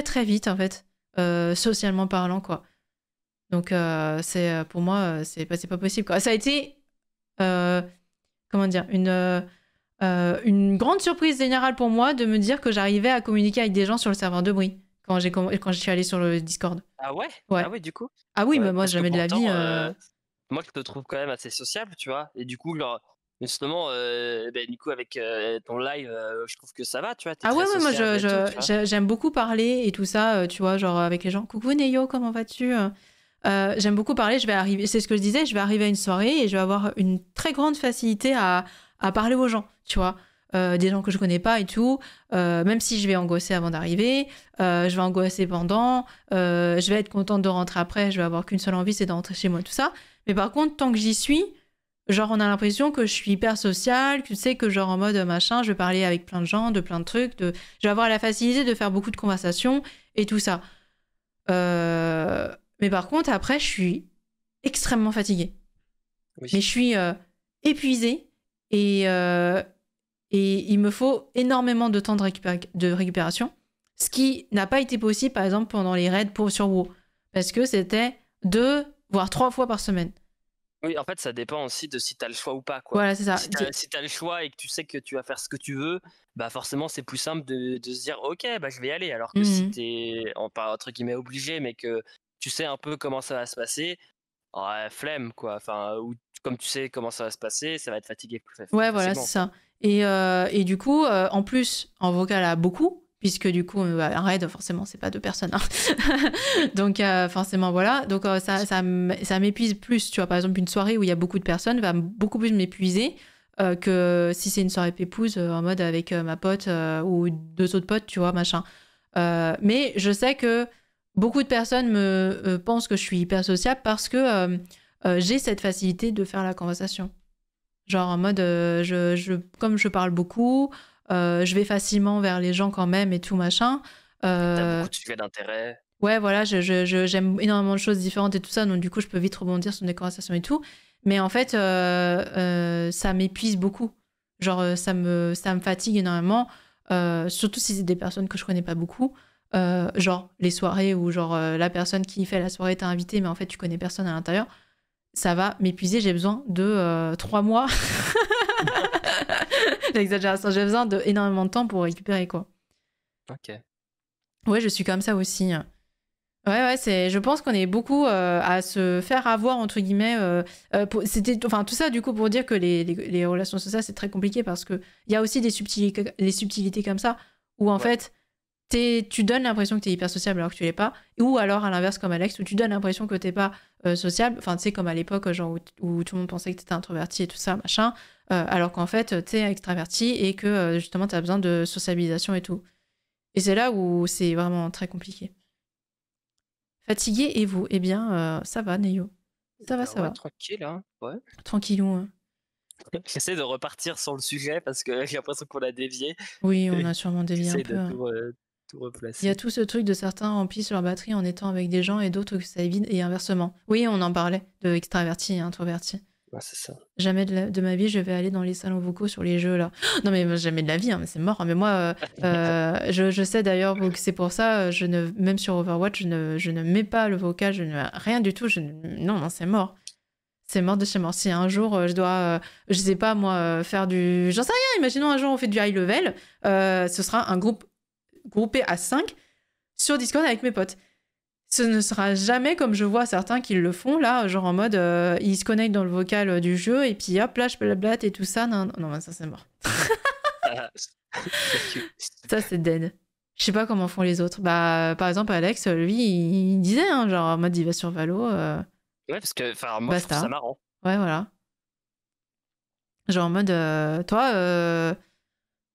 très vite, en fait, socialement parlant, quoi. Donc, pour moi, c'est pas possible, quoi. Ça a été, euh, comment dire, une grande surprise générale pour moi de me dire que j'arrivais à communiquer avec des gens sur le serveur de bruit quand je suis allée sur le Discord. Ah ouais? Ouais. Ah ouais, du coup? Ah oui, mais Ouais. moi, Parce que jamais de la vie. pourtant, moi je te trouve quand même assez sociable, tu vois. Et du coup, genre, justement, du coup, avec ton live, je trouve que ça va, tu vois. T'es Ah ouais, très ouais, moi, sociable et tout, tu vois. j'aime beaucoup parler et tout ça, tu vois, genre avec les gens. Coucou Neyo, comment vas-tu? J'aime beaucoup parler, je vais arriver, c'est ce que je disais, je vais arriver à une soirée et je vais avoir une très grande facilité à parler aux gens, tu vois. Des gens que je connais pas et tout, même si je vais angoisser avant d'arriver, je vais angoisser pendant, je vais être contente de rentrer après, je vais avoir qu'une seule envie, c'est de rentrer chez moi, tout ça. Mais par contre, tant que j'y suis, genre on a l'impression que je suis hyper sociale, que tu sais que genre en mode machin, je vais parler avec plein de gens, de plein de trucs, je vais avoir la facilité de faire beaucoup de conversations et tout ça. Mais par contre, après, je suis extrêmement fatiguée. Oui. Mais je suis épuisée et il me faut énormément de temps de récupération, ce qui n'a pas été possible, par exemple, pendant les raids sur WoW, parce que c'était 2 voire 3 fois par semaine. Oui, en fait, ça dépend aussi de si t'as le choix ou pas, quoi. Voilà, c'est ça. Si t'as le choix et que tu sais que tu vas faire ce que tu veux, bah forcément, c'est plus simple de se dire, ok, bah je vais y aller. Alors que si Mhm. t'es, pas entre guillemets obligé, mais que tu sais un peu comment ça va se passer, ouais, flemme, quoi. Enfin, ou comme tu sais comment ça va se passer, ça va être fatigué plus Ouais, voilà, facilement, c'est quoi. ça. Et du coup, en plus, en vocal à beaucoup, puisque du coup, un raid, forcément, c'est pas 2 personnes. Hein. Donc, forcément, voilà. Donc, ça m'épuise plus. Tu vois, par exemple, une soirée où il y a beaucoup de personnes va beaucoup plus m'épuiser que si c'est une soirée pépouse en mode avec ma pote ou 2 autres potes, tu vois, machin. Mais je sais que beaucoup de personnes pensent que je suis hyper sociable parce que j'ai cette facilité de faire la conversation. Genre en mode, comme je parle beaucoup, je vais facilement vers les gens quand même et tout machin. T'as Euh, beaucoup de sujets d'intérêt. ouais, voilà, j'aime énormément de choses différentes et tout ça, donc du coup, je peux vite rebondir sur des conversations et tout. Mais en fait, ça m'épuise beaucoup. Genre, ça me fatigue énormément, surtout si c'est des personnes que je connais pas beaucoup. Genre, les soirées où genre, la personne qui fait la soirée t'a invité, mais en fait, tu connais personne à l'intérieur. Ça va m'épuiser, j'ai besoin de 3 mois. L'exagération, j'ai besoin de énormément de temps pour récupérer, quoi. Ok. Ouais, je suis comme ça aussi. Ouais, je pense qu'on est beaucoup à se faire avoir, entre guillemets. Enfin, tout ça, du coup, pour dire que les relations sociales, c'est très compliqué parce qu'il y a aussi les subtilités comme ça, où en Ouais. fait, tu donnes l'impression que tu es hyper sociable alors que tu l'es pas, ou alors à l'inverse, comme Alex, où tu donnes l'impression que t'es pas sociable. Enfin, tu sais, comme à l'époque, genre où tout le monde pensait que tu étais introverti et tout ça, machin, alors qu'en fait, tu es extraverti et que justement, tu as besoin de sociabilisation et tout. Et c'est là où c'est vraiment très compliqué. Fatigué et vous? Eh bien, ça va, Neyo. Ça va, Ben ça ouais, va. tranquille, hein. Ouais. Tranquillou. Hein. J'essaie de repartir sur le sujet parce que j'ai l'impression qu'on a dévié. Oui, on a sûrement dévié un J'essaie peu. de Hein. tout Il y a replacer. tout ce truc de certains remplissent leur batterie en étant avec des gens et d'autres que ça évite et inversement. Oui, on en parlait de extraverti et introverti. Ouais, c'est ça. Jamais de ma vie je vais aller dans les salons vocaux sur les jeux là. Non mais jamais de la vie, hein, mais c'est mort. Mais moi, je sais d'ailleurs que c'est pour ça, même sur Overwatch, je ne mets pas le vocal, rien du tout. Non, c'est mort. C'est mort de chez mort. Si un jour je dois, je sais pas moi, faire du. J'en sais rien, imaginons un jour on fait du high level, ce sera un groupe groupé à 5 sur Discord avec mes potes. Ce ne sera jamais comme je vois certains qui le font là, genre en mode ils se connectent dans le vocal du jeu et puis hop là je blablate et tout ça. Non, non, ça c'est mort. Ça c'est dead. Je sais pas comment font les autres. Bah par exemple Alex, lui il disait hein, genre en mode il va sur Valo, Ouais, parce que moi je trouve ça basta. marrant. Ouais voilà. Genre en mode toi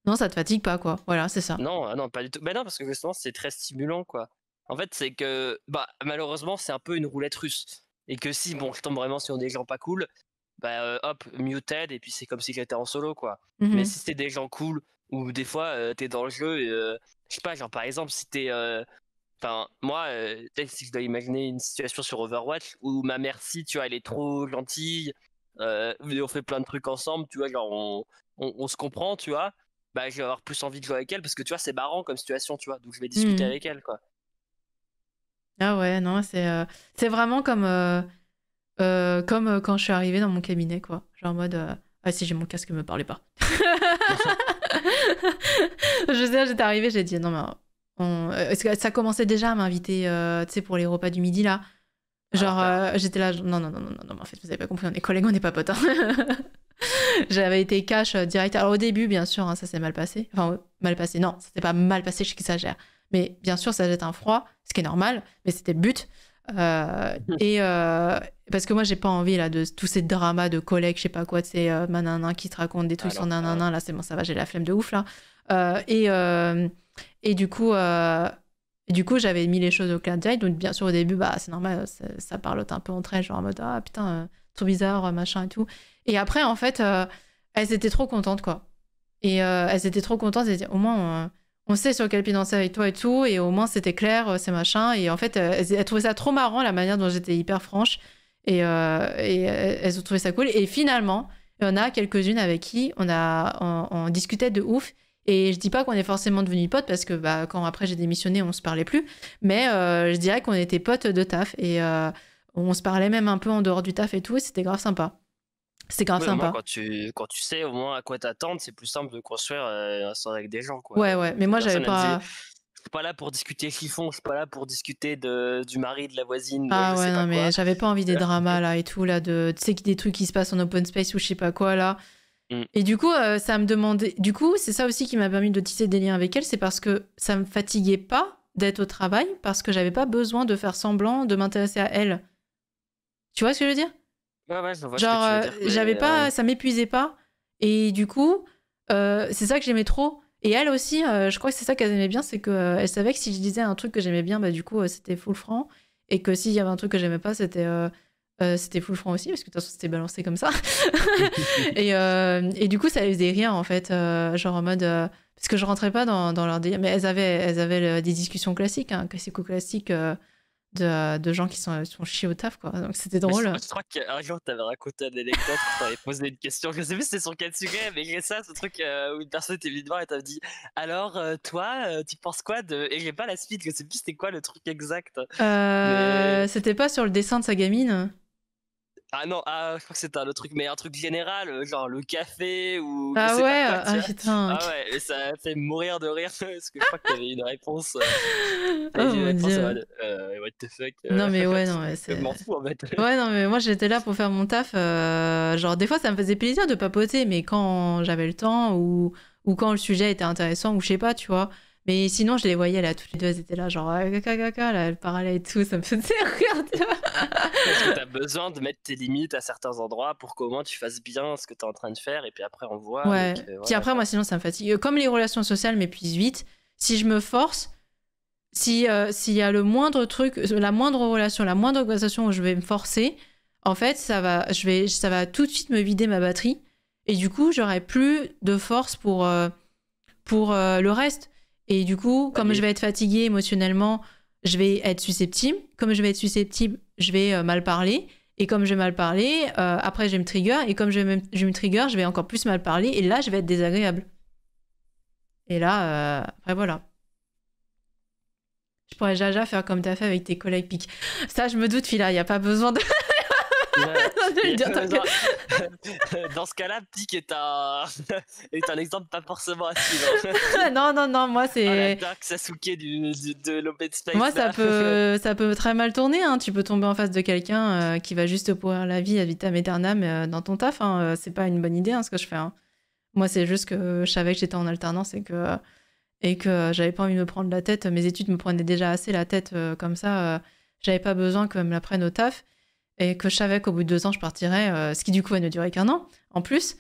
non ça te fatigue pas quoi. Voilà c'est ça. Non, non, pas du tout. Ben non, parce que justement, c'est très stimulant, quoi. En fait, c'est que, bah, malheureusement, c'est un peu une roulette russe. Et que si, bon, je tombe vraiment sur des gens pas cool, bah, hop, muted, et puis c'est comme si j'étais en solo, quoi. Mais Mhm. si c'était des gens cool, ou des fois, t'es dans le jeu, et, je sais pas, genre, par exemple, si t'es. Enfin, moi, peut-être si je dois imaginer une situation sur Overwatch où ma merci, tu vois, elle est trop gentille, on fait plein de trucs ensemble, tu vois, genre, on se comprend, tu vois bah je vais avoir plus envie de jouer avec elle parce que tu vois c'est marrant comme situation tu vois donc je vais discuter Mhm. avec elle quoi. Ah ouais non c'est vraiment comme quand je suis arrivée dans mon cabinet, quoi. Genre en mode ah si, j'ai mon casque, me parlez pas. Je sais, j'étais arrivée, j'ai dit non, mais parce que ça commençait déjà à m'inviter, tu sais, pour les repas du midi, là. À Genre, l'enfer. j'étais là, non, non, non, non, non, mais en fait, vous avez pas compris, on est collègues, on n'est pas potes. Hein. J'avais été cash direct. Alors au début, bien sûr, hein, ça s'est mal passé. Enfin, mal passé, non, ça s'est pas mal passé, je exagère. Mais bien sûr, ça jette un froid, ce qui est normal, mais c'était le but. Et parce que moi, j'ai pas envie là de tous ces dramas de collègues, je sais pas quoi, tu sais, manana qui te racontent des trucs À sur l'enfer, ouais. nanana, là, c'est bon, ça va, j'ai la flemme de ouf là. Et du coup, j'avais mis les choses au clair direct. Donc, bien sûr, au début, bah, c'est normal, ça parlote un peu entre elles, genre en mode ah putain, trop bizarre, machin et tout. Et après, en fait, elles étaient trop contentes, quoi. Et elles étaient trop contentes, elles disaient, au moins, on sait sur quel pied danser avec toi et tout, et au moins c'était clair, c'est machin. Et en fait, elles trouvaient ça trop marrant, la manière dont j'étais hyper franche. Et elles ont trouvé ça cool. Et finalement, il y en a quelques-unes avec qui on discutait de ouf. Et je dis pas qu'on est forcément devenus potes, parce que bah, quand après j'ai démissionné, on se parlait plus. Mais je dirais qu'on était potes de taf. Et on se parlait même un peu en dehors du taf et tout, et c'était grave sympa. C'était grave Ouais, au moins sympa. quand tu sais au moins à quoi t'attendre c'est plus simple de construire un sort avec des gens quoi. Ouais, ouais. Mais Cette moi, j'avais personne elle dit pas. je suis pas là pour discuter chiffon, je suis pas là pour discuter du mari de la voisine Ah je ouais, sais pas non, mais quoi. j'avais pas envie des dramas là et tout, là, tu sais, des trucs qui se passent en open space ou je sais pas quoi là. Mm. Et du coup, ça me demandait. Du coup, c'est ça aussi qui m'a permis de tisser des liens avec elle, c'est parce que ça me fatiguait pas d'être au travail, parce que j'avais pas besoin de faire semblant de m'intéresser à elle. Tu vois ce que je veux dire? Ouais ouais je vois ce que Genre, tu veux dire j'avais mais pas. Ça m'épuisait pas. Et du coup, c'est ça que j'aimais trop. Et elle aussi, je crois que c'est ça qu'elle aimait bien, c'est qu'elle savait que si je disais un truc que j'aimais bien, bah du coup, c'était full franc. Et que s'il y avait un truc que j'aimais pas, c'était full franc aussi, parce que de toute façon, c'était balancé comme ça. Et du coup, ça les faisait rire, en fait. Genre en mode. Parce que je rentrais pas dans leur délire. Mais elles avaient des discussions classiques, hein, classiques de gens qui sont chiés au taf, quoi. Donc c'était mais drôle. je crois qu'un jour t'avais raconté une anecdote quand t'avais posé une question je sais plus c'était sur quel sujet mais j'ai ça ce truc où une personne t'est venue te voir et t'avait dit alors toi tu penses quoi de et j'ai pas la suite je sais plus c'était quoi le truc exact mais C'était pas sur le dessin de sa gamine. Ah non, je crois que c'était un autre truc, mais un truc général, genre le café ou je Ah sais pas ouais, quoi, tu ah vois? putain. Ah ouais, et ça a fait mourir de rire parce que je crois que tu avais une réponse, Oh mon en Dieu. mode, what the fuck, Non mais ouais, non mais je c'est m'en fous en fait. ouais, non mais moi j'étais là pour faire mon taf, genre des fois ça me faisait plaisir de papoter, mais quand j'avais le temps ou quand le sujet était intéressant ou je sais pas, tu vois? Mais sinon je les voyais là toutes les 2, elles étaient là genre: «Ah caca caca» là, elles parlaient et tout, ça me faisait rire, tu vois? Parce que tu as besoin de mettre tes limites à certains endroits pour qu'au moins tu fasses bien ce que tu es en train de faire et puis après on voit, mais Ouais. que Puis voilà après quoi. moi sinon ça me fatigue. Comme les relations sociales m'épuisent vite, si je me force, s'il y a le moindre truc, la moindre relation, la moindre conversation où je vais me forcer, en fait, ça va tout de suite me vider ma batterie. Et du coup, j'aurai plus de force pour le reste. Et du coup, Bah, comme je vais être fatiguée émotionnellement, je vais être susceptible. Comme je vais être susceptible, je vais mal parler. Et comme je vais mal parler, après, je vais me trigger. Et comme je me trigger, je vais encore plus mal parler. Et là, je vais être désagréable. Et là, après, voilà. Je pourrais Jaja faire comme t'as fait avec tes collègues piques. Ça, je me doute, Fila, il n'y a pas besoin de, ouais, de le dire. genre, dans ce cas-là, Pic est un est un exemple pas forcément à suivre. Non, non, non, moi, Ah la c'est. dark Sasuke de l'open Moi, space là. ça peut très mal tourner. Hein. Tu peux tomber en face de quelqu'un qui va juste te pourrir la vie ad vitam aeternam dans ton taf. Hein. C'est pas une bonne idée hein, ce que je fais. Hein. Moi, c'est juste que je savais que j'étais en alternance et que j'avais pas envie de me prendre la tête. Mes études me prenaient déjà assez la tête comme ça. J'avais pas besoin que me la prenne au taf. Et que je savais qu'au bout de 2 ans, je partirais. Ce qui, du coup, elle ne durait qu'un an en plus.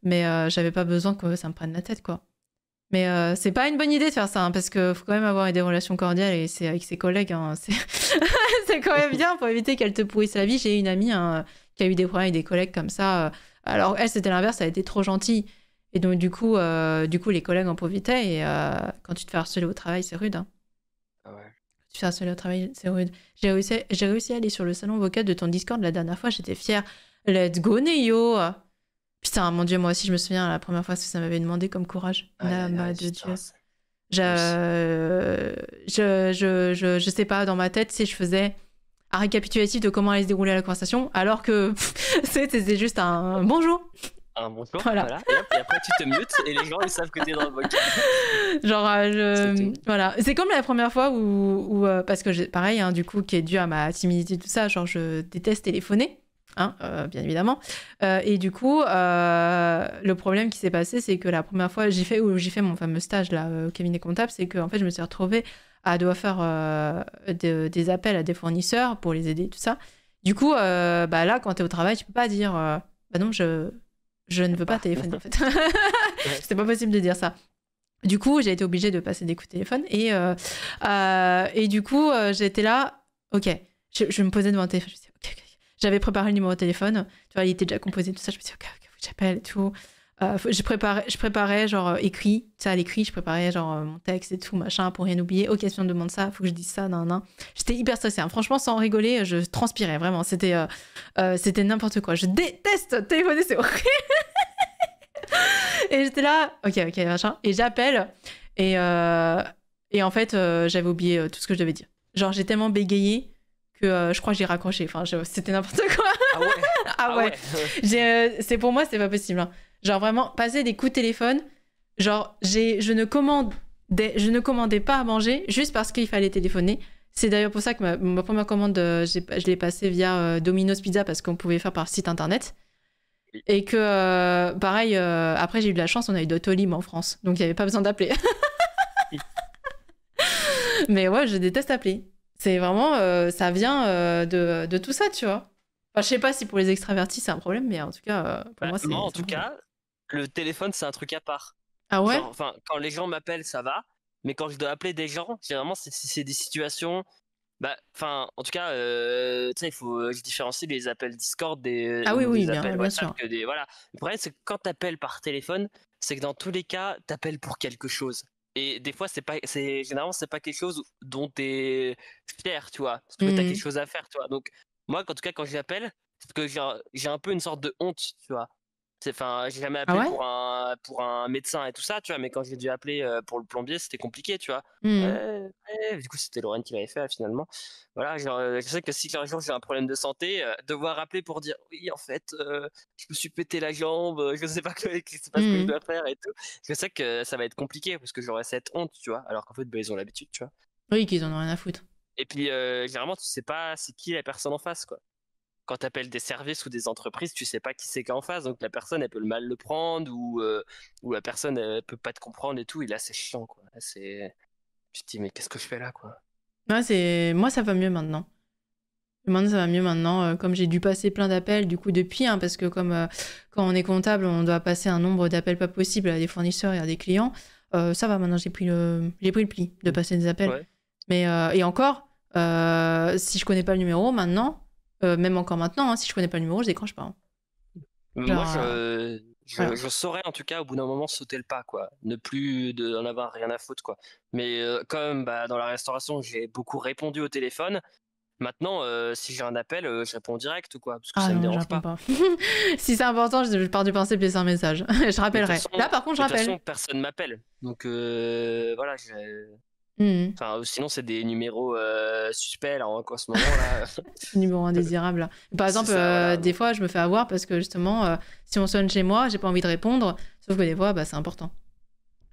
Mais j'avais pas besoin que ça me prenne la tête, quoi. Mais c'est pas une bonne idée de faire ça, hein, parce qu'il faut quand même avoir des relations cordiales et c'est avec ses collègues. Hein, c'est quand même bien pour éviter qu'elle te pourrisse la vie. J'ai une amie hein, qui a eu des problèmes avec des collègues comme ça. Alors elle, c'était l'inverse, elle a été trop gentille. Et donc du coup, les collègues en profitaient. Et quand tu te fais harceler au travail, c'est rude. Hein. Ah ouais. Tu te fais harceler au travail, c'est rude. J'ai réussi à aller sur le salon vocal de ton Discord la dernière fois. J'étais fière. Let's go, Neyo! Putain, mon Dieu, moi aussi, je me souviens la première fois ce que ça m'avait demandé comme courage. Aïe aïe Nama aïe, de putain, Dieu. oui. Je sais pas, dans ma tête, je faisais un récapitulatif de comment allait se dérouler la conversation, alors que c'était juste un bonjour. Un bonjour, Voilà. voilà, et hop, et après tu te mutes et les gens ils savent que t'es dans le vocal. Genre, C'est tout. voilà. C'est comme la première fois parce que pareil, hein, du coup, qui est dû à ma timidité, tout ça, genre, je déteste téléphoner. Hein, bien évidemment. Et du coup, le problème qui s'est passé, c'est que la première fois j'ai fait mon fameux stage là, au cabinet comptable, c'est que en fait, je me suis retrouvée à devoir faire des appels à des fournisseurs pour les aider, tout ça. Du coup, bah là, quand tu es au travail, tu peux pas dire bah non, je ne veux pas téléphoner en fait. Ouais. C'est pas possible de dire ça. Du coup, j'ai été obligée de passer des coups de téléphone et du coup, j'étais là, ok, je me posais devant le téléphone, je me disais, ok, ok. J'avais préparé le numéro de téléphone, tu vois, il était déjà composé, tout ça, je me disais, ok, ok, faut que j'appelle et tout. Je préparais genre écrit, tu sais, à l'écrit, je préparais genre mon texte et tout, machin, pour rien oublier. Ok, si on me demande ça, faut que je dise ça, nan, nan. J'étais hyper stressée, hein. Franchement, sans rigoler, je transpirais, vraiment. C'était n'importe quoi. Je déteste téléphoner, c'est horrible. Et j'étais là, ok, ok, machin. Et j'appelle. Et en fait, j'avais oublié tout ce que je devais dire. Genre, j'ai tellement bégayé que je crois que j'ai raccroché. Enfin, c'était n'importe quoi. Ah ouais. Ah ouais. C'est pour moi, c'est pas possible. Hein. Genre, vraiment, passer des coups de téléphone. Genre, je ne commandais pas à manger juste parce qu'il fallait téléphoner. C'est d'ailleurs pour ça que ma première commande, je l'ai passée via Domino's Pizza parce qu'on pouvait faire par site internet. Oui. Et que, pareil, après, j'ai eu de la chance, on a eu Doctolib en France. Donc, il n'y avait pas besoin d'appeler. Mais ouais, je déteste appeler. C'est vraiment, ça vient de tout ça, tu vois. Enfin, je sais pas si pour les extravertis, c'est un problème, mais en tout cas, pour Bah, moi, c'est moi, en un tout problème. cas, le téléphone, c'est un truc à part. Ah ouais? Genre, enfin, quand les gens m'appellent, ça va. Mais quand je dois appeler des gens, généralement, c'est des situations. Bah, enfin, en tout cas, tu sais, il faut je différencie les appels Discord Ah oui, ou oui, des appels bien WhatsApp sûr. que des. Voilà. Le problème, c'est que quand t'appelles par téléphone, c'est que dans tous les cas, t'appelles pour quelque chose. Et des fois, généralement, c'est pas quelque chose dont t'es fier, tu vois. Parce que t'as quelque Mhm. chose à faire, tu vois. Donc, moi, en tout cas, quand j'appelle, c'est que j'ai un peu une sorte de honte, tu vois. Enfin, j'ai jamais Ah appelé ouais? pour un médecin et tout ça, tu vois, mais quand j'ai dû appeler pour le plombier, c'était compliqué, tu vois. Mmh. Ouais, ouais, du coup, c'était Lorraine qui l'avait fait finalement. Voilà, genre, je sais que si un jour j'ai un problème de santé, devoir appeler pour dire oui, en fait, je me suis pété la jambe, je sais pas, je sais pas ce que je Mmh. dois faire et tout. Je sais que ça va être compliqué parce que j'aurai cette honte, tu vois, alors qu'en fait, bah, ils ont l'habitude, tu vois. Oui, qu'ils en ont rien à foutre. Et puis, généralement, tu sais pas c'est qui la personne en face, quoi. Quand tu appelles des services ou des entreprises, tu sais pas qui c'est qui est en face, donc la personne, elle peut le mal le prendre ou la personne, elle peut pas te comprendre et tout, et là, c'est chiant, quoi. Là, tu te dis: «Mais qu'est-ce que je fais là, quoi?» Ouais, moi, ça va mieux maintenant. Maintenant, ça va mieux maintenant. Comme j'ai dû passer plein d'appels, du coup, depuis, hein, parce que comme quand on est comptable, on doit passer un nombre d'appels pas possible à des fournisseurs et à des clients. Ça va, maintenant, j'ai pris le pli de passer des appels. Ouais. Mais, et encore, si je connais pas le numéro maintenant, même encore maintenant, hein, si je connais pas le numéro, je décroche pas, hein. Moi, Genre, voilà. je saurais, en tout cas, au bout d'un moment, sauter le pas, quoi. Ne plus en avoir rien à foutre, quoi. Mais comme bah, dans la restauration, j'ai beaucoup répondu au téléphone, maintenant, si j'ai un appel, je réponds direct, quoi, parce que Ah ça me non, je dérange réponds pas. pas. Si c'est important, je pars du principe de laisser un message. Je rappellerai. Là, par contre, je Mais de toute rappelle. façon, personne m'appelle. Donc voilà, Mhm. enfin, sinon, c'est des numéros suspects, là, en ce moment-là. Numéro indésirable. Par C'est exemple, ça, voilà. des Donc, fois, je me fais avoir parce que justement, si on sonne chez moi, j'ai pas envie de répondre. Sauf que des fois, bah, c'est important.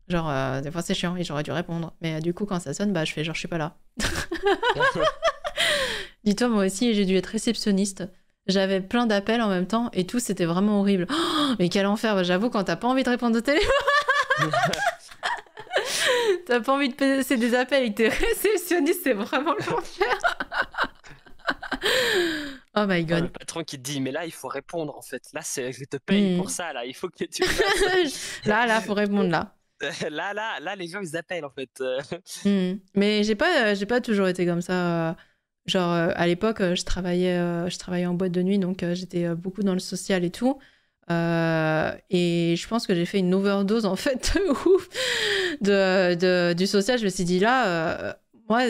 Genre, des fois, c'est chiant et j'aurais dû répondre. Mais du coup, quand ça sonne, bah, je fais genre, je suis pas là. Dis-toi, moi aussi, j'ai dû être réceptionniste. J'avais plein d'appels en même temps et tout, c'était vraiment horrible. Oh, mais quel enfer, bah, j'avoue, quand t'as pas envie de répondre au téléphone, t'as pas envie de passer des appels et que t'es réceptionniste, c'est vraiment l'enfer. Oh my Ah, le god. patron qui te dit, mais là, il faut répondre, en fait. Là, je te paye pour Hmm. ça, là. Il faut que tu le fasses. Là, faut répondre là. Là, les gens, ils appellent, en fait. Mais j'ai pas toujours été comme ça. Genre, à l'époque, je travaillais en boîte de nuit, donc j'étais beaucoup dans le social et tout. Et je pense que j'ai fait une overdose, en fait, de ouf, du social. Je me suis dit, là, moi,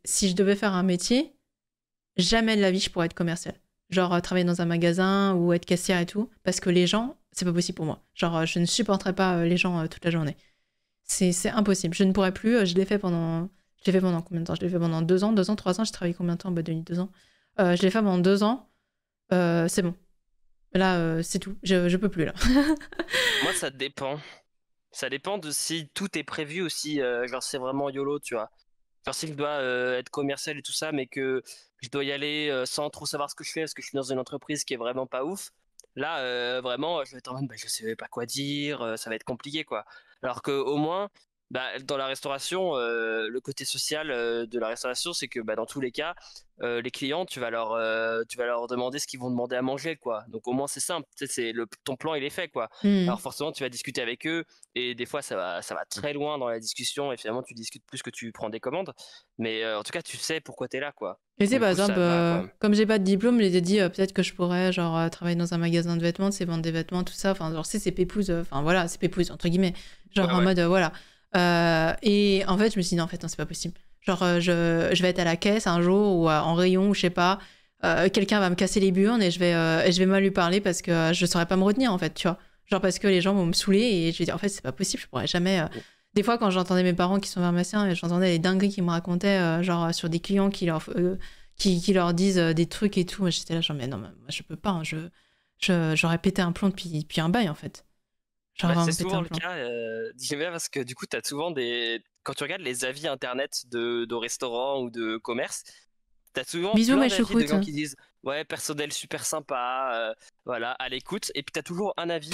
si je devais faire un métier, jamais de la vie je pourrais être commercial. Genre, travailler dans un magasin ou être caissière et tout. Parce que les gens, c'est pas possible pour moi. Genre, je ne supporterais pas les gens toute la journée. C'est impossible. Je ne pourrais plus. Je l'ai fait pendant combien de temps? Je l'ai fait pendant 2 ans, 2 ans, 3 ans. J'ai travaillé combien de temps en boîte de nuit? 2 ans. Je l'ai fait pendant 2 ans. C'est bon. Là, c'est tout. Je peux plus, là. Moi, ça dépend. Ça dépend de si tout est prévu aussi. Genre, c'est vraiment YOLO, tu vois. Genre, si je dois être commercial et tout ça, mais que je dois y aller sans trop savoir ce que je fais, parce que je suis dans une entreprise qui est vraiment pas ouf. Là, vraiment, je vais être en mode, bah, je sais pas quoi dire, ça va être compliqué, quoi. Alors que au moins, bah, dans la restauration, le côté social de la restauration, c'est que bah, dans tous les cas, les clients, tu vas leur demander ce qu'ils vont demander à manger, quoi. Donc au moins c'est simple, tu sais, ton plan il est fait, quoi. Alors Hmm. forcément, tu vas discuter avec eux et des fois ça va très loin dans la discussion et finalement tu discutes plus que tu prends des commandes. Mais en tout cas, tu sais pourquoi t'es là, quoi. Et tu sais, Du par coup, exemple, ça va, quoi. comme j'ai pas de diplôme, je les ai dit peut-être que je pourrais genre travailler dans un magasin de vêtements, c'est vendre des vêtements, tout ça. Enfin, genre, c'est pépouze. Enfin, voilà, c'est pépouze, entre guillemets. Genre Ouais, en ouais. mode, voilà. Et en fait, je me suis dit, non, en fait, non, c'est pas possible. Genre, je vais être à la caisse un jour ou en rayon ou je sais pas. Quelqu'un va me casser les burnes et je vais mal lui parler parce que je saurais pas me retenir, en fait, tu vois. Genre, parce que les gens vont me saouler et je vais dire, en fait, c'est pas possible, je pourrais jamais. Des fois, quand j'entendais mes parents qui sont pharmaciens, et j'entendais les dingueries qu'ils me racontaient, genre sur des clients qui leur disent des trucs et tout. Moi, j'étais là, genre, mais non, mais moi, je peux pas. Hein, j'aurais pété un plomb depuis un bail, en fait. J'aurais Bah, c'est vraiment pété souvent un le plomb. cas. J'aime bien parce que du coup, tu as souvent des. Quand tu regardes les avis internet de restaurants ou de commerce, t'as souvent Bisous, plein mes d'avis de choucroutes. gens qui disent ouais, personnel super sympa, voilà, à l'écoute. Et puis t'as toujours un avis,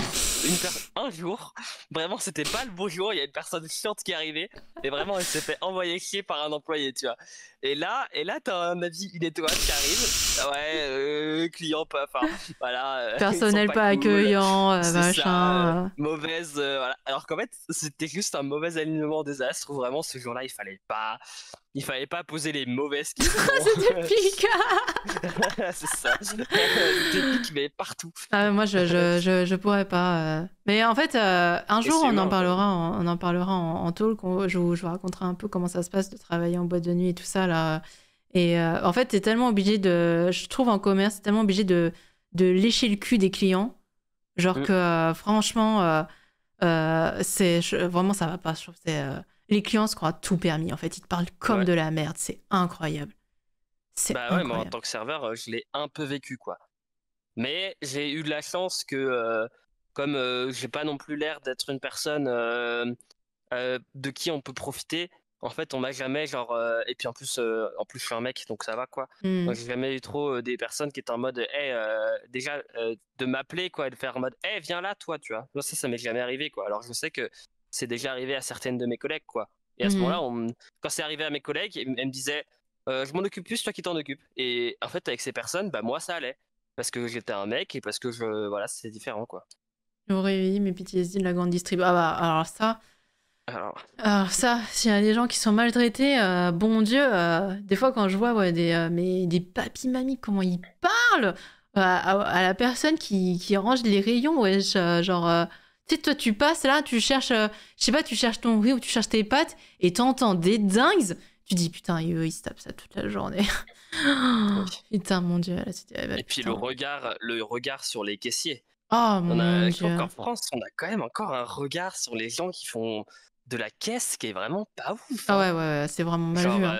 un jour, vraiment c'était pas le beau jour, il y a une personne chiante qui est arrivée, et vraiment elle s'est fait envoyer chier par un employé, tu vois. Et là t'as un avis une étoile qui arrive, ouais, client pas, enfin voilà, ils sont Personnel pas pas cool, accueillant, c'est ça, machin. mauvaise, voilà. Alors qu'en fait c'était juste un mauvais alignement des astres, où vraiment ce jour-là il fallait pas poser les mauvaises questions. C'était pique. C'est ça. Des pics, mais partout. Ah, moi, je pourrais pas. Mais en fait, un Et jour, c'est humain, quoi. on en parlera en talk. Je vous raconterai un peu comment ça se passe de travailler en boîte de nuit et tout ça, là. Et en fait, t'es tellement obligé de. Je trouve en commerce, t'es tellement obligé de lécher le cul des clients Genre Mm. que franchement, vraiment ça va pas. Je trouve que les clients se croient tout permis. En fait, ils te parlent comme Ouais. de la merde. C'est incroyable. C'est Bah ouais, moi en incroyable. tant que serveur, je l'ai un peu vécu quoi. Mais j'ai eu de la chance que, comme j'ai pas non plus l'air d'être une personne de qui on peut profiter, en fait, on m'a jamais genre. Et puis en plus, je suis un mec, donc ça va quoi. Donc Hmm. j'ai jamais eu trop des personnes qui étaient en mode, hey, déjà de m'appeler quoi, et de faire en mode, hey, viens là, toi, tu vois. Moi, ça m'est jamais arrivé quoi. Alors je sais que c'est déjà arrivé à certaines de mes collègues quoi. Et à ce Mhm. moment-là, quand c'est arrivé à mes collègues, elles me disaient, je m'en occupe plus, toi qui t'en occupe. Et en fait, avec ces personnes, bah moi, ça allait parce que j'étais un mec et parce que voilà, c'est différent quoi. Je réveille mes PTSD de la grande distrib. Ah bah, Alors, alors ça, s'il y a des gens qui sont maltraités, bon Dieu, des fois quand je vois ouais, des papis-mamies, comment ils parlent à la personne qui range les rayons, ouais, genre, tu sais, toi tu passes là, tu cherches, je sais pas, tu cherches ton riz ou tu cherches tes pâtes et t'entends des dingues, tu dis putain, eux, ils se tapent ça toute la journée. oui. Putain, mon Dieu, là, c'était, bah, Et puis putain. le regard sur les caissiers. Oh mon Je trouve Dieu. qu'en France, on a quand même encore un regard sur les gens qui font de la caisse qui est vraiment pas ouf, Ah hein. ouais, ouais, ouais, c'est vraiment mal Genre, vu, hein.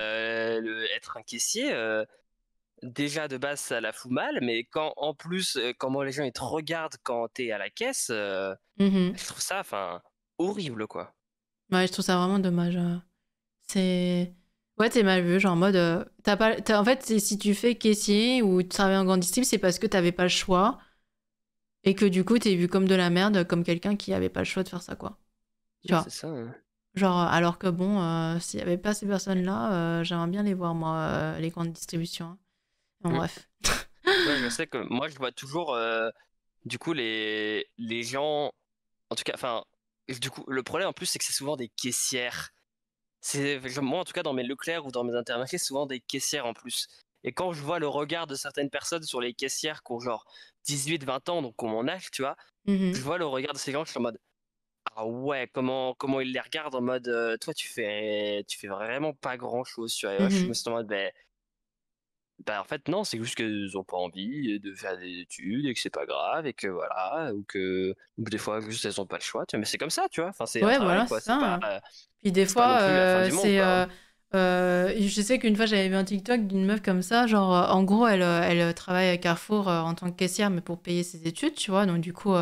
être un caissier, déjà de base, ça la fout mal, mais quand en plus, comment les gens ils te regardent quand t'es à la caisse, Mhm. je trouve ça, enfin, horrible, quoi. Ouais, je trouve ça vraiment dommage. C'est. Ouais, t'es mal vu, genre en mode. En fait, si tu fais caissier ou tu travailles en grande distrib, c'est parce que t'avais pas le choix et que du coup, t'es vu comme de la merde, comme quelqu'un qui avait pas le choix de faire ça, quoi. Tu Ouais, c'est vois. ça, hein. Genre, alors que bon, s'il y avait pas ces personnes-là, j'aimerais bien les voir, moi, les grandes distributions, hein. Bon, Mmh. bref. Ouais, je sais que moi, je vois toujours, du coup, les gens, en tout cas, enfin, du coup, le problème en plus, c'est que c'est souvent des caissières. Moi, en tout cas, dans mes Leclerc ou dans mes Intermarché, c'est souvent des caissières en plus. Et quand je vois le regard de certaines personnes sur les caissières qui ont genre 18, 20 ans, donc qui ont mon âge, tu vois, je Mhm. vois le regard de ces gens, je suis en mode, ah ouais, comment ils les regardent en mode, toi, tu fais vraiment pas grand-chose, tu vois. Et ouais, je me Mhm. suis en mode, en fait, non, c'est juste qu'ils ont pas envie de faire des études et que c'est pas grave et que voilà, ou des fois, juste elles ont pas le choix, tu vois. Mais c'est comme ça, tu vois. Enfin, c'est un Ouais, travail, voilà, quoi. c'est ça, hein. Puis des C'est pas fois, non plus la fin du monde, quoi. je sais qu'une fois j'avais vu un TikTok d'une meuf comme ça, genre en gros elle travaille à Carrefour en tant que caissière mais pour payer ses études, tu vois, donc du coup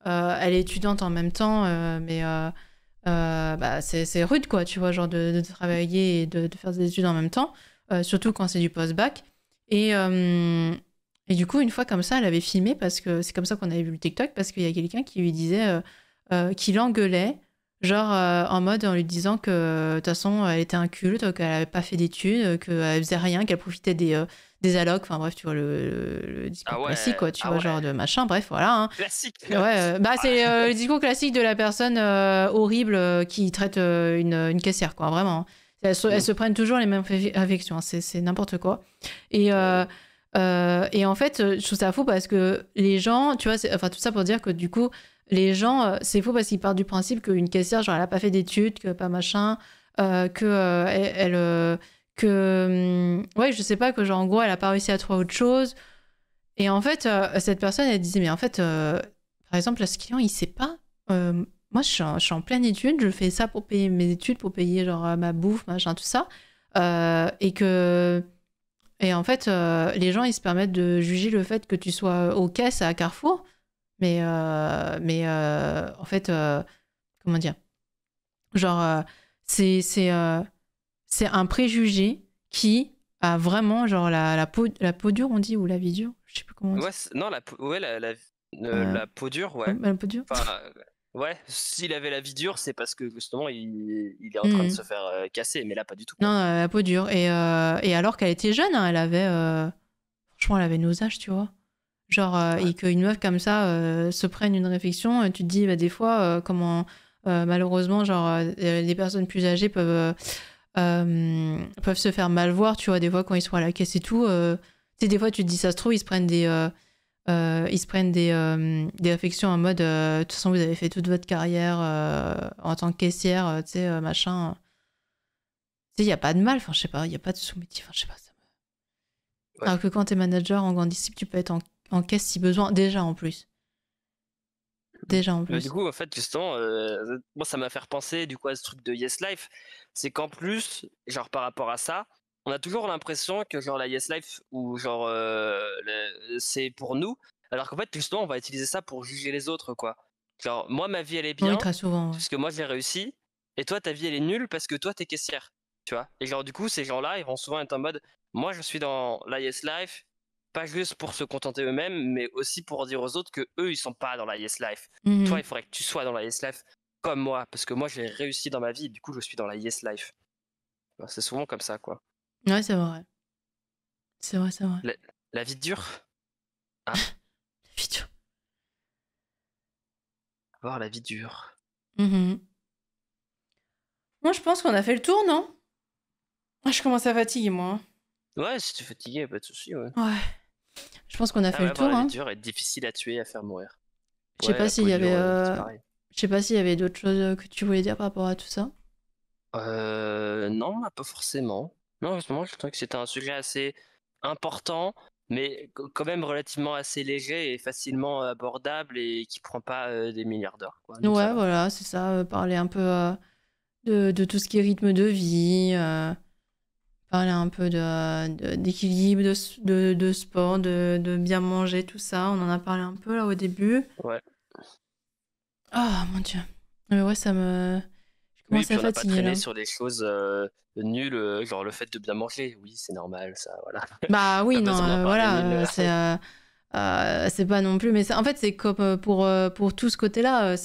elle est étudiante en même temps, mais bah, c'est rude quoi, tu vois, genre de travailler et de faire des études en même temps, surtout quand c'est du post-bac. Et, euh, et du coup une fois comme ça elle avait filmé parce que c'est comme ça qu'on avait vu le TikTok parce qu'il y a quelqu'un qui lui disait, qui l'engueulait. Genre en mode en lui disant que de toute façon elle était inculte, qu'elle avait pas fait d'études, qu'elle faisait rien, qu'elle profitait des allocs, enfin bref, tu vois le Ah discours classique ouais, quoi, tu ah vois, ouais, genre de machin, bref, voilà, hein. classique. Ouais, bah Ah, c'est le discours classique de la personne horrible qui traite une caissière, quoi, vraiment, hein. Elles mm, se prennent toujours les mêmes affections, hein, c'est n'importe quoi. Et, ouais, et en fait, je trouve ça fou parce que les gens, tu vois, enfin tout ça pour dire que du coup, les gens, c'est faux parce qu'ils partent du principe qu'une caissière, genre, elle a pas fait d'études, que pas machin, que ouais, je sais pas, que genre, en gros, elle a pas réussi à trouver autre chose. Et en fait, cette personne, elle disait, mais en fait, par exemple, là, ce client, il sait pas. Moi, je suis en pleine étude, je fais ça pour payer mes études, pour payer genre ma bouffe, machin, tout ça. Et que. Et en fait, les gens, ils se permettent de juger le fait que tu sois aux caisses à Carrefour. Mais en fait, comment dire? Genre, c'est c'est un préjugé qui a vraiment, genre, la peau dure, on dit, ou la vie dure. Je sais plus comment on dit. ouais, non, ouais, Euh, la peau dure, ouais, ouais. la peau dure. Enfin, ouais, s'il avait la vie dure, c'est parce que justement, il est en train de se Mhm. faire casser, mais là, pas du tout, Non, quoi. la peau dure. Et alors qu'elle était jeune, hein, elle avait. Franchement, elle avait nos âges, tu vois. Genre, Ouais. et qu'une meuf comme ça se prenne une réflexion, tu te dis, bah, des fois, comment. Malheureusement, genre, les personnes plus âgées peuvent se faire mal voir, tu vois, des fois, quand ils sont à la caisse et tout. Tu sais, des fois, tu te dis, ça se trouve, ils se prennent des réflexions en mode, de toute façon, vous avez fait toute votre carrière en tant que caissière, tu sais, machin. Tu sais, il n'y a pas de mal, enfin, je sais pas, il n'y a pas de sous-métier, enfin, je sais pas. Ouais. Alors que quand t'es manager en grande discipline, tu peux être en caisse si besoin, déjà en plus. déjà en Mais du plus. coup, en fait, justement, moi, ça m'a fait repenser du coup à ce truc de Yes Life. C'est qu'en plus, genre par rapport à ça, on a toujours l'impression que genre la Yes Life ou genre c'est pour nous, alors qu'en fait, justement, on va utiliser ça pour juger les autres, quoi. Genre, moi, ma vie, elle est Oui, bien très souvent, ouais. parce que moi, j'ai réussi, et toi, ta vie, elle est nulle parce que toi, t'es caissière, tu vois. Et genre, du coup, ces gens-là, ils vont souvent être en mode, moi, je suis dans la Yes Life, pas juste pour se contenter eux-mêmes, mais aussi pour dire aux autres que eux, ils sont pas dans la Yes Life. Toi, Mhm. il faudrait que tu sois dans la Yes Life comme moi, parce que moi, j'ai réussi dans ma vie, du coup, je suis dans la Yes Life. Ben, c'est souvent comme ça, quoi. Ouais, c'est vrai. C'est vrai, c'est vrai. La, la vie dure. Ah, Putain. avoir la vie dure. Mhm. Moi, je pense qu'on a fait le tour, non? Ah, je commence à fatiguer, moi. Ouais, si tu es fatigué, pas de soucis, ouais. Ouais. Je pense qu'on a Ah fait ouais, le avoir tour, la vie hein. dure est difficile à tuer, à faire mourir. Je sais Ouais, pas la s'il peau y dure, avait, c'est pareil. je sais pas s'il y avait d'autres choses que tu voulais dire par rapport à tout ça. Non, bah, pas forcément. Non, justement, je trouvais que c'était un sujet assez important, mais quand même relativement assez léger et facilement abordable et qui prend pas des milliards d'heures, quoi. Donc ça Ouais, va. voilà, c'est ça. Parler un peu de tout ce qui est rythme de vie, parler un peu d'équilibre, de sport, de bien manger, tout ça. On en a parlé un peu là au début. Ouais. Ah, mon Dieu. Mais ouais, je Oui, commence puis à on n'a pas fatiguer traîné là. sur des choses nulles, genre le fait de bien manger. Oui, c'est normal, ça, voilà. Bah oui, Pas non, besoin d'en parler voilà, mille. c'est pas non plus. Mais en fait, c'est comme pour tout ce côté-là.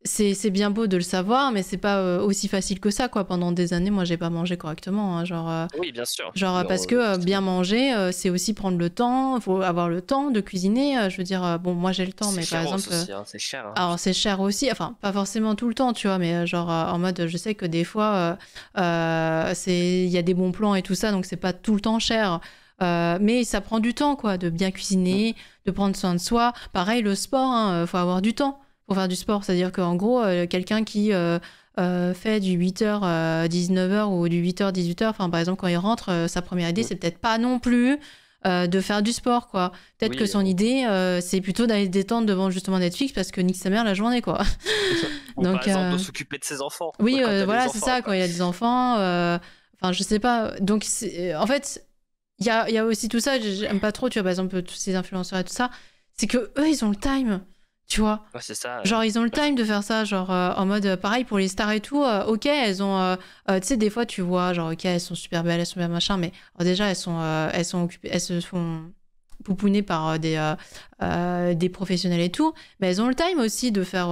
C'est bien beau de le savoir, mais c'est pas aussi facile que ça, quoi. Pendant des années, moi, j'ai pas mangé correctement, hein, Oui, bien sûr. genre parce Non, que bien justement. manger, c'est aussi prendre le temps. Il faut avoir le temps de cuisiner. Je veux dire, bon, moi, j'ai le temps, C'est mais par cher exemple, aussi, hein, c'est cher, hein. alors c'est cher aussi. Enfin, pas forcément tout le temps, tu vois, mais genre en mode, je sais que des fois, il y a des bons plans et tout ça, donc c'est pas tout le temps cher. Mais ça prend du temps, quoi, de bien Mm. cuisiner, de prendre soin de soi. Pareil, le sport, hein, faut avoir du temps pour faire du sport. C'est-à-dire qu'en gros, quelqu'un qui fait du 8h, 19h ou du 8h, 18h, enfin, par exemple, quand il rentre, sa première idée, Mm. c'est peut-être pas non plus de faire du sport, quoi. Peut-être que Oui, son idée, c'est plutôt d'aller se détendre devant justement Netflix parce que nique sa mère la journée, quoi. ou par Donc, exemple de s'occuper de ses enfants, oui, quand t'as des voilà, c'est enfants, ça, quand quoi. il y a des enfants. Enfin, je sais pas. Donc, en fait, il y a aussi tout ça. J'aime pas trop, tu vois, par exemple, tous ces influenceurs et tout ça. C'est que eux, ils ont le time, tu vois. Ouais, c'est ça. Genre, ils ont le time de faire ça, genre, en mode, pareil, pour les stars et tout, ok, elles ont, tu sais, des fois, tu vois, genre, ok, elles sont super belles, elles sont bien machin, mais alors, déjà, elles sont occupées, elles se font pouponner par des professionnels et tout, mais elles ont le time aussi de faire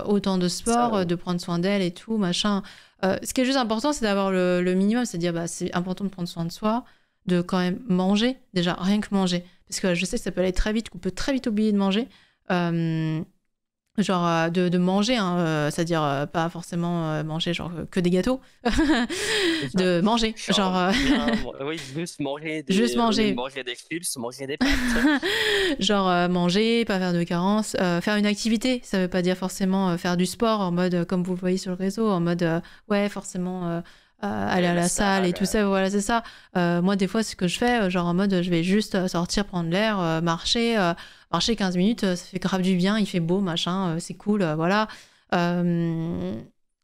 autant de Ça, sport, de prendre soin d'elles et tout, machin. Ce qui est juste important, c'est d'avoir le minimum, c'est-à-dire, bah, c'est important de prendre soin de soi, de quand même manger, déjà, rien que manger, parce que je sais que ça peut aller très vite, qu'on peut très vite oublier de manger. Genre de manger, hein, c'est-à-dire pas forcément manger genre que des gâteaux, de manger, genre genre bien, oui, juste au lieu de manger, manger des chips, manger des pâtes. genre manger, pas faire de carence, faire une activité, ça veut pas dire forcément faire du sport en mode comme vous le voyez sur le réseau, en mode ouais forcément aller à La la salle et tout salle. ça, voilà c'est ça. Moi des fois ce que je fais, genre en mode je vais juste sortir prendre l'air, marcher 15 minutes, ça fait grave du bien, il fait beau, machin, c'est cool, voilà.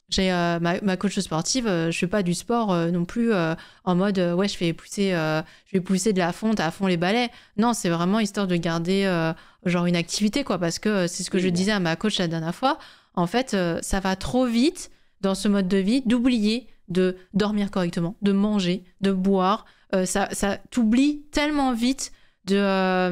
J'ai ma coach sportive, je fais pas du sport non plus en mode ouais je vais pousser de la fonte à fond les balais. Non, c'est vraiment histoire de garder genre une activité quoi, parce que c'est ce que je Oui. disais à ma coach la dernière fois. En fait, ça va trop vite dans ce mode de vie d'oublier de dormir correctement, de manger, de boire. Ça t'oublie tellement vite Du temps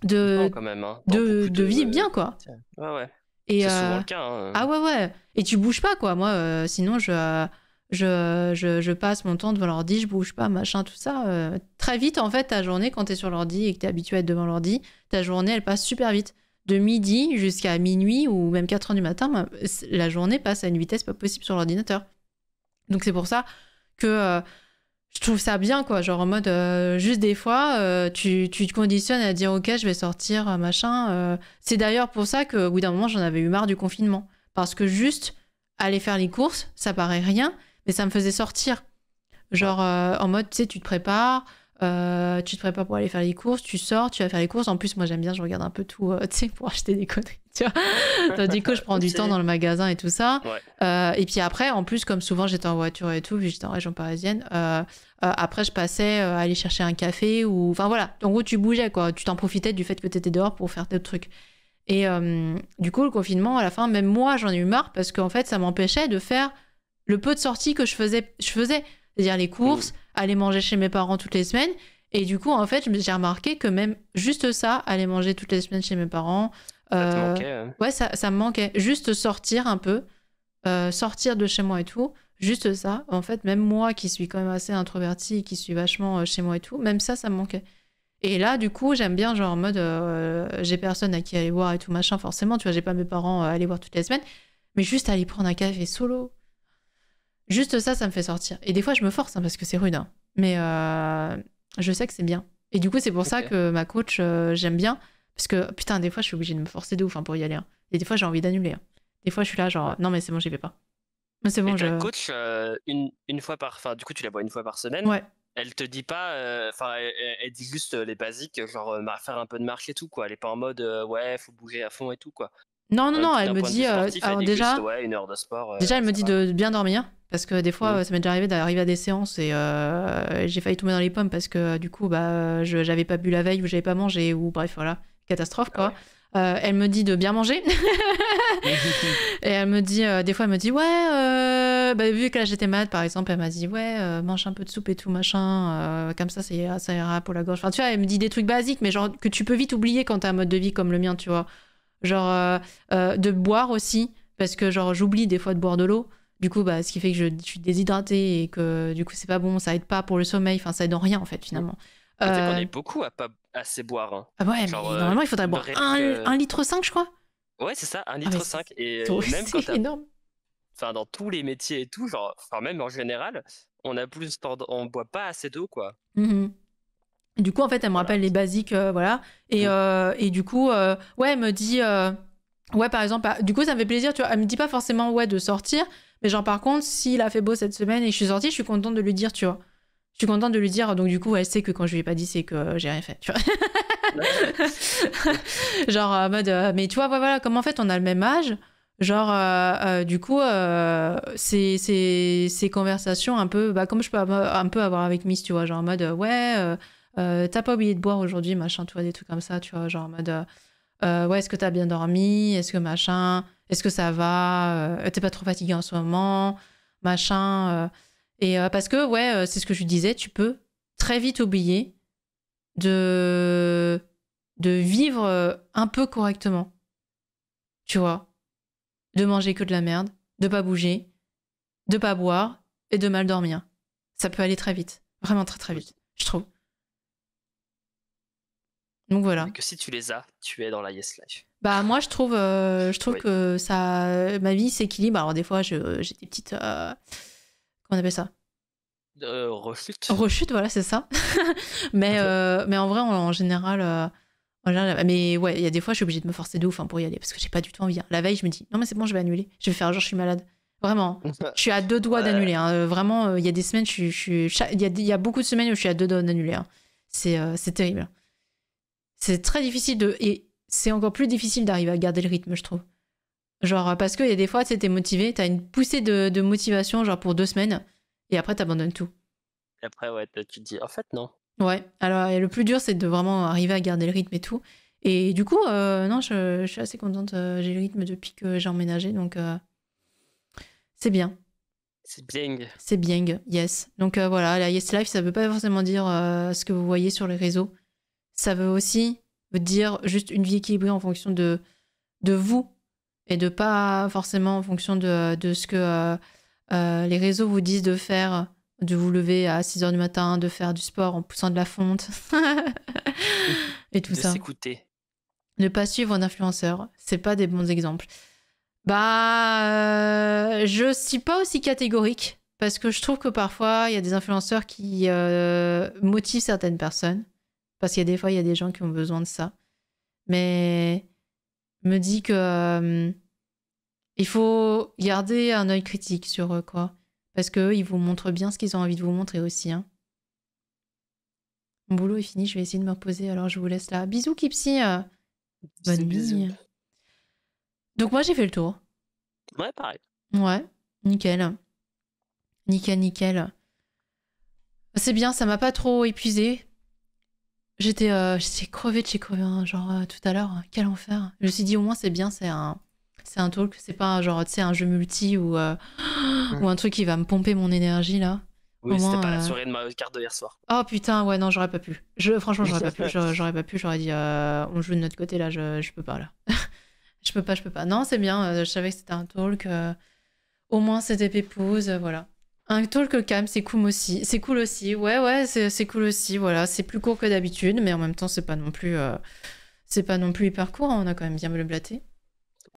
de, quand même, hein, dans beaucoup de vivre de bien, quoi. tiens, ouais, ouais. Et C'est souvent le cas, hein. ah ouais, ouais. Et tu bouges pas, quoi. Moi, sinon, je passe mon temps devant l'ordi, je bouge pas, machin, tout ça. Très vite, en fait, ta journée, quand t'es sur l'ordi et que t'es habitué à être devant l'ordi, ta journée, elle passe super vite. De midi jusqu'à minuit ou même 4 heures du matin, la journée passe à une vitesse pas possible sur l'ordinateur. Donc c'est pour ça que je trouve ça bien, quoi. Genre en mode, juste des fois, tu te conditionnes à dire, ok, je vais sortir, machin. C'est d'ailleurs pour ça qu'au bout d'un moment, j'en avais eu marre du confinement. Parce que juste aller faire les courses, ça paraît rien, mais ça me faisait sortir. Ouais. Genre en mode, tu sais, tu te prépares, tu te prépares pour aller faire les courses, tu sors, tu vas faire les courses. En plus, moi, j'aime bien, je regarde un peu tout, tu sais, pour acheter des conneries, tu vois. Donc, du coup, je prends du temps dans le magasin et tout ça. Ouais. Et puis après, en plus, comme souvent, j'étais en voiture et tout, vu que j'étais en région parisienne, après, je passais à aller chercher un café ou... Enfin, voilà. En gros, tu bougeais, quoi. Tu t'en profitais du fait que tu étais dehors pour faire d'autres trucs. Et du coup, le confinement, à la fin, même moi, j'en ai eu marre parce qu'en fait, ça m'empêchait de faire le peu de sorties que je faisais. C'est-à-dire les courses, aller manger chez mes parents toutes les semaines. Et du coup, en fait, j'ai remarqué que même juste ça, aller manger toutes les semaines chez mes parents, Ça te manquait. ouais, ça me manquait. Juste sortir un peu, sortir de chez moi et tout, juste ça. En fait, même moi qui suis quand même assez introvertie, qui suis vachement chez moi et tout, même ça me manquait. Et là, du coup, j'aime bien, genre en mode, j'ai personne à qui aller voir et tout machin, forcément, tu vois, j'ai pas mes parents à aller voir toutes les semaines, mais juste aller prendre un café solo. Juste ça me fait sortir. Et des fois, je me force, hein, parce que c'est rude, hein. Mais je sais que c'est bien. Et du coup, c'est pour ça que ma coach, j'aime bien, parce que putain, des fois, je suis obligée de me forcer de ouf, hein, pour y aller, hein. Et des fois, j'ai envie d'annuler, hein. Des fois, je suis là, genre, non, mais c'est bon, j'y vais pas. Mais c'est bon, Et ta coach, une fois par... Enfin, du coup, tu la vois une fois par semaine. Ouais. Elle te dit pas... Enfin, elle dit juste les basiques, genre faire un peu de marche et tout, quoi. Elle est pas en mode, ouais, faut bouger à fond et tout, quoi. Non, elle D'un me point de dit, vue sportif, elle alors dit déjà, juste, ouais, 1 heure de sport, elle me ça dit va. de bien dormir, parce que des fois, ça m'est déjà arrivé d'arriver à des séances et j'ai failli tomber dans les pommes parce que du coup, bah, j'avais pas bu la veille ou j'avais pas mangé ou bref, voilà, catastrophe, quoi. Elle me dit de bien manger. Et elle me dit, des fois, elle me dit, ouais, bah, vu que là j'étais malade, par exemple, elle m'a dit, ouais, mange un peu de soupe et tout, machin, comme ça ira pour la gorge. Enfin, tu vois, elle me dit des trucs basiques, mais genre que tu peux vite oublier quand t'as un mode de vie comme le mien, tu vois. Genre, de boire aussi, parce que genre, j'oublie des fois de boire de l'eau. Du coup, bah, ce qui fait que je suis déshydratée et que du coup, c'est pas bon, ça aide pas pour le sommeil, enfin, ça aide en rien, en fait, finalement. Tu sais qu'on est beaucoup à pas assez boire. Hein. Ah ouais, genre, mais normalement, il faudrait boire 1,5 litre, je crois. Ouais, c'est ça, 1,5 Ah, litre. Et même quand c'est énorme. Enfin, dans tous les métiers et tout, genre, enfin, même en général, on boit pas assez d'eau, quoi. Du coup, en fait, elle me rappelle les basiques, voilà. Et du coup, ouais, elle me dit, ouais, par exemple, du coup, ça me fait plaisir, tu vois. Elle me dit pas forcément, ouais, de sortir, mais genre, par contre, s'il a fait beau cette semaine et que je suis sortie, je suis contente de lui dire, tu vois. Je suis contente de lui dire, donc du coup, elle sait que quand je lui ai pas dit, c'est que j'ai rien fait, tu vois. Genre, en mode, mais tu vois, voilà, comme en fait, on a le même âge. Genre, du coup, ces conversations un peu, bah, comme je peux un peu avoir avec Miss, tu vois, genre en mode, ouais, t'as pas oublié de boire aujourd'hui, machin, tu vois, des trucs comme ça, tu vois, genre en mode, ouais, est-ce que t'as bien dormi, est-ce que machin, est-ce que ça va, t'es pas trop fatigué en ce moment, machin. Et parce que, ouais, c'est ce que je disais, tu peux très vite oublier de vivre un peu correctement, tu vois. De manger que de la merde, de pas bouger, de pas boire et de mal dormir. Ça peut aller très vite. Vraiment très très vite, je trouve. Donc voilà. Mais que si tu les as, tu es dans la Yes Life. Bah moi je trouve que ça, ma vie s'équilibre. Alors des fois j'ai des petites, comment on appelle ça? Rechute. Rechute, voilà, c'est ça. mais en vrai, en général, mais ouais, il y a des fois, je suis obligée de me forcer de ouf, hein, pour y aller parce que j'ai pas du tout envie, hein. La veille, je me dis, non, mais c'est bon, je vais annuler. Je vais faire genre, je suis malade. Vraiment. Je suis à 2 doigts d'annuler, hein. Vraiment, il y a des semaines, il y a beaucoup de semaines où je suis à 2 doigts d'annuler, hein. C'est terrible. C'est très difficile et c'est encore plus difficile d'arriver à garder le rythme, je trouve. Genre, parce qu'il y a des fois, tu sais, t'es motivé, t'as une poussée de motivation, genre pour 2 semaines, et après, t'abandonnes tout. Et après, ouais, tu te dis, en fait, non. Ouais, alors et le plus dur, c'est de vraiment arriver à garder le rythme et tout. Et du coup, non, je suis assez contente. J'ai le rythme depuis que j'ai emménagé, donc c'est bien. C'est bien. C'est bien, yes. Donc voilà, la Yes Life, ça veut pas forcément dire ce que vous voyez sur les réseaux. Ça veut aussi dire juste une vie équilibrée en fonction de vous et de pas forcément en fonction de ce que les réseaux vous disent de faire, de vous lever à 6h du matin, de faire du sport en poussant de la fonte et tout ça. De s'écouter. Ne pas suivre un influenceur, c'est pas des bons exemples. Bah, je suis pas aussi catégorique parce que je trouve que parfois il y a des influenceurs qui motivent certaines personnes parce qu'il y a des fois il y a des gens qui ont besoin de ça. Mais me dit que il faut garder un œil critique sur eux, quoi. Parce qu'eux, ils vous montrent bien ce qu'ils ont envie de vous montrer aussi, hein. Mon boulot est fini, je vais essayer de me reposer, alors je vous laisse là. Bisous, Kipsy. Bonne nuit. Donc moi, j'ai fait le tour. Ouais, pareil. Ouais, nickel. Nickel. C'est bien, ça m'a pas trop épuisé. J'étais crevée de chez crevé, hein, genre tout à l'heure. Quel enfer. Je me suis dit, au moins, c'est bien, c'est un talk. C'est pas genre, tu sais, un jeu multi ou un truc qui va me pomper mon énergie, là. Oui, Au c'était moins, pas la soirée de Mario Kart de hier soir. Oh putain, ouais, non, j'aurais pas pu. Franchement, j'aurais pas pu. J'aurais pas pu, j'aurais dit, on joue de notre côté, là, je peux pas, là. Je peux pas. Non, c'est bien, je savais que c'était un talk. Au moins, c'était pépouze, voilà. Un talk calme, c'est cool aussi. C'est cool aussi, ouais, c'est cool aussi, voilà. C'est plus court que d'habitude, mais en même temps, c'est pas non plus hyper court, hein, on a quand même bien blablaté.